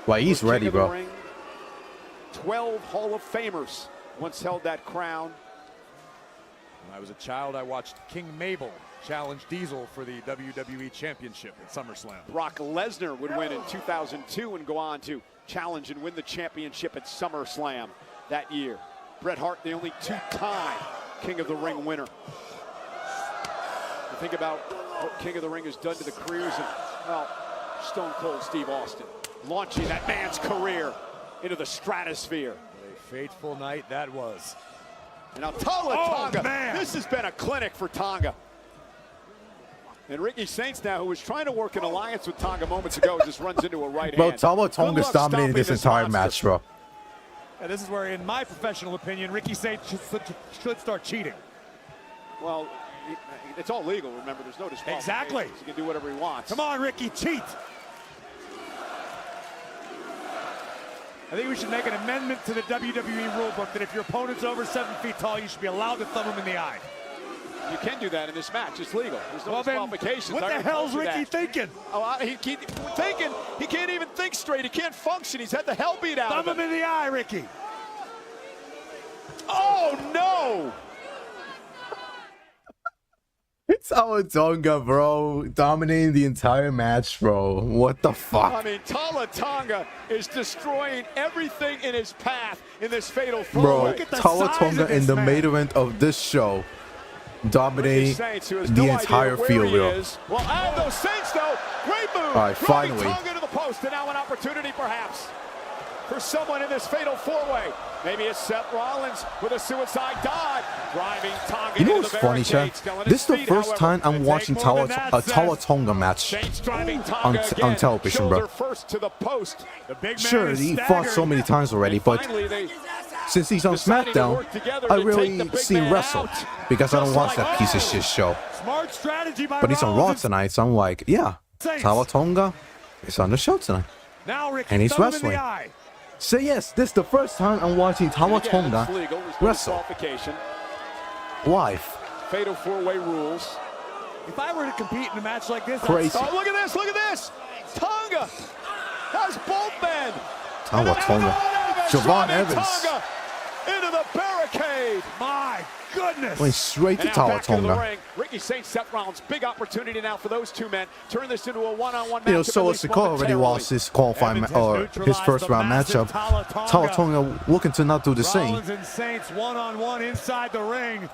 Well, he's ready, bro. 12 Hall of Famers once held that crown. When I was a child, I watched King Mabel challenge Diesel for the WWE Championship at SummerSlam. Brock Lesnar would win in 2002 and go on to challenge and win the championship at SummerSlam that year. Bret Hart, the only two-time King of the Ring winner. You think about what King of the Ring has done to the careers of, well, Stone Cold Steve Austin, launching that man's career into the stratosphere. A fateful night that was. And now Tonga, man. This has been a clinic for Tonga. And Ricky Saints now, who was trying to work an alliance with Tonga moments ago, just runs into a right hand. Bro, Tonga's dominating this entire match, bro. And this is where, in my professional opinion, Ricky Saints should start cheating. Well, it's all legal, remember. There's no disqualification. Exactly. He can do whatever he wants. Come on, Ricky, cheat. I think we should make an amendment to the WWE rulebook that if your opponent's over 7 feet tall, you should be allowed to thumb him in the eye. You can do that in this match. It's legal. There's no disqualifications. What the hell's Ricky thinking? Oh, he can't even think straight. He can't function. He's had the hell beat out of him. Thumb him in the eye, Ricky. Oh, no! It's Tonga, bro. Dominating the entire match, bro. What the fuck? I mean, Tonga is destroying everything in his path in this fatal four-way. Bro, Tonga in the main event of this show. Dominating the entire field, bro. Well, out of those Saints, though, great move. All right, finally. Tonga to the post, and now an opportunity, perhaps, for someone in this fatal four-way. Maybe it's Seth Rollins with a suicide dive, driving Tonga. You know what's funny, Chad? This is the first time I'm watching a Tonga match on television, bro. Sure, he fought so many times already, but since he's on SmackDown, I really see him wrestle because I don't watch that piece of shit show. But he's on Raw tonight, so I'm like, yeah, Tonga is on the show tonight, and he's wrestling. So yes, this is the first time I'm watching Tonga wrestle live. Fatal four-way rules. If I were to compete in a match like this, crazy. Oh, look at this! Look at this! Tonga has both men. Tonga. Javon Evans. Tonga into the barricade. My goodness! Went straight to Tonga. Ricky Saints, Seth Rollins, big opportunity now for those two men. Turn this into a one-on-one match. You know, Solo Sikoa already lost his qualifying or his first round matchup. Tonga looking to not do the same. Rollins and Saints one-on-one inside the ring.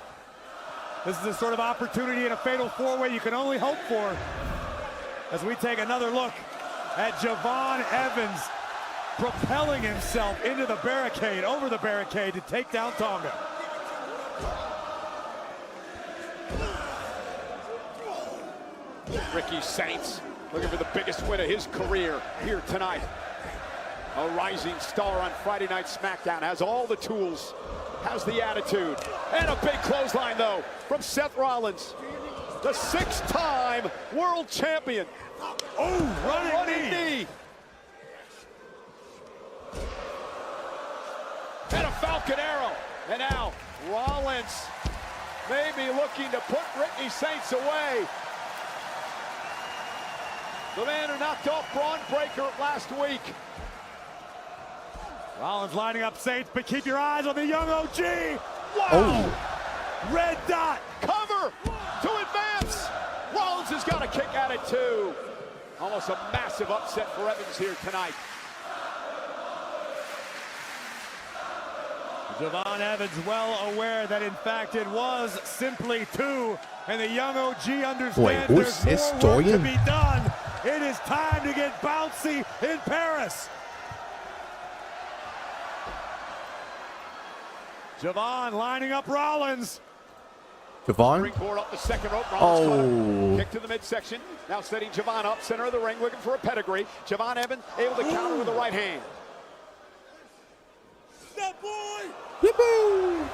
This is the sort of opportunity in a fatal four-way you can only hope for. As we take another look at Javon Evans propelling himself into the barricade, over the barricade to take down Tonga. Ricky Saints looking for the biggest win of his career here tonight. A rising star on Friday Night SmackDown, has all the tools, has the attitude, and a big clothesline though from Seth Rollins, the 6-time world champion. Oh, running knee. Falcon Arrow. And now Rollins may be looking to put Ricky Saints away. The man who knocked off Bron Breakker last week. Rollins lining up Saints, but keep your eyes on the young OG. Wow! Oh. Red dot. Cover to advance. Rollins has got a kick at it too. Almost a massive upset for Evans here tonight. Javon Evans well aware that in fact it was simply 2, and the young OG understands there's more work to be done. It is time to get bouncy in Paris. Javon lining up Rollins. Javon? Springboard up the second rope. Rollins kick to the midsection. Now setting Javon up, center of the ring, looking for a pedigree. Javon Evans able to counter with the right hand. That boy! Yippee!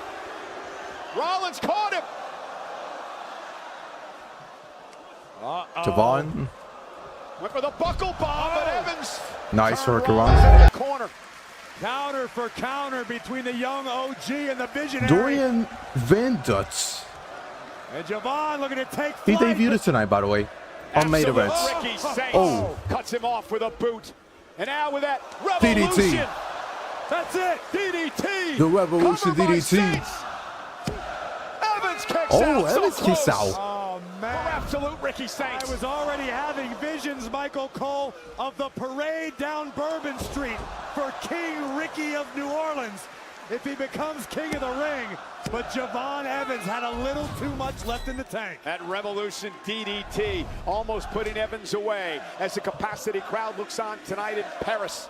Rollins caught him. Javon. Went for the buckle bomb, but Evans. Nice work, Rollins. Corner. Counter for counter between the young OG and the visionary. Dorian Van Dutz. And Javon looking to take He flight. debuted tonight, by the way, on main event. Ricky Saints cuts him off with a boot. And now with that revolution. DDT. That's it. DDT. The Revolution DDT. Evans kicks out. Evans kicks out. Oh, man. For absolute Ricky Saints. I was already having visions, Michael Cole, of the parade down Bourbon Street for King Ricky of New Orleans if he becomes king of the ring. But Javon Evans had a little too much left in the tank. That Revolution DDT almost putting Evans away as the capacity crowd looks on tonight in Paris.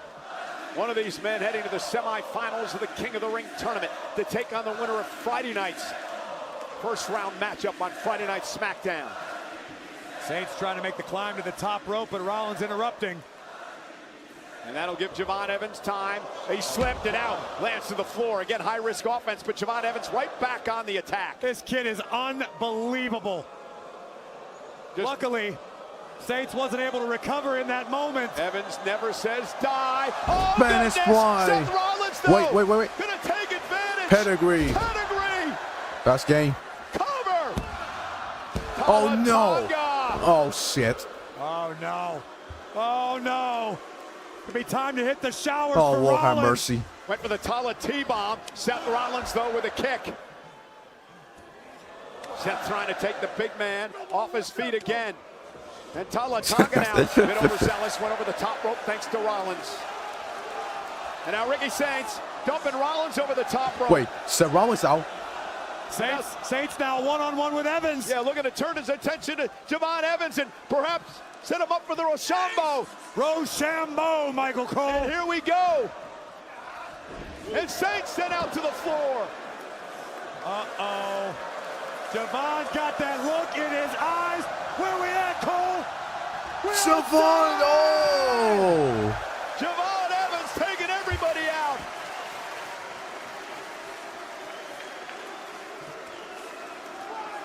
One of these men heading to the semifinals of the King of the Ring tournament to take on the winner of Friday night's first round matchup on Friday Night SmackDown. Saints trying to make the climb to the top rope, but Rollins interrupting. And that'll give Javon Evans time. He slipped it out, lands to the floor. Again, high-risk offense, but Javon Evans right back on the attack. This kid is unbelievable. Luckily, Saints wasn't able to recover in that moment. Evans never says die. Oh, Man, it's fly. Seth Rollins, though. Wait. Gonna take advantage. Pedigree. That's game. Cover. Oh, no. Tonga. Oh, shit. Oh, no. Oh, no. It'll be time to hit the shower Oh, for Lord have Rollins. mercy. Went for the Talla T-bomb. Seth Rollins, though, with a kick. Seth trying to take the big man off his feet again. And Tonga now, a bit overzealous, went over the top rope thanks to Rollins. And now Ricky Saints dumping Rollins over the top rope. Wait, Seth Rollins out. Saints now one-on-one with Evans. Yeah, looking to turn his attention to Javon Evans and perhaps set him up for the Rochambeau. Rochambeau, Michael Cole. And here we go. And Saints sent out to the floor. Uh-oh. Javon's got that look in his eyes. Where we at, Cole? Javon, oh! Javon Evans taking everybody out.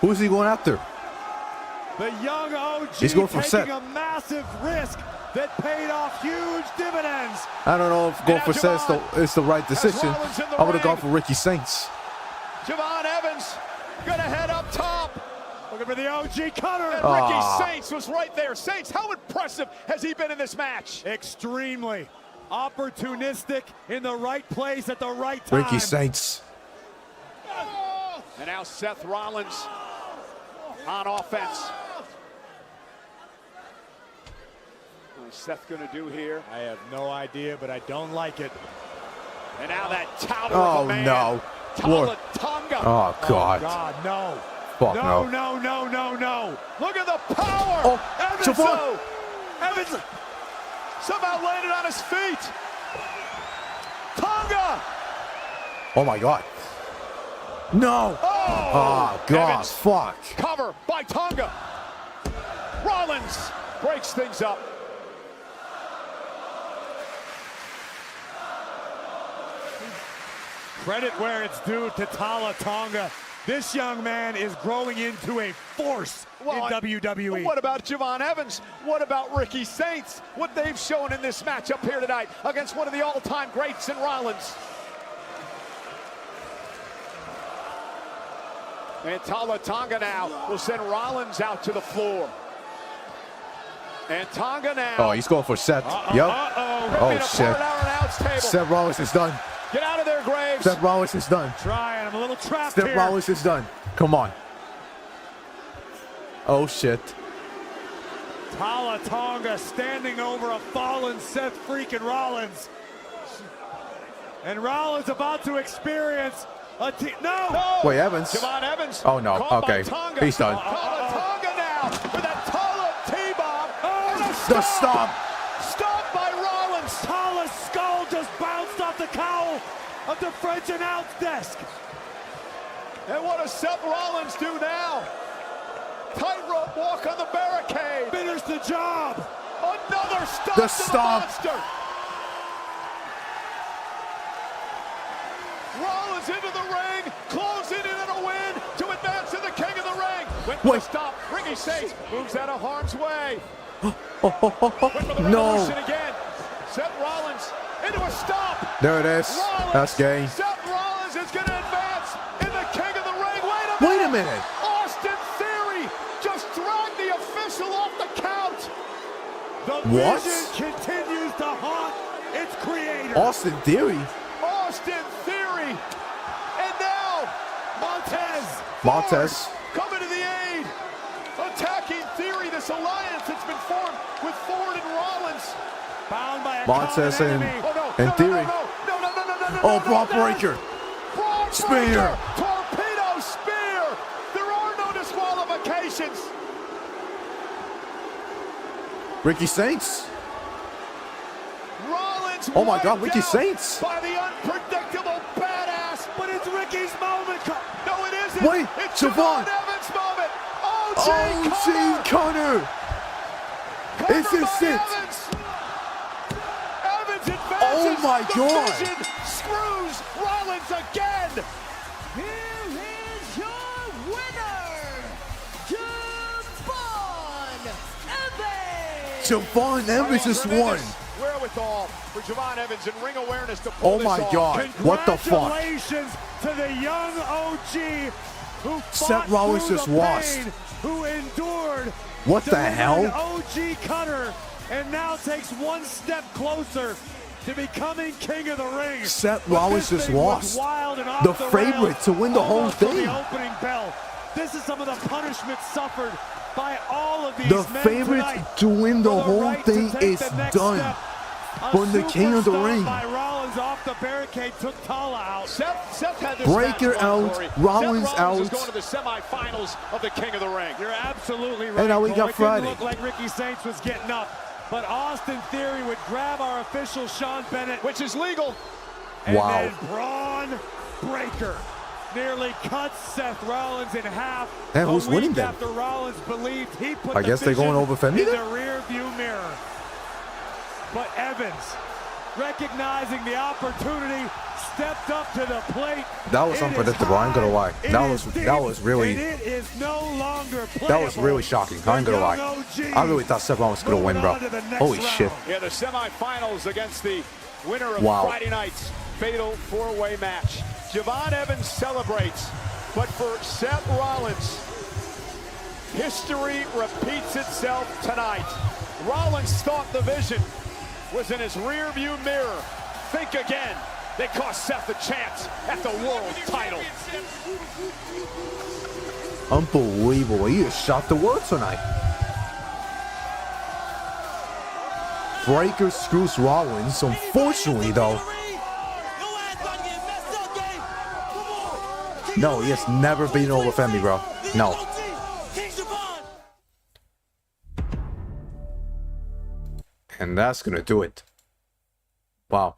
Who's he going after? The young OG He's going for taking Seth. a massive risk that paid off huge dividends. I don't know if going for Seth is the right decision. Rollins in the I would have ring. gone for Ricky Saints. Javon Evans gonna head up top. Looking for the OG cutter. And Ricky Saints was right there. Saints, how impressive has he been in this match? Extremely opportunistic, in the right place at the right time. Ricky Saints. And now Seth Rollins on offense. What's Seth gonna do here? I have no idea, but I don't like it. And now that tower of a man. No. Talla Tonga. Oh, God. Oh, God, no. Fuck no. no. No. Look at the power. Oh, Evans, Javon. though. Evans somehow landed on his feet. Tonga. Oh, my God. No. Oh, God. Evans. Fuck. Cover by Tonga. Rollins breaks things up. Credit where it's due to Talla Tonga. This young man is growing into a force in WWE. What about Javon Evans? What about Ricky Saints? What they've shown in this matchup here tonight against one of the all-time greats in Rollins. And Tonga now will send Rollins out to the floor. And Tonga now. Oh, he's going for Seth. Yep. Oh, shit. Seth Rollins is done. Get out of there, Graves. Seth Rollins is done. Trying. I'm a little trapped Seth here. Rollins is done. Come on. Oh, shit. Talla Tonga standing over a fallen Seth freaking Rollins. And Rollins about to experience a no! Wait, Evans? Javon Evans. Oh, no. Okay. He's done. Tonga now with a Talla T-bomb. The stomp. Stop by Rollins. Talla's skull just bounced off the cowl of the French announce desk. And what does Seth Rollins do now? Tightrope walk on the barricade. Finish the job. Another stop The to stomp. the monster. Rollins into the ring, closing in on a win to advance to the king of the ring. Went for the stop. Ricky Saints moves out of harm's way. Went for the No. revolution again. Seth Rollins into a stop. There it is. Rollins, That's game. Seth Rollins is going to advance in the king of the ring. Wait a minute. Austin Theory just dragged the official off the count. The What? vision continues to haunt its creator. Austin Theory. Austin Theory. And now Montez. coming to the aid. Attacking Theory, this alliance that's been formed with Ford and Rollins. Bound by a Montez common and, enemy. and Theory. Oh, Braun Breaker. Braun Spear. Breaker. Torpedo spear. There are no disqualifications. Ricky Saints. Rollins. Oh my God, wiped Ricky out Saints. by the unpredictable badass. But it's Ricky's moment. No, it isn't. Wait, It's Javon. Evans' moment. Oh, Connor. Is this it? Evans advances. Oh my The God. Vision screws Rollins again. Here is your winner, Javon Evans. Javon Evans just won. Wherewithal for Javon Evans and ring awareness to pull Oh my this off. God. What the fuck? Congratulations to the young OG who fought Seth Rollins through just the lost. pain, who endured What the hell? OG cutter, and now takes one step closer to becoming king of the ring. Seth But Rollins this just thing was lost. wild and off The the favorite rails, to win the whole almost to thing. The opening bell. This is some of the punishment suffered by all of these The men favorite tonight to win the for whole right to thing take is the next done. step. A From the king of the superstar ring. by Rollins off the barricade took Talla out. Seth had this Breaker match, out, Corey. Rollins Seth Rollins is out. going to the semifinals of the King of the Ring. You're absolutely right. And now we Cole. got It Friday. didn't look like Ricky Saints was getting up, but Austin Theory would grab our official Sean Bennett, which is legal. And Wow. then Bron Breaker nearly cuts Seth Rollins in half. And who's a week winning then? After Rollins believed he put I the guess they're going vision over Femi in then? the rear view mirror. But Evans, recognizing the opportunity, stepped up to the plate. That was It is unpredictable. I ain't gonna lie. high, That it was is deep, that was really and it is no longer that was playable. really shocking. I ain't gonna The lie. young OG I really thought Seth Rollins was gonna win, bro. moving on to the next Holy round. shit. Yeah, the semifinals against the winner of Wow. Friday night's fatal four-way match. Javon Evans celebrates, but for Seth Rollins, history repeats itself tonight. Rollins thought the vision was in his rear-view mirror. Think again. They cost Seth a chance at the world title. Unbelievable. He just shot the world tonight. Breaker screws Rollins. Unfortunately, though. No, he has never been over Femi, bro. No. And that's gonna do it. Wow.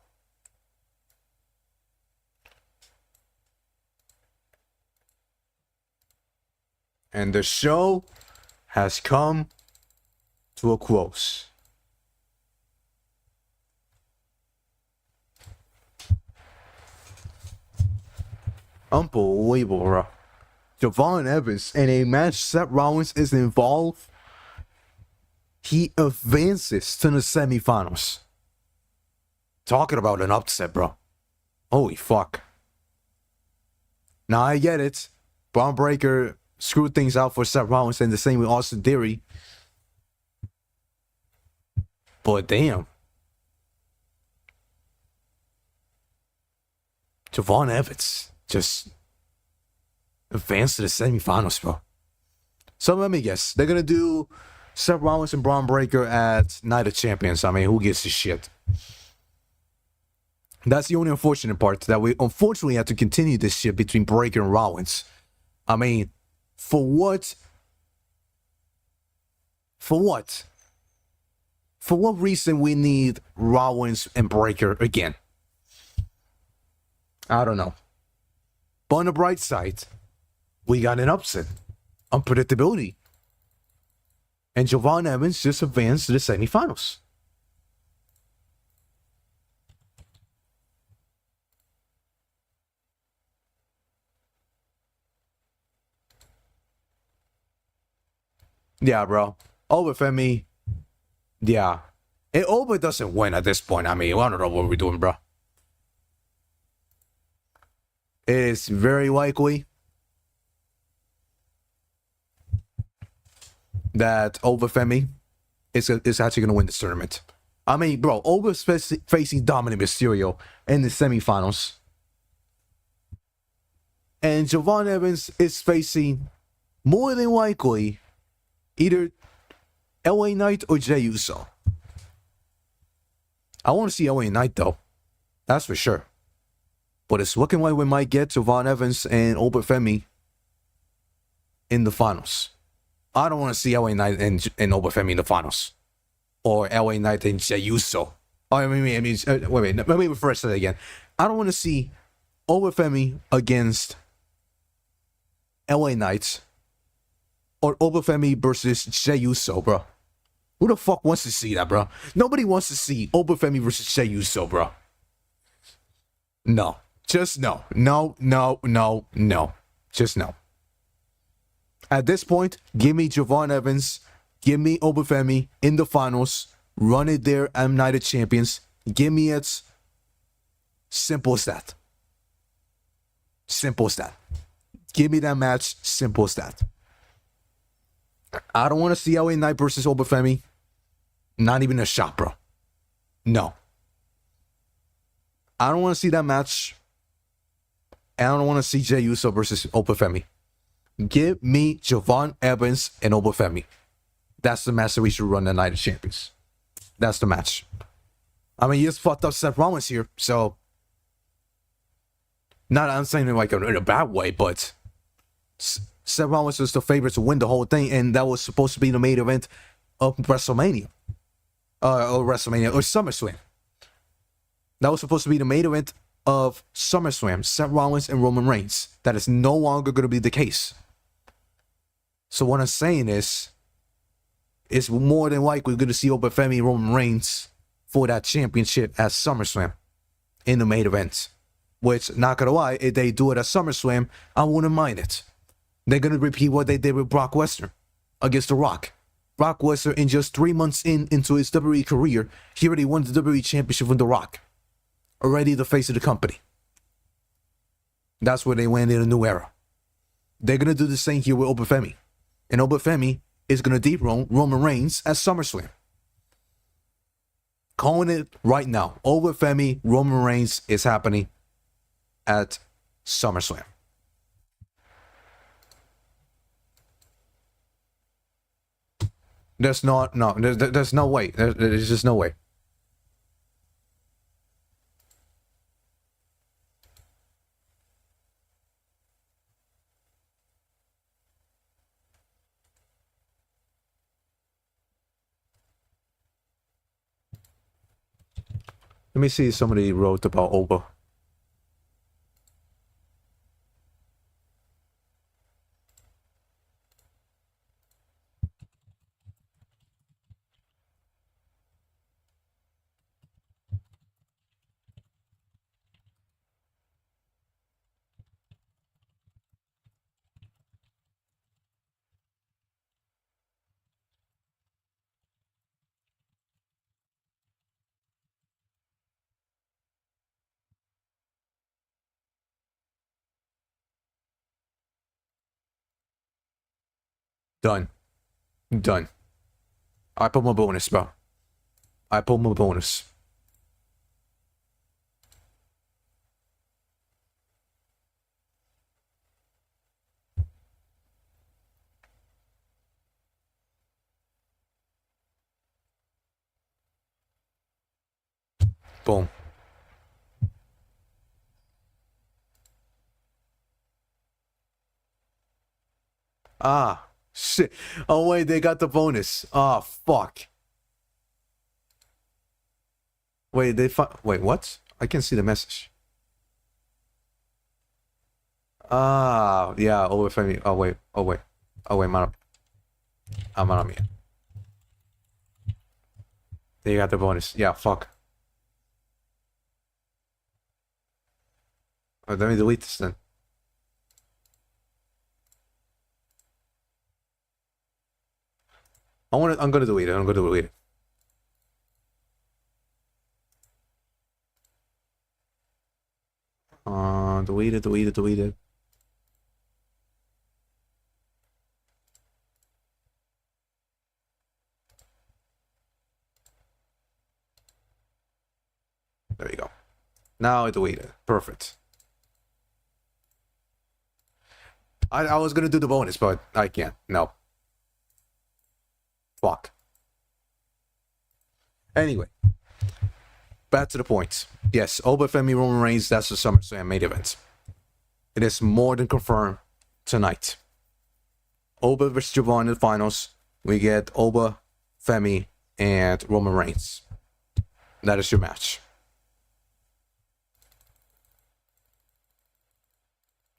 And the show has come to a close. Unbelievable, bro. Javon Evans in a match Seth Rollins is involved. He advances to the semifinals. Talking about an upset, bro. Holy fuck. Now I get it. Braun Breaker screwed things out for Seth Rollins, and the same with Austin Theory. But damn. Javon Evans just advanced to the semifinals, bro. So let me guess. They're going to do Seth Rollins and Braun Breaker at Night of Champions. I mean, who gives a shit? That's the only unfortunate part, that we unfortunately have to continue this shit between Breaker and Rollins. I mean, for what? For what? For what reason we need Rollins and Breaker again? I don't know. But on the bright side, we got an upset. Unpredictability. And Javon Evans just advanced to the semifinals. Yeah, bro. Oba Femi. Yeah. If Oba doesn't win at this point, I mean, I don't know what we're doing, bro. It is very likely that Oba Femi is actually going to win this tournament. I mean, bro, Oba's facing Dominic Mysterio in the semifinals. And Javon Evans is facing, more than likely, either LA Knight or Jey Uso. I want to see LA Knight, though. That's for sure. But it's looking like we might get Javon Evans and Oba Femi in the finals. I don't want to see LA Knight and Oba Femi in the finals. Or LA Knight and Jey Uso. Oh, I mean, wait, let me rephrase that again. I don't want to see Oba Femi against LA Knight or Oba Femi versus Jey Uso, bro. Who the fuck wants to see that, bro? Nobody wants to see Oba Femi versus Jey Uso, bro. No. Just no. No. Just no. At this point, give me Javon Evans, give me Oba Femi in the finals, run it there at Night of Champions. Give me it. Simple as that. Simple as that. Give me that match. Simple as that. I don't want to see LA Knight versus Oba Femi. Not even a shot, bro. No. I don't want to see that match. And I don't want to see Jey Uso versus Oba Femi. Give me Javon Evans and Oba Femi. That's the match that we should run the Night of Champions. That's the match. I mean, he just fucked up Seth Rollins here, so... Not, I'm saying it like in a bad way, but... Seth Rollins was the favorite to win the whole thing, and that was supposed to be the main event of WrestleMania. Or SummerSlam. That was supposed to be the main event of SummerSlam, Seth Rollins and Roman Reigns. That is no longer going to be the case. So what I'm saying is, it's more than likely we're going to see Oba Femi and Roman Reigns for that championship at SummerSlam in the main event. Which, not going to lie, if they do it at SummerSlam, I wouldn't mind it. They're going to repeat what they did with Brock Lesnar against The Rock. Brock Lesnar, in just 3 months into his WWE career, he already won the WWE Championship from The Rock. Already the face of the company. That's where they went in a new era. They're going to do the same here with Oba Femi. And Oba Femi is going to dethrone Roman Reigns at SummerSlam. Calling it right now. Oba Femi, Roman Reigns is happening at SummerSlam. There's no way. There's just no way. Let me see if somebody wrote about Oba. Done. Done. I put my bonus, bro. I put my bonus. Boom. Ah, shit. Oh, wait, they got the bonus. Oh, fuck. Wait, wait, what? I can't see the message. Ah, yeah, Oba Femi. Oh, wait. Oh, wait. Oh, wait, man. I'm on me. They got the bonus. Yeah, fuck. Oh, let me delete this then. I'm gonna delete it. I'm gonna delete it. Delete it, delete it, delete it. There you go. Now I delete it. Perfect. I was gonna do the bonus, but I can't. No. Fuck. Anyway. Back to the point. Yes, Oba Femi Roman Reigns, that's the SummerSlam main event. It is more than confirmed tonight. Oba versus Javon in the finals. We get Oba, Femi, and Roman Reigns. That is your match.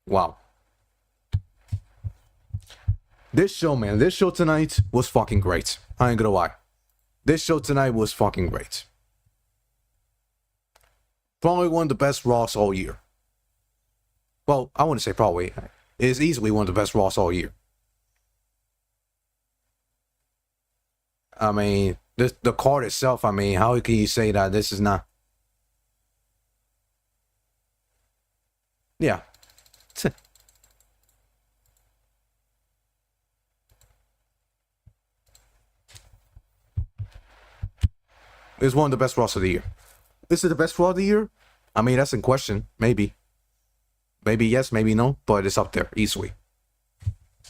Wow. This show, man, this show tonight was fucking great. I ain't gonna lie. This show tonight was fucking great. Probably one of the best Raws all year. Well, I wouldn't say probably. It is easily one of the best Raws all year. I mean, the card itself, I mean, how can you say that this is not... Yeah. It's one of the best Raws of the year. Is it the best Raw of the year? I mean, that's in question. Maybe. Maybe yes, maybe no. But it's up there, easily.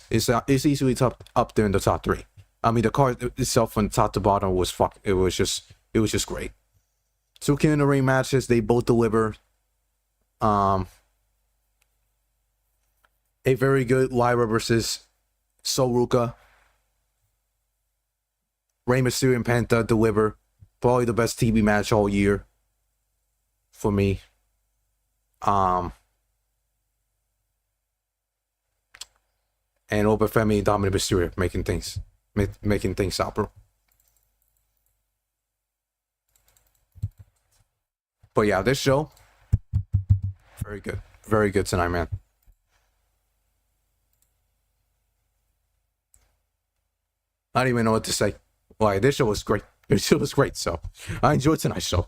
It's easily up there in the top 3. I mean, the card itself from top to bottom was it was just great. 2 King in the Ring matches, they both deliver. A very good Lyra versus Ruca. Rey Mysterio and Penta deliver. Probably the best TV match all year for me. And Oba Femi and Dominic Mysterio making things out, bro. But yeah, this show, very good tonight, man. I don't even know what to say. Like, this show was great. This show was great, so I enjoyed tonight's show.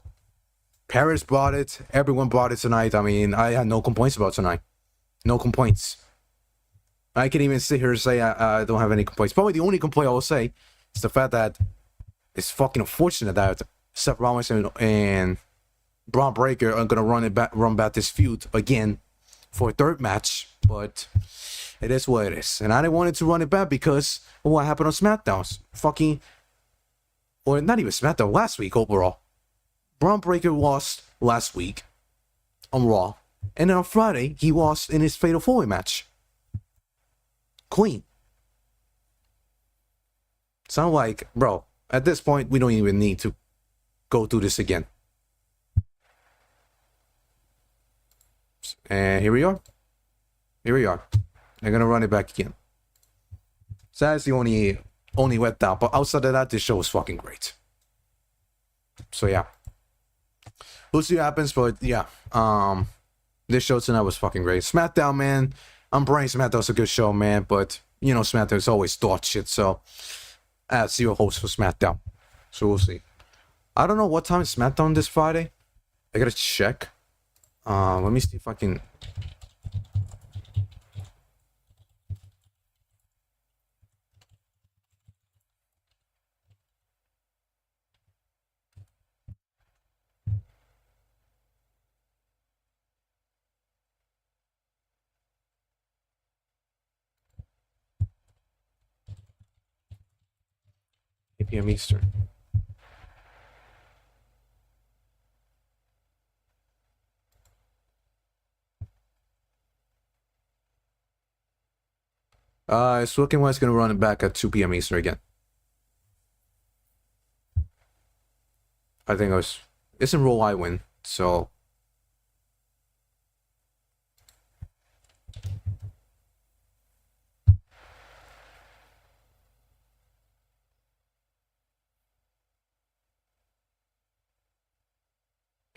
Paris brought it. Everyone brought it tonight. I mean, I had no complaints about tonight. No complaints. I can even sit here and say I don't have any complaints. Probably the only complaint I will say is the fact that it's fucking unfortunate that Seth Rollins and Bron Breakker are gonna run back this feud again for a 3rd match. But it is what it is, and I didn't want it to run it back because of what happened on SmackDown. Fucking, or not even SmackDown, last week overall. Bron Breakker lost last week on Raw, and then on Friday he lost in his Fatal 4-Way match. Clean. So I'm like, bro, at this point we don't even need to go through this again. And here we are. They're gonna run it back again. So that's the only letdown. But outside of that, this show was fucking great. So yeah, we'll see what happens. But yeah, this show tonight was fucking great. SmackDown, man. I'm praying SmackDown's a good show, man. But you know, SmackDown's always thought shit. So I have 0 hopes for SmackDown. So we'll see. I don't know what time is SmackDown this Friday. I gotta check. Let me see if I can. p.m. Eastern. It's looking like it's going to run it back at 2 p.m. Eastern again. I think it's in Roll I win, so.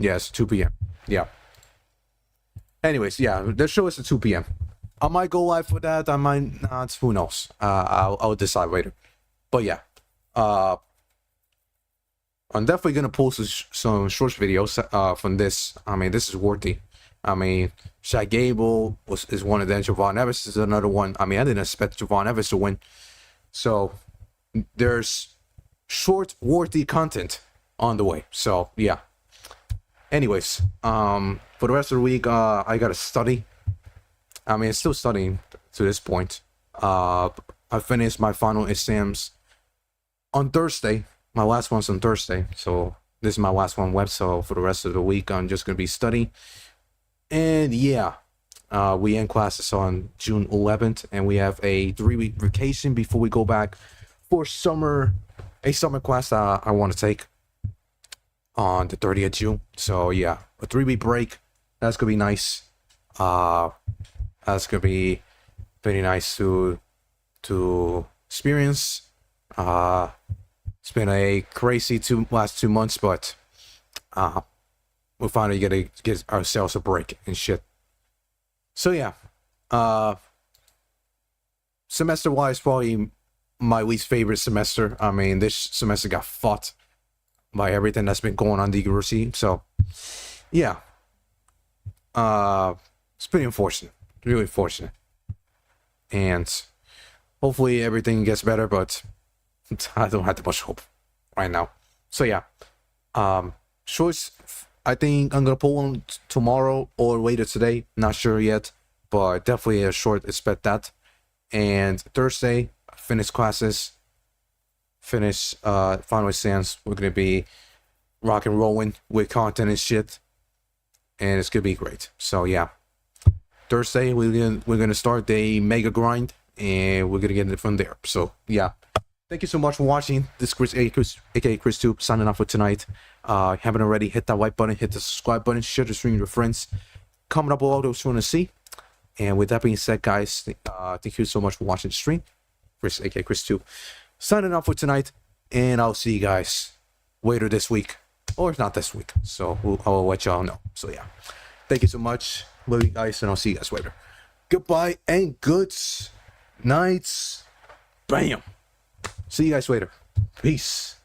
Yes, 2 p.m. Yeah. Anyways, yeah, the show is at 2 p.m. I might go live for that. I might not. Who knows? I'll decide later. But yeah, I'm definitely gonna post some short videos from this. I mean, this is worthy. I mean, Shaq Gable is one of them. Javon Evans is another one. I mean, I didn't expect Javon Evans to win. So there's short, worthy content on the way. So yeah. Anyways, for the rest of the week, I gotta study. I mean, still studying to this point. I finished my final exams on Thursday. My last one's on Thursday, so this is my last one left. So for the rest of the week, I'm just gonna be studying. And yeah, we end classes on June 11th, and we have a 3-week vacation before we go back for a summer class I want to take on the 30th of June. So yeah, a 3-week break. That's gonna be nice. That's gonna be very nice to experience. It's been a crazy last 2 months, but we're finally gonna get ourselves a break and shit. So yeah, semester wise, probably my least favorite semester. I mean, this semester got fought by everything that's been going on in the university. So yeah, it's pretty unfortunate, really fortunate, and hopefully everything gets better, but I don't have that much hope right now. So yeah, shorts, I think I'm gonna pull one tomorrow or later today, not sure yet, but definitely a short, expect that. And Thursday, finish classes, finish final exams. We're gonna be rock and rolling with content and shit, and it's gonna be great. So yeah, Thursday we're gonna start the mega grind, and we're gonna get it from there. So yeah, thank you so much for watching. This is Chris, aka Chris Tube, signing off for tonight. Haven't already, hit that like button, hit the subscribe button, share the stream with your friends, comment up below those you want to see. And with that being said, guys, thank you so much for watching the stream. Chris, aka Chris Tube, signing off for tonight, and I'll see you guys later this week, or not this week. So I'll let y'all know. So yeah, thank you so much. Love you guys, and I'll see you guys later. Goodbye and good nights. Bam. See you guys later. Peace.